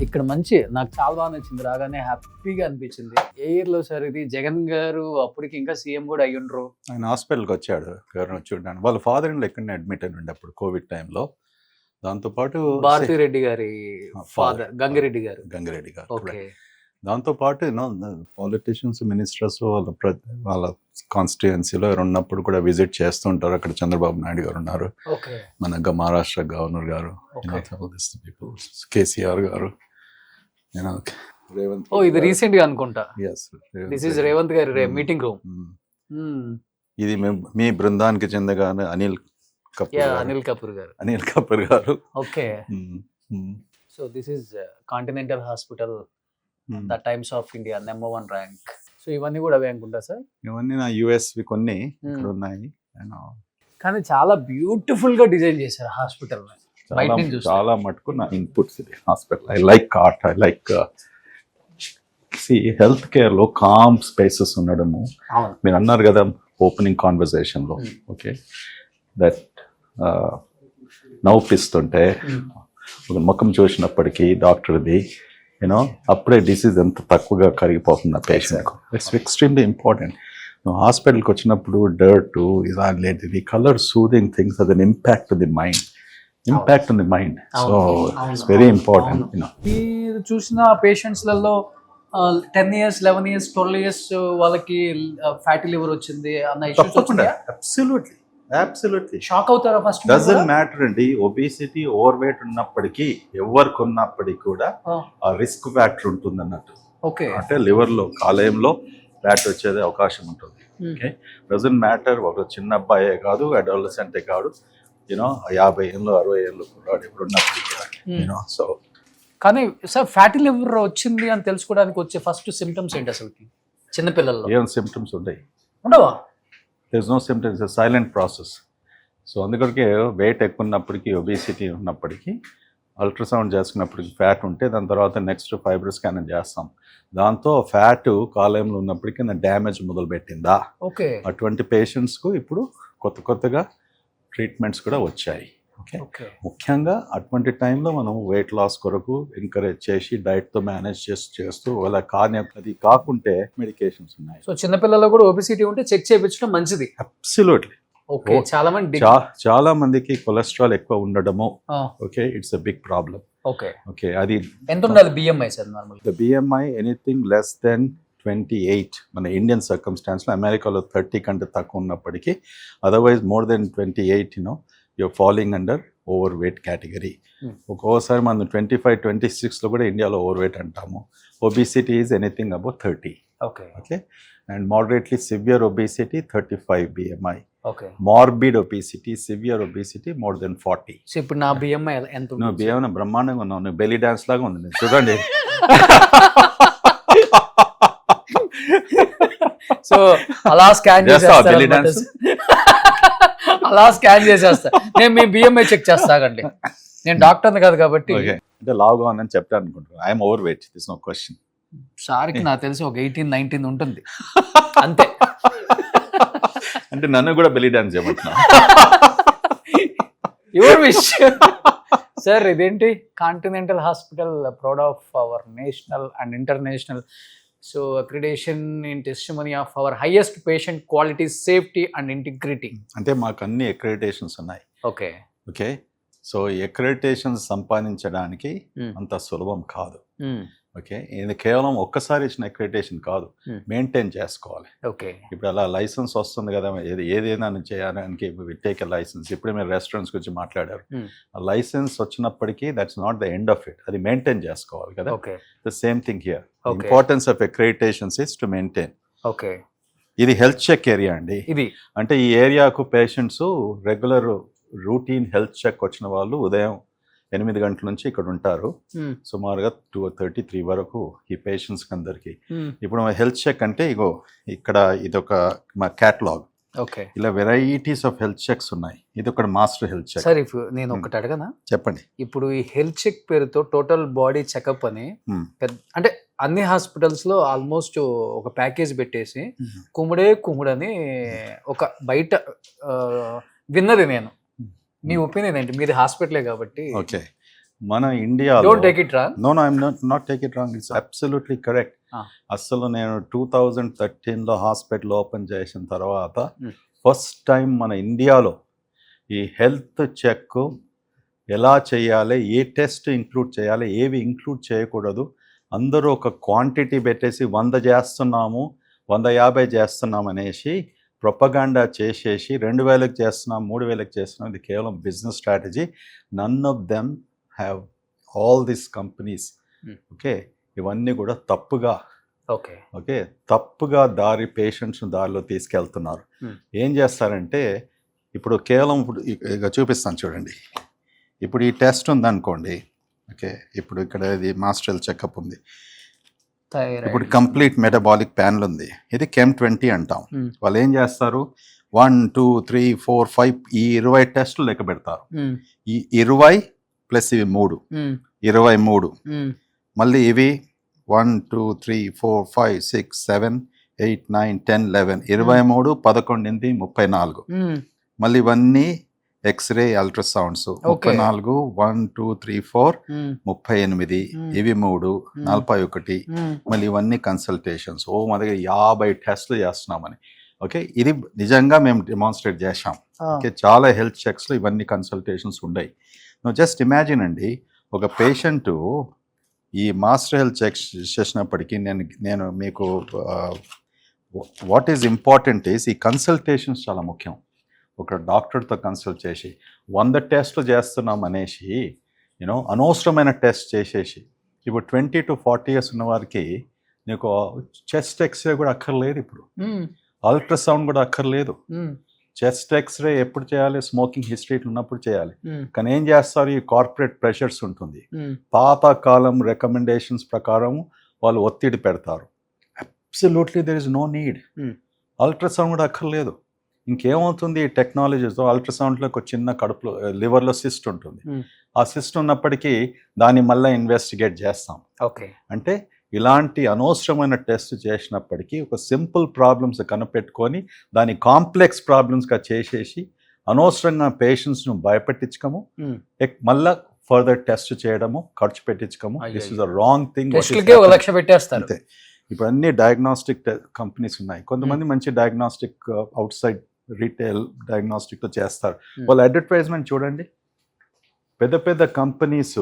Speaker 2: ఇక్కడ మంచి, నాకు చాలా బాగా నచ్చింది, రాగానే హ్యాపీగా అనిపించింది. ఏ ఇయర్ లో సార్ ఇది? జగన్ గారు అప్పటికి ఇంకా సీఎం కూడా అయ్యుండ్రు.
Speaker 3: ఆయన హాస్పిటల్కి వచ్చాడు ఎవరైనా చూడడానికి. వాళ్ళ ఫాదర్ ఇన్ ఎక్కడనే అడ్మిట్ అయి ఉండే అప్పుడు కోవిడ్ టైంలో. దాంతోపాటు
Speaker 2: భారతిరెడ్డి గారి ఫాదర్ గంగిరెడ్డి గారు. ఓకే.
Speaker 3: దాంతోపాటు పాలిటిషియన్స్, మినిస్టర్స్ వాళ్ళ కాన్స్టిట్యుయెన్సీలో ఎవరు ఉన్నప్పుడు కూడా విజిట్ చేస్తుంటారు. అక్కడ చంద్రబాబు నాయుడు గారు ఉన్నారు, మన మహారాష్ట్ర గవర్నర్ గారు, కేసీఆర్ గారు,
Speaker 2: రేవంత్. ఇది రీసెంట్ గా అనుకుంటా. దిస్ ఇస్ రేవంత్ గారి మీటింగ్ రూమ్.
Speaker 3: ఇది మీ బృందానికి చెందగానే అనిల్ కపూర్ గారు.
Speaker 2: Okay. So this is continental hospital, the times of India #1 rank. So ఇవన్నీ కూడా అవే అనుకుంటా సార్.
Speaker 3: ఇవన్నీ నా యుఎస్వి కొన్ని ఇక్కడ ఉన్నాయి.
Speaker 2: కానీ చాలా బ్యూటిఫుల్ గా డిజైన్ చేశారు హాస్పిటల్.
Speaker 3: చాలా మటుకు నా ఇన్పుట్స్ ఇది hospital. I like art, I like health care లో కామ్ స్పేసెస్ ఉండడము. మీరు అన్నారు కదా ఓపెనింగ్ కాన్వర్సేషన్ లో, ఓకే, దట్ నవ్వుపిస్తుంటే ఒక ముఖం చూసినప్పటికీ డాక్టర్ది అప్పుడే డిసీజ్ ఎంత తక్కువగా కరిగిపోతుంది ఆ పేషెంట్కు. It's extremely important. నువ్వు హాస్పిటల్కి వచ్చినప్పుడు డర్ట్ ఇలాంటిది కలర్ సూదింగ్ థింగ్స్ అది impact the mind. So it's very important.
Speaker 2: మీరు చూసిన పేషెంట్స్లలో 10 years, 11 years, 12 years వాళ్ళకి ఫ్యాటీ లివర్ వచ్చింది అన్న ఇష్యూస్ వచ్చినాయా?
Speaker 3: అబ్సల్యూట్లీ
Speaker 2: షాక్ అవుతారా ఫస్ట్?
Speaker 3: డజంట్ మ్యాటర్ అండి. ఒబేసిటీ, ఓవర్ వెయిట్ ఉన్నప్పటికీ ఎవరికి ఉన్నప్పటికీ కూడా ఆ రిస్క్ ఫ్యాక్టర్ ఉంటుంది అన్నట్టు.
Speaker 2: ఓకే.
Speaker 3: అంటే లివర్ లో, కాలేయంలో ఫ్యాట్ వచ్చేది అవకాశం ఉంటుంది. Okay, doesn't matter. ఒక చిన్న అబ్బాయే కాదు, అడాలసెంటే కాదు, 50 ఏళ్ళు 60 ఏళ్ళు ఇప్పుడు ఉన్నప్పటికీ. సో
Speaker 2: కానీ సార్ ఫ్యాటీ లివర్ వచ్చింది అని తెలుసుకోవడానికి వచ్చే ఫస్ట్ సిమ్టమ్స్ ఏంటి అసలుకి చిన్నపిల్లల్లో?
Speaker 3: ఏం సిమ్టమ్స్
Speaker 2: ఉండవా?
Speaker 3: There is no symptoms, silent process. So అందుకొరకే వెయిట్ ఎక్కువ ఉన్నప్పటికీ, ఒబేసిటీ ఉన్నప్పటికీ అల్ట్రాసౌండ్ చేసుకున్నప్పటికీ ఫ్యాట్ ఉంటే దాని తర్వాత నెక్స్ట్ ఫైబర్ స్కాన్ చేస్తాం. దాంతో ఫ్యాట్ కాలేయంలో ఉన్నప్పటికీ డ్యామేజ్ మొదలుపెట్టిందా,
Speaker 2: ఓకే,
Speaker 3: అటువంటి పేషెంట్స్కు ఇప్పుడు కొత్తగా ట్రీట్మెంట్స్ కూడా వచ్చాయి. ఓకే, ముఖ్యంగా అటువంటి టైంలో మనం వెయిట్ లాస్ కొరకు ఎంకరేజ్ చేసి డైట్తో మేనేజ్ చేస్తూ అలా అది కాకుంటే మెడికేషన్స్ ఉన్నాయి.
Speaker 2: సో చిన్నపిల్లల్లో కూడా ఒబేసిటీ ఉంటే చెక్ చేయించడం మంచిది.
Speaker 3: అబ్సల్యూట్లీ.
Speaker 2: ఓకే,
Speaker 3: చాలా మందికి కొలెస్ట్రాల్ ఎక్కువ ఉండడము, okay, it's a big problem. Okay, అది
Speaker 2: ఎంత ఉండాలి BMI sir? Normal
Speaker 3: the BMI anything less than 28. మన ఇండియన్ సర్కమ్స్టాన్స్లో అమెరికాలో 30 కంటే తక్కువ ఉన్నప్పటికీ, otherwise more than 28 you're falling under overweight category. ఒక్కోసారి మనం 25, 26లో కూడా ఇండియాలో ఓవర్వెయిట్ అంటాము. Obesity is anything about 30. Okay, and moderately severe obesity 35 BMI. Morbid obesity, severe obesity more than 40.
Speaker 2: So ఇప్పుడు నా బిఎంఐ ఎంత?
Speaker 3: నువ్వు బిఎంఐ బ్రహ్మాండంగా ఉన్నావు, నువ్వు బెలీ డాన్స్ లాగా ఉంది చూడండి.
Speaker 2: సో అలా స్కాన్ చేసేస్తా, నేను మీ బిఎంఐ చెక్ చేస్తాగండి. నేను డాక్టర్ని కాదు కాబట్టి
Speaker 3: ఓకే, అంటే లావుగా ఉందని చెప్తాను అనుకుంటున్నాను. I'm overweight, this no question.
Speaker 2: సార్కి నాకు తెలిసి ఒక 18-19 ఉంటుంది అంతే.
Speaker 3: అంటే నన్ను కూడా బెల్లీ డాన్స్ చేయమంటున్నా.
Speaker 2: Your wish sir. ఇదేంటి Continental hospital proud of our national and international so accreditation in testimony of our highest patient quality safety and integrity.
Speaker 3: అంటే మాకు అన్ని అక్రెడిటేషన్స్ ఉన్నాయి.
Speaker 2: ఓకే
Speaker 3: ఓకే, సో అక్రెడిటేషన్స్ సంపాదించడానికి అంత సులభం కాదు. ఓకే, ఇది కేవలం ఒక్కసారి ఇచ్చిన అక్రెడిటేషన్ కాదు, మెయింటైన్ చేసుకోవాలి.
Speaker 2: ఓకే,
Speaker 3: ఇప్పుడు అలా లైసెన్స్ వస్తుంది కదా, ఏదైనా చేయడానికి టేక్ ఎ లైసెన్స్. ఇప్పుడు మీరు రెస్టారెంట్స్ గురించి మాట్లాడారు, ఆ లైసెన్స్ వచ్చినప్పటికీ that's not the end of it, అది మెయింటైన్ చేసుకోవాలి కదా.
Speaker 2: Okay,
Speaker 3: the same thing here, importance of accreditations is to maintain.
Speaker 2: Okay,
Speaker 3: ఇది హెల్త్ చెక్ ఏరియా అండి.
Speaker 2: ఇది
Speaker 3: అంటే ఈ ఏరియాకు patients regular routine health check వచ్చిన వాళ్ళు ఉదయం 8 గంటల నుంచి ఇక్కడ ఉంటారు, సుమారుగా 2:33 వరకు ఈ పేషెంట్స్ అందరికి. ఇప్పుడు హెల్త్ చెక్ అంటే ఇగో ఇక్కడ ఇదొక మా క్యాటలాగ్.
Speaker 2: ఓకే, ఇలా
Speaker 3: వెరైటీస్ ఆఫ్ హెల్త్ చెక్స్ ఉన్నాయి. ఇది ఒక మాస్టర్ హెల్త్ చెక్.
Speaker 2: సార్ నేను ఒకటి అడగనా?
Speaker 3: చెప్పండి.
Speaker 2: ఇప్పుడు ఈ హెల్త్ చెక్ పేరుతో టోటల్ బాడీ చెకప్ అని అంటే అన్ని హాస్పిటల్స్ లో ఆల్మోస్ట్ ఒక ప్యాకేజ్ పెట్టేసి కుమ్ముడని ఒక బయట విన్నది నేను. మీ ఒపీనియన్ ఏంటి? మీది హాస్పిటలే కాబట్టి.
Speaker 3: ఓకే, మన India
Speaker 2: don't take it wrong.
Speaker 3: No I'm not take it wrong, it's absolutely correct. అసలు నేను 2013లో హాస్పిటల్ ఓపెన్ చేసిన తర్వాత ఫస్ట్ టైం మన ఇండియాలో ఈ హెల్త్ చెక్ ఎలా చేయాలి, ఏ టెస్ట్ ఇంక్లూడ్ చేయాలి, ఏవి ఇంక్లూడ్ చేయకూడదు, అందరూ ఒక క్వాంటిటీ పెట్టేసి 100 చేస్తున్నాము, 150 చేస్తున్నాం అనేసి ప్రొపగాండా చేసేసి 2000కి చేస్తున్నాం, 3000కి చేస్తున్నాం. ఇది కేవలం business strategy. None of them have all these companies. Okay, ఇవన్నీ కూడా తప్పుగా తప్పుగా పేషెంట్స్ని దారిలో తీసుకెళ్తున్నారు. ఏం చేస్తారంటే ఇప్పుడు కేవలం ఇక చూపిస్తాను చూడండి. ఇప్పుడు ఈ టెస్ట్ ఉందనుకోండి. ఓకే, ఇప్పుడు ఇక్కడ ఇది మాస్టర్ హెల్త్ చెకప్ ఉంది. ఇప్పుడు కంప్లీట్ మెటబాలిక్ ప్యానల్ ఉంది. ఇది Chem20 అంటాం. వాళ్ళు ఏం చేస్తారు, 1 2 3 4 5 ఈ 20 టెస్టులు లెక్క పెడతారు. ఈ 20 ప్లస్ ఇవి 3 23, మళ్ళీ ఇవి 1 2 3 4 5 6 7 8 9 10 11 23 11 34, మళ్ళీ ఇవన్నీ ఎక్స్రే అల్ట్రాసౌండ్స్ 34 1 2 3 4 38, ఇవి 3 41, మళ్ళీ ఇవన్నీ కన్సల్టేషన్స్. మా దగ్గర 50 టెస్ట్లు చేస్తున్నామని. ఓకే, ఇది నిజంగా మేము డెమాన్స్ట్రేట్ చేశాం. ఓకే, చాలా హెల్త్ చెక్స్లో ఇవన్నీ కన్సల్టేషన్స్ ఉన్నాయి. నువ్వు జస్ట్ ఇమాజిన్ అండి, ఒక పేషెంట్ ఈ మాస్టర్ హెల్త్ చెక్ చేసినప్పటికీ నేను మీకు వాట్ ఈజ్ ఇంపార్టెంట్ ఈస్ ఈ కన్సల్టేషన్స్ చాలా ముఖ్యం. ఒక డాక్టర్తో కన్సల్ట్ చేసి 100 టెస్ట్లు చేస్తున్నాం అనేసి అనవసరమైన టెస్ట్ చేసేసి, ఇప్పుడు 20 to 40 years ఉన్న వారికి నీకు చెస్ట్ ఎక్స్రే కూడా అక్కర్లేదు, ఇప్పుడు అల్ట్రాసౌండ్ కూడా అక్కర్లేదు. చెస్ట్ ఎక్స్రే ఎప్పుడు చేయాలి? స్మోకింగ్ హిస్టరీ ఉన్నప్పుడు చేయాలి. కానీ ఏం చేస్తారు, ఈ కార్పొరేట్ ప్రెషర్స్ ఉంటుంది, పాతకాలం రికమెండేషన్స్ ప్రకారం వాళ్ళు ఒత్తిడి పెడతారు. Absolutely there is no need. Ultrasound కూడా అక్కర్లేదు. ఇంకేమవుతుంది, ఈ టెక్నాలజీతో అల్ట్రాసౌండ్లో ఒక చిన్న కడుపులో లివర్లో సిస్ట్ ఉంటుంది. ఆ సిస్ట్ ఉన్నప్పటికీ దాన్ని మళ్ళీ ఇన్వెస్టిగేట్ చేస్తాం.
Speaker 2: ఓకే,
Speaker 3: అంటే ఇలాంటి అనవసరమైన టెస్ట్ చేసినప్పటికీ ఒక సింపుల్ ప్రాబ్లమ్స్ కనిపెట్టుకొని దాన్ని కాంప్లెక్స్ ప్రాబ్లమ్స్గా చేసేసి అనవసరంగా పేషెంట్స్ను భయపెట్టించకము, మళ్ళా ఫర్దర్ టెస్ట్ చేయడము, ఖర్చు పెట్టించకము. This is a wrong thing.
Speaker 2: పెట్టేస్తారు.
Speaker 3: ఇప్పుడు అన్ని డయాగ్నోస్టిక్ కంపెనీస్ ఉన్నాయి. కొంతమంది మంచి డయాగ్నోస్టిక్ అవుట్ సైడ్ రీటైల్ డయాగ్నోస్టిక్తో చేస్తారు. వాళ్ళ అడ్వర్టైజ్మెంట్ చూడండి. పెద్ద పెద్ద companies,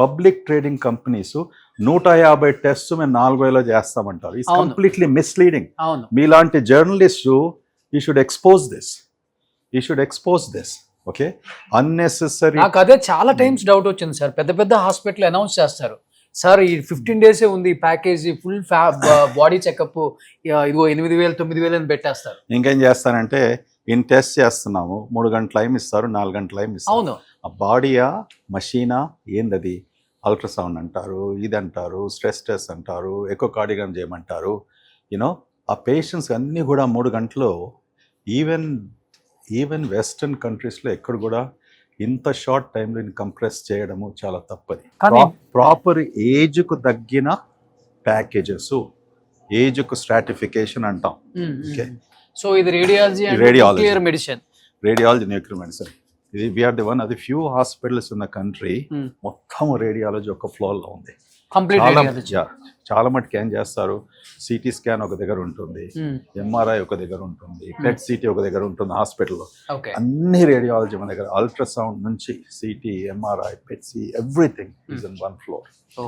Speaker 3: public trading companies 150 test మేము 4000 చేస్తామంటారు. It's completely misleading. మీలాంటి journalist you should expose this. Okay, unnecessary.
Speaker 2: నాకు అదే చాలా టైమ్స్ డౌట్ వచ్చింది సార్. పెద్ద పెద్ద హాస్పిటల్ అనౌన్స్ చేస్తారు, సార్ ఈ 15 days ఉంది ప్యాకేజీ, ఫుల్ బాడీ చెకప్, ఇదిగో 8000 9000 అని పెట్టేస్తారు.
Speaker 3: ఇంకేం చేస్తానంటే ఇన్ టెస్ట్ చేస్తున్నాము, 3 గంటల టైం ఇస్తారు, 4 గంటల టైం ఇస్తారు.
Speaker 2: అవును,
Speaker 3: ఆ బాడీయా మషీనా ఏందది? అల్ట్రాసౌండ్ అంటారు, ఇది అంటారు, స్ట్రెస్ టెస్ట్ అంటారు, ఎకోకార్డియోగ్రామ్ చేయమంటారు. ఆ పేషెంట్స్ అన్నీ కూడా 3 గంటలు. ఈవెన్ వెస్టర్న్ కంట్రీస్లో ఎక్కడ కూడా ఇంత షార్ట్ టైంలో కంప్రెస్ చేయడము చాలా తప్పది.
Speaker 2: కానీ-
Speaker 3: ప్రాపర్ ఏజ్కు తగ్గిన ప్యాకేజెస్, ఏజ్కు స్ట్రాటిఫికేషన్ అంటాం. Okay.
Speaker 2: సో ఇది radiology and
Speaker 3: Radiology.
Speaker 2: Nuclear medicine.
Speaker 3: Radiology, nuclear medicine. ఇది వీఆర్ ది వన్ అది few hospitals in the country మొత్తం రేడియాలజీ ఒక ఫ్లోర్లో ఉంది.
Speaker 2: కంప్లీట్
Speaker 3: చాలా
Speaker 2: రేడియాలజీ.
Speaker 3: చాలా మటుకు ఏం చేస్తారు, సిటీ స్కాన్ ఒక దగ్గర ఉంటుంది, ఎంఆర్ఐ ఒక దగ్గర ఉంటుంది, పెట్ సిటీ ఒక దగ్గర ఉంటుంది హాస్పిటల్లో.
Speaker 2: ఓకే.
Speaker 3: అన్ని రేడియాలజీ మన దగ్గర, అల్ట్రాసౌండ్ నుంచి CT, MRI, PET C, everything is in one floor. So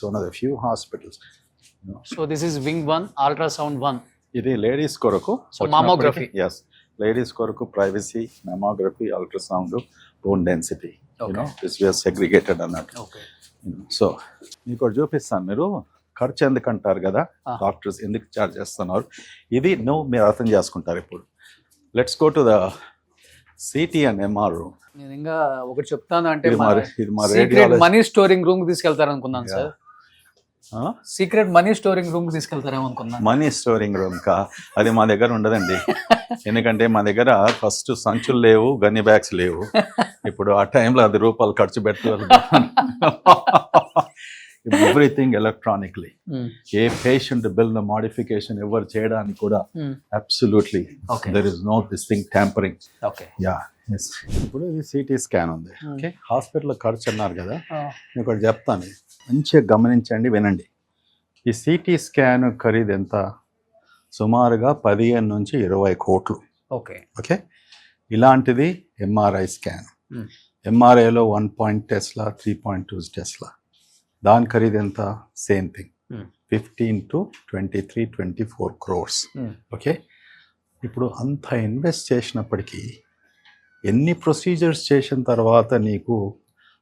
Speaker 3: one of the few hospitals.
Speaker 2: So this is wing 1, ultrasound 1.
Speaker 3: ఇది లేడీస్ కొరకు
Speaker 2: mammography.
Speaker 3: ఎస్, లేడీస్ కొరకు privacy, mammography, ultrasound, bone density, this we are segregated అన్నట్టు.
Speaker 2: Okay.
Speaker 3: So మీకు ఒకటి చూపిస్తాను. మీరు ఖర్చు ఎందుకు అంటారు కదా, డాక్టర్స్ ఎందుకు చార్జ్ చేస్తున్నారు, ఇది మీరు అర్థం చేసుకుంటారు. ఇప్పుడు let's go to the CT and MR room.
Speaker 2: నేను ఇంకా ఒకటి చెప్తాను అంటే
Speaker 3: ఇది మా
Speaker 2: secret
Speaker 3: radiology.
Speaker 2: Money storing room తీసుకెళ్తారు అనుకున్నాను sir. Secret money storing room తీసుకెళ్తారేమో అనుకున్నాను.
Speaker 3: మనీ స్టోరింగ్ రూమ్ కా, అది మా దగ్గర ఉండదండి. ఎందుకంటే మా దగ్గర ఫస్ట్ సంచులు లేవు, గన్ని బ్యాగ్స్ లేవు. ఇప్పుడు ఆ టైంలో 10 రూపాయలు ఖర్చు పెట్టాలి. Everything electronically. A patient bill modification ఎవరు చేయడానికి కూడా absolutely there is no this thing tampering.
Speaker 2: Okay.
Speaker 3: Yeah, yes. ఇప్పుడు ఇది సిటీ స్కాన్ ఉంది. ఓకే, హాస్పిటల్లో ఖర్చు అన్నారు కదా, నేను ఒకటి చెప్తాను, మంచిగా గమనించండి, వినండి. ఈ సిటీ స్కాన్ ఖరీదు ఎంత? సుమారుగా 15 నుంచి 20 కోట్లు.
Speaker 2: ఓకే.
Speaker 3: ఓకే, ఇలాంటిది ఎంఆర్ఐ స్కాన్. ఎంఆర్ఐలో 1 టెస్లా, 3.2 టెస్లా, దాని ఖరీదు ఎంత? Same thing, 15 to 23, 24 crores. Okay, ఇప్పుడు అంత ఇన్వెస్ట్ చేసినప్పటికీ ఎన్ని ప్రొసీజర్స్ చేసిన తర్వాత నీకు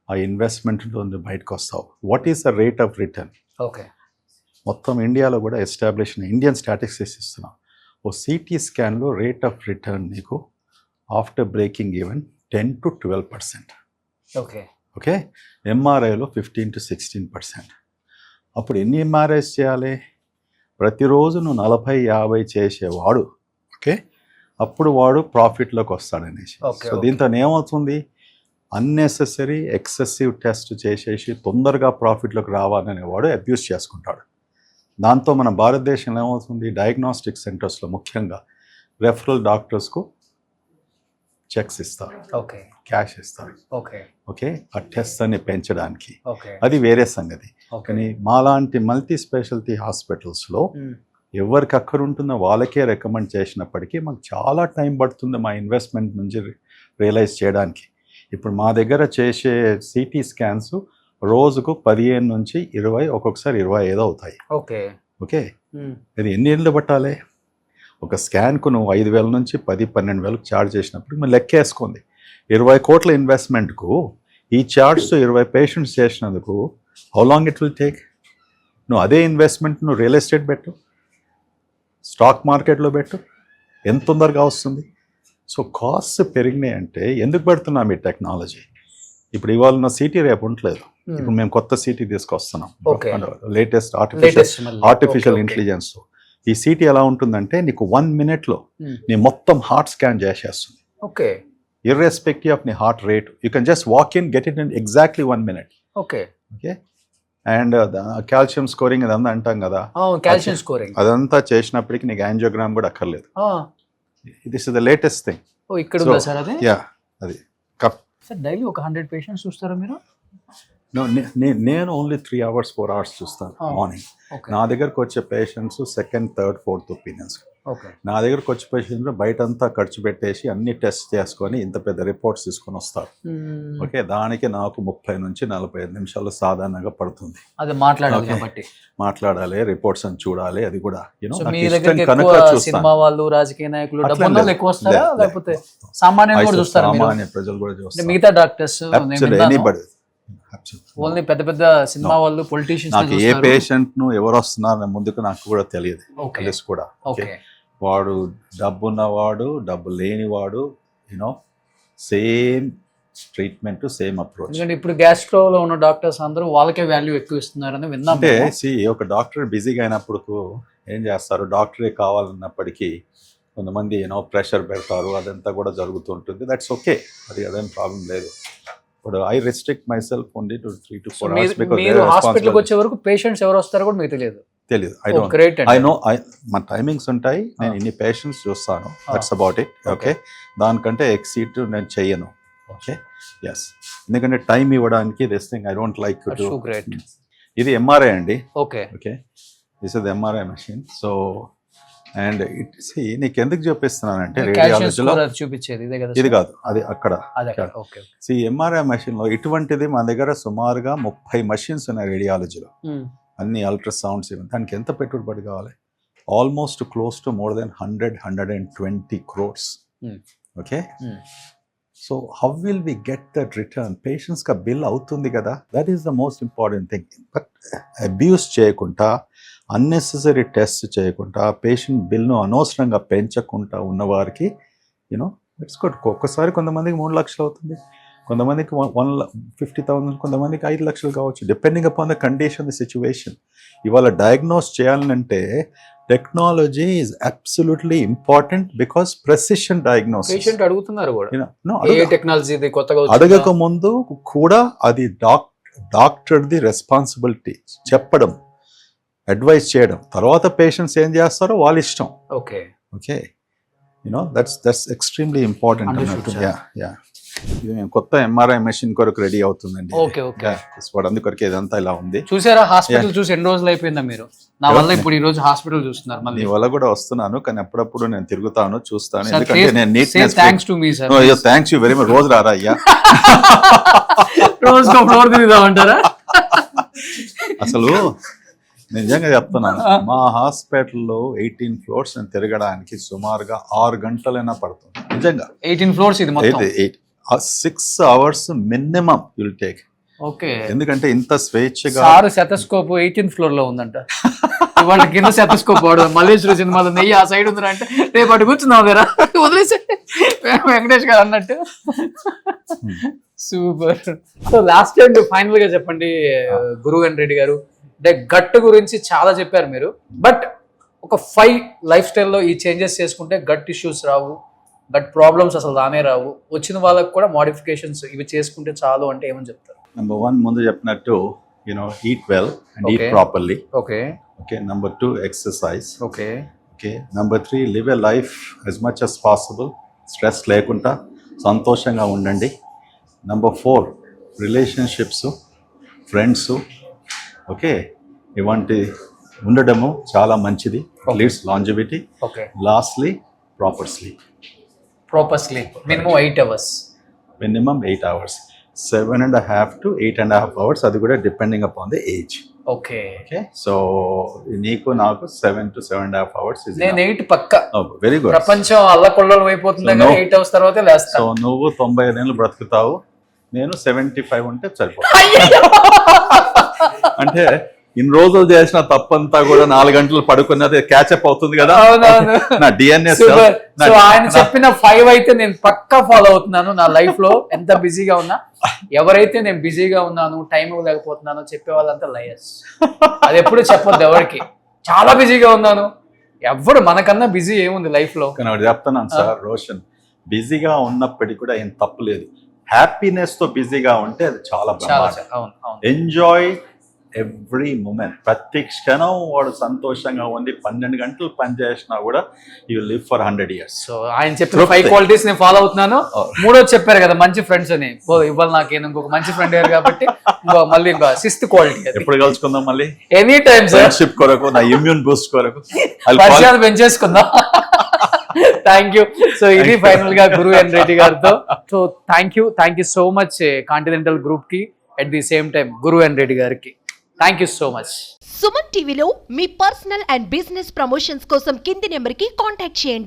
Speaker 3: ఆ ఇన్వెస్ట్మెంట్తో బయటకు వస్తావు? What is the rate of return?
Speaker 2: Okay.
Speaker 3: మొత్తం ఇండియాలో కూడా ఎస్టాబ్లిష్ ఇండియన్ స్టాటిస్టిక్స్ ఇస్తున్నాం. ఓ సిటీ స్కాన్లో రేట్ ఆఫ్ రిటర్న్ నీకు after breaking even 10 to 12%.
Speaker 2: Okay.
Speaker 3: Okay, ఎంఆర్ఐలో 15 to 16%. అప్పుడు ఎన్ని ఎంఆర్ఐస్ చేయాలి? ప్రతిరోజు నువ్వు 40-50 చేసేవాడు, ఓకే, అప్పుడు వాడు ప్రాఫిట్లోకి వస్తాడనేసి. సో దీంతో ఏమవుతుంది, అన్నెసెసరీ ఎక్సెసివ్ టెస్ట్ చేసేసి తొందరగా ప్రాఫిట్లోకి రావాలనేవాడు అబ్యూస్ చేసుకుంటాడు. దాంతో మన భారతదేశంలో ఏమవుతుంది, డయాగ్నోస్టిక్ సెంటర్స్లో ముఖ్యంగా రెఫరల్ డాక్టర్స్కు చెక్స్ ఇస్తారు,
Speaker 2: ఓకే,
Speaker 3: క్యాష్ ఇస్తారు.
Speaker 2: ఓకే.
Speaker 3: ఓకే, ఆ టెస్ట్ అన్ని పెంచడానికి.
Speaker 2: ఓకే.
Speaker 3: అది వేరే సంగతి. కానీ మాలాంటి మల్టీ స్పెషాలిటీ హాస్పిటల్స్లో ఎవరికి అక్కడ ఉంటుందో వాళ్ళకే రికమెండ్ చేసినప్పటికీ మాకు చాలా టైం పడుతుంది మా ఇన్వెస్ట్మెంట్ నుంచి రియలైజ్ చేయడానికి. ఇప్పుడు మా దగ్గర చేసే సిటీ స్కాన్స్ రోజుకు 15 నుంచి 20, ఒక్కొక్కసారి 25 అవుతాయి.
Speaker 2: ఓకే.
Speaker 3: ఓకే, అది ఎన్ని ఏళ్ళు పట్టాలి? ఒక స్కాన్కు నువ్వు 5,000 నుంచి 10-12,000 ఛార్జ్ చేసినప్పుడు మనం లెక్కేసుకుంది 20 కోట్ల ఇన్వెస్ట్మెంట్కు ఈ ఛార్జ్తో 20 పేషెంట్స్ చేసినందుకు how long it will take? నువ్వు అదే ఇన్వెస్ట్మెంట్ నువ్వు రియల్ ఎస్టేట్ పెట్టు, స్టాక్ మార్కెట్లో పెట్టు, ఎంత తొందరగా వస్తుంది? సో కాస్ట్ పెరిగినాయి అంటే ఎందుకు పెడుతున్నాం ఈ టెక్నాలజీ? ఇప్పుడు ఇవాళ ఉన్న సిటీ రేపు ఉండలేదు. ఇప్పుడు మేము కొత్త సిటీ తీసుకొస్తున్నాం, లేటెస్ట్ ఆర్టిఫిషియల్ ఇంటెలిజెన్స్తో. ఈ సిటీ ఎలా ఉంటుందంటే నీకు 1 minute నీ మొత్తం హార్ట్ స్కాన్ చేసేస్తుంది.
Speaker 2: ఓకే,
Speaker 3: ఇర్రెస్పెక్టివ్ ఆఫ్ నీ heart rate. You can just walk in, get it in exactly 1 minute.
Speaker 2: Okay.
Speaker 3: Okay, and calcium scoring అదంతా అంటాం కదా,
Speaker 2: కాల్షియం స్కోరింగ్
Speaker 3: అదంతా చేసినప్పటికీ నీకు యాంజియోగ్రామ్ కూడా అక్కర్లేదు. This is the latest thing.
Speaker 2: ఓ, ఇక్కడ ఉందా సార్ అది?
Speaker 3: యా, అది
Speaker 2: సార్ డైలీ ఒక 100 పేషెంట్స్ చూస్తారా మీరు?
Speaker 3: నేను ఓన్లీ 3 hours 4 hours చూస్తాను మార్నింగ్. నా దగ్గరకు వచ్చే patients second, third, fourth opinions.
Speaker 2: Okay,
Speaker 3: నా దగ్గరకు వచ్చే పేషెంట్స్ బయటంతా ఖర్చు పెట్టేసి అన్ని టెస్ట్ చేసుకొని ఇంత పెద్ద రిపోర్ట్స్ తీసుకొని వస్తారు. ఓకే, దానికి నాకు 30 నుంచి 45 నిమిషాలు సాధారణంగా పడుతుంది.
Speaker 2: అది మాట్లాడాలి కాబట్టి
Speaker 3: మాట్లాడాలి, రిపోర్ట్స్ అని చూడాలి. అది కూడా
Speaker 2: కనుక సినిమా వాళ్ళు, రాజకీయ నాయకులు, డబ్బులు ఎక్కువ వస్తారా, లేకపోతే సామాన్య
Speaker 3: ప్రజలు కూడా చూస్తారు?
Speaker 2: మిగతా డాక్టర్స్
Speaker 3: ఎనీబడి,
Speaker 2: ఓన్లీ పెద్ద పెద్ద సినిమా వాళ్ళు, పొలిటీషియన్స్?
Speaker 3: నాకు ఏ పేషెంట్ ను ఎవరు వస్తున్నారు ముందుకు నాకు కూడా తెలియదు, తెలుసు కూడా. వాడు డబ్బు ఉన్నవాడు, డబ్బు లేనివాడు, you know same treatment, same approach.
Speaker 2: ఎందుకంటే ఇప్పుడు గ్యాస్ట్రోలో ఉన్న డాక్టర్స్ అందరూ వాళ్ళకే వాల్యూ ఎక్కువ ఇస్తున్నారని విన్నాం.
Speaker 3: అంటే ఒక డాక్టర్ బిజీగా అయినప్పుడు ఏం చేస్తారు, డాక్టరే కావాలన్నప్పటికీ కొంతమంది ప్రెషర్ పెడతారు, అదంతా కూడా జరుగుతుంటుంది. దట్స్ ఓకే, అదేం ప్రాబ్లం లేదు. ఇప్పుడు I restrict my self only to 3 to 4 hours because
Speaker 2: మీరు హాస్పిటల్కి వచ్చే వరకు పేషెంట్స్ ఎవరు వస్తారో కూడా మీకు తెలియదు.
Speaker 3: I don't
Speaker 2: great.
Speaker 3: I know మా టైమింగ్స్ ఉంటాయి, నేను ఇన్ని పేషెంట్స్ చూస్తాను, దట్స్ అబౌట్ ఇట్. ఓకే, దానికంటే ఎక్సీడ్ నేను చెయ్యను. ఓకే, ఎస్, ఎందుకంటే టైం ఇవ్వడానికి this thing I don't like to.
Speaker 2: Great.
Speaker 3: ఇది ఎంఆర్ఐ అండి.
Speaker 2: Okay,
Speaker 3: okay, this is MRI machine. So and నీకు ఎందుకు చూపిస్తున్నానంటే రేడియాలజీలో
Speaker 2: చూపించేది ఇదే కదా?
Speaker 3: ఇది కాదు, అది అక్కడ.
Speaker 2: ఓకే,
Speaker 3: ఎంఆర్ఐ మెషిన్ లో ఇటువంటిది మన దగ్గర సుమారుగా 30 మెషిన్స్ ఉన్నాయి రేడియాలజీలో, అన్ని అల్ట్రాసౌండ్స్. దానికి ఎంత పెట్టుబడి కావాలి? Almost close to more than 120 crores. Okay, so how will we get that return? Patients కా బిల్ అవుతుంది కదా, that is the most important thing. But abuse చేయకుండా, అన్నెసెసరీ టెస్ట్ చేయకుండా, పేషెంట్ బిల్ను అనవసరంగా పెంచకుండా ఉన్నవారికి ఇట్స్ గుడ్. ఒక్కసారి కొంతమందికి 3 లక్షలు అవుతుంది, కొంతమందికి 150,000, కొంతమందికి 5 లక్షలు కావచ్చు, depending upon the condition, the situation. ఇవాళ డయాగ్నోస్ చేయాలంటే technology is absolutely important because precision diagnosis.
Speaker 2: Patient అడుగుతున్నారు కూడా టెక్నాలజీ కొత్తగా
Speaker 3: అడగక ముందు కూడా అది డాక్టర్ది రెస్పాన్సిబిలిటీ చెప్పడం, అడ్వైస్ చేయడం. తర్వాత పేషెంట్స్ ఏం చేస్తారో వాళ్ళ ఇష్టం.
Speaker 2: Okay,
Speaker 3: okay, that's extremely important అన్నట్టు. ఇది మేము కొత్త ఎంఆర్ఐ మెషిన్ కొరకు రెడీ అవుతుందండి.
Speaker 2: ఓకే, ఓకే,
Speaker 3: అందుకొరకు ఇదంతా ఇలా ఉంది.
Speaker 2: చూసారా హాస్పిటల్ చూసి ఎన్ని రోజులు అయిపోయిందా మీరు? నా వల్ల ఇప్పుడు ఈ రోజు హాస్పిటల్ చూస్తున్నారు. మళ్ళీ
Speaker 3: నీ వల్ల కూడా వస్తున్నాను, కానీ అప్పుడప్పుడు నేను తిరుగుతాను, చూస్తాను. ఎందుకంటే నేను neatness.
Speaker 2: Thanks to me sir.
Speaker 3: Thanks you very much. రోజు రారా అయ్యా?
Speaker 2: రోజు ఫ్లోర్ తిరుగుదామంటారా?
Speaker 3: అసలు నిజంగా చెప్తున్నాను, మా హాస్పిటల్లో 18 floors నేను తిరగడానికి సుమారుగా 6 గంటలైనా పడుతుంది. నిజంగా
Speaker 2: 18 floors ఇది మొత్తం.
Speaker 3: 6 hours minimum will take.
Speaker 2: Okay,
Speaker 3: ఎందుకంటే ఇంత స్వేచ్ఛగా.
Speaker 2: సార్ సెటస్కోప్ 18th floor లో ఉందంట. ఇవాళ కింద సెటస్కోప్ వాడు మల్లేశ్వర సినిమాలో నెయ్యి ఆ సైడ్ ఉందిరా అంటే రేపు అటు కూర్చున్నావు కదా, వదిలేసి వెంకటేష్ గారు అన్నట్టు. Super. So last time final గా చెప్పండి గురువెన్ రెడ్డి గారు, అంటే గట్ గురించి చాలా చెప్పారు మీరు, బట్ ఒక 5 లైఫ్ స్టైల్లో ఈ చేంజెస్ చేసుకుంటే గట్ ఇష్యూస్ రావు, గట్ ప్రాబ్లమ్స్ అసలు రానే రావు, వచ్చిన వాళ్ళకి కూడా మోడిఫికేషన్స్ ఇవి చేసుకుంటే చాలు అంటే ఏమని చెప్తారు?
Speaker 3: Number 1, ముందు చెప్పినట్టు eat well and eat properly.
Speaker 2: Okay.
Speaker 3: Okay. Number 2, exercise.
Speaker 2: Okay.
Speaker 3: Okay. Number 3, live a life as much as possible, stress లేకుండా సంతోషంగా ఉండండి. Number 4, relationships, ఫ్రెండ్స్, ఓకే, ఇవంటి ఉండడము చాలా మంచిది, leads longevity.
Speaker 2: Okay.
Speaker 3: Lastly, proper sleep.
Speaker 2: Proper sleep minimum 8 hours.
Speaker 3: Minimum 8 hours, 7.5 to 8.5 hours, అది కూడా depending upon the age.
Speaker 2: Okay.
Speaker 3: Okay, so నీకు నాకు 7 to 7.5 hours.
Speaker 2: నేను 8 పక్కా.
Speaker 3: Very good.
Speaker 2: ప్రపంచం అల్లకొల్లం అయిపోతుంది కానీ 8 hours తర్వాతే లేస్తా.
Speaker 3: సో నువ్వు 95 ఏళ్ళు బ్రతుకుతావు, నేను 75 ఉంటే సరిపోతుంది. అంటే ఇన్ని రోజులు చేసిన తప్పంతా కూడా 4 గంటలు పడుకున్నది క్యాచప్ అవుతుంది కదా. నా డిఎన్ఏ.
Speaker 2: సో ఆయన చెప్పిన 5 అయితే నేను పక్కా ఫాలో అవుతున్నాను నా లైఫ్ లో. ఎంత బిజీగా ఉన్నా, ఎవరైతే నేను బిజీగా ఉన్నాను, టైం ఇవ్వలేకపోతున్నానో చెప్పే వాళ్ళంతా లయర్స్. అది ఎప్పుడు చెప్పొద్దు ఎవరికి. చాలా బిజీగా ఉన్నాను, ఎవరు మనకన్నా బిజీ ఏముంది లైఫ్ లో.
Speaker 3: కానీ చెప్తున్నాను సార్ రోషన్, బిజీగా ఉన్నప్పటికీ కూడా ఏం తప్పులేదు. హ్యాపీనెస్ తో బిజీగా ఉంటే అది చాలా బాగుంది. Enjoy every moment. ప్రతి క్షణం వాడు సంతోషంగా ఉంది. 12 గంటలు పని చేసినా కూడా you live for 100 years.
Speaker 2: So ఆయన చెప్పిన 5 qualities నేను ఫాలో అవుతున్నాను. 3వ చెప్పారు కదా మంచి ఫ్రెండ్స్ అని, ఇవాళ నాకు ఇంకొక మంచి ఫ్రెండ్ అయ్యారు కాబట్టి మళ్ళీ ఇంకో 6th quality.
Speaker 3: ఎప్పుడు కలుసుకుందాం మళ్ళీ?
Speaker 2: Any time sir.
Speaker 3: ఫ్రెండ్షిప్ కొరకు, నా ఇమ్యూన్ బూస్ట్ కొరకు
Speaker 2: పరిచయాలు పెంచేసుకుందాం. Thank you. సో ఇది ఫైనల్ గా గురువెన్ రెడ్డి గారితో. So thank you so much Continental group కి, at the same time Guruven Reddy గారికి thank you so much.
Speaker 1: Suman TV మీ పర్సనల్ అండ్ బిజినెస్ ప్రమోషన్స్ కోసం కింది నెంబర్కి కాంటాక్ట్ చేయండి.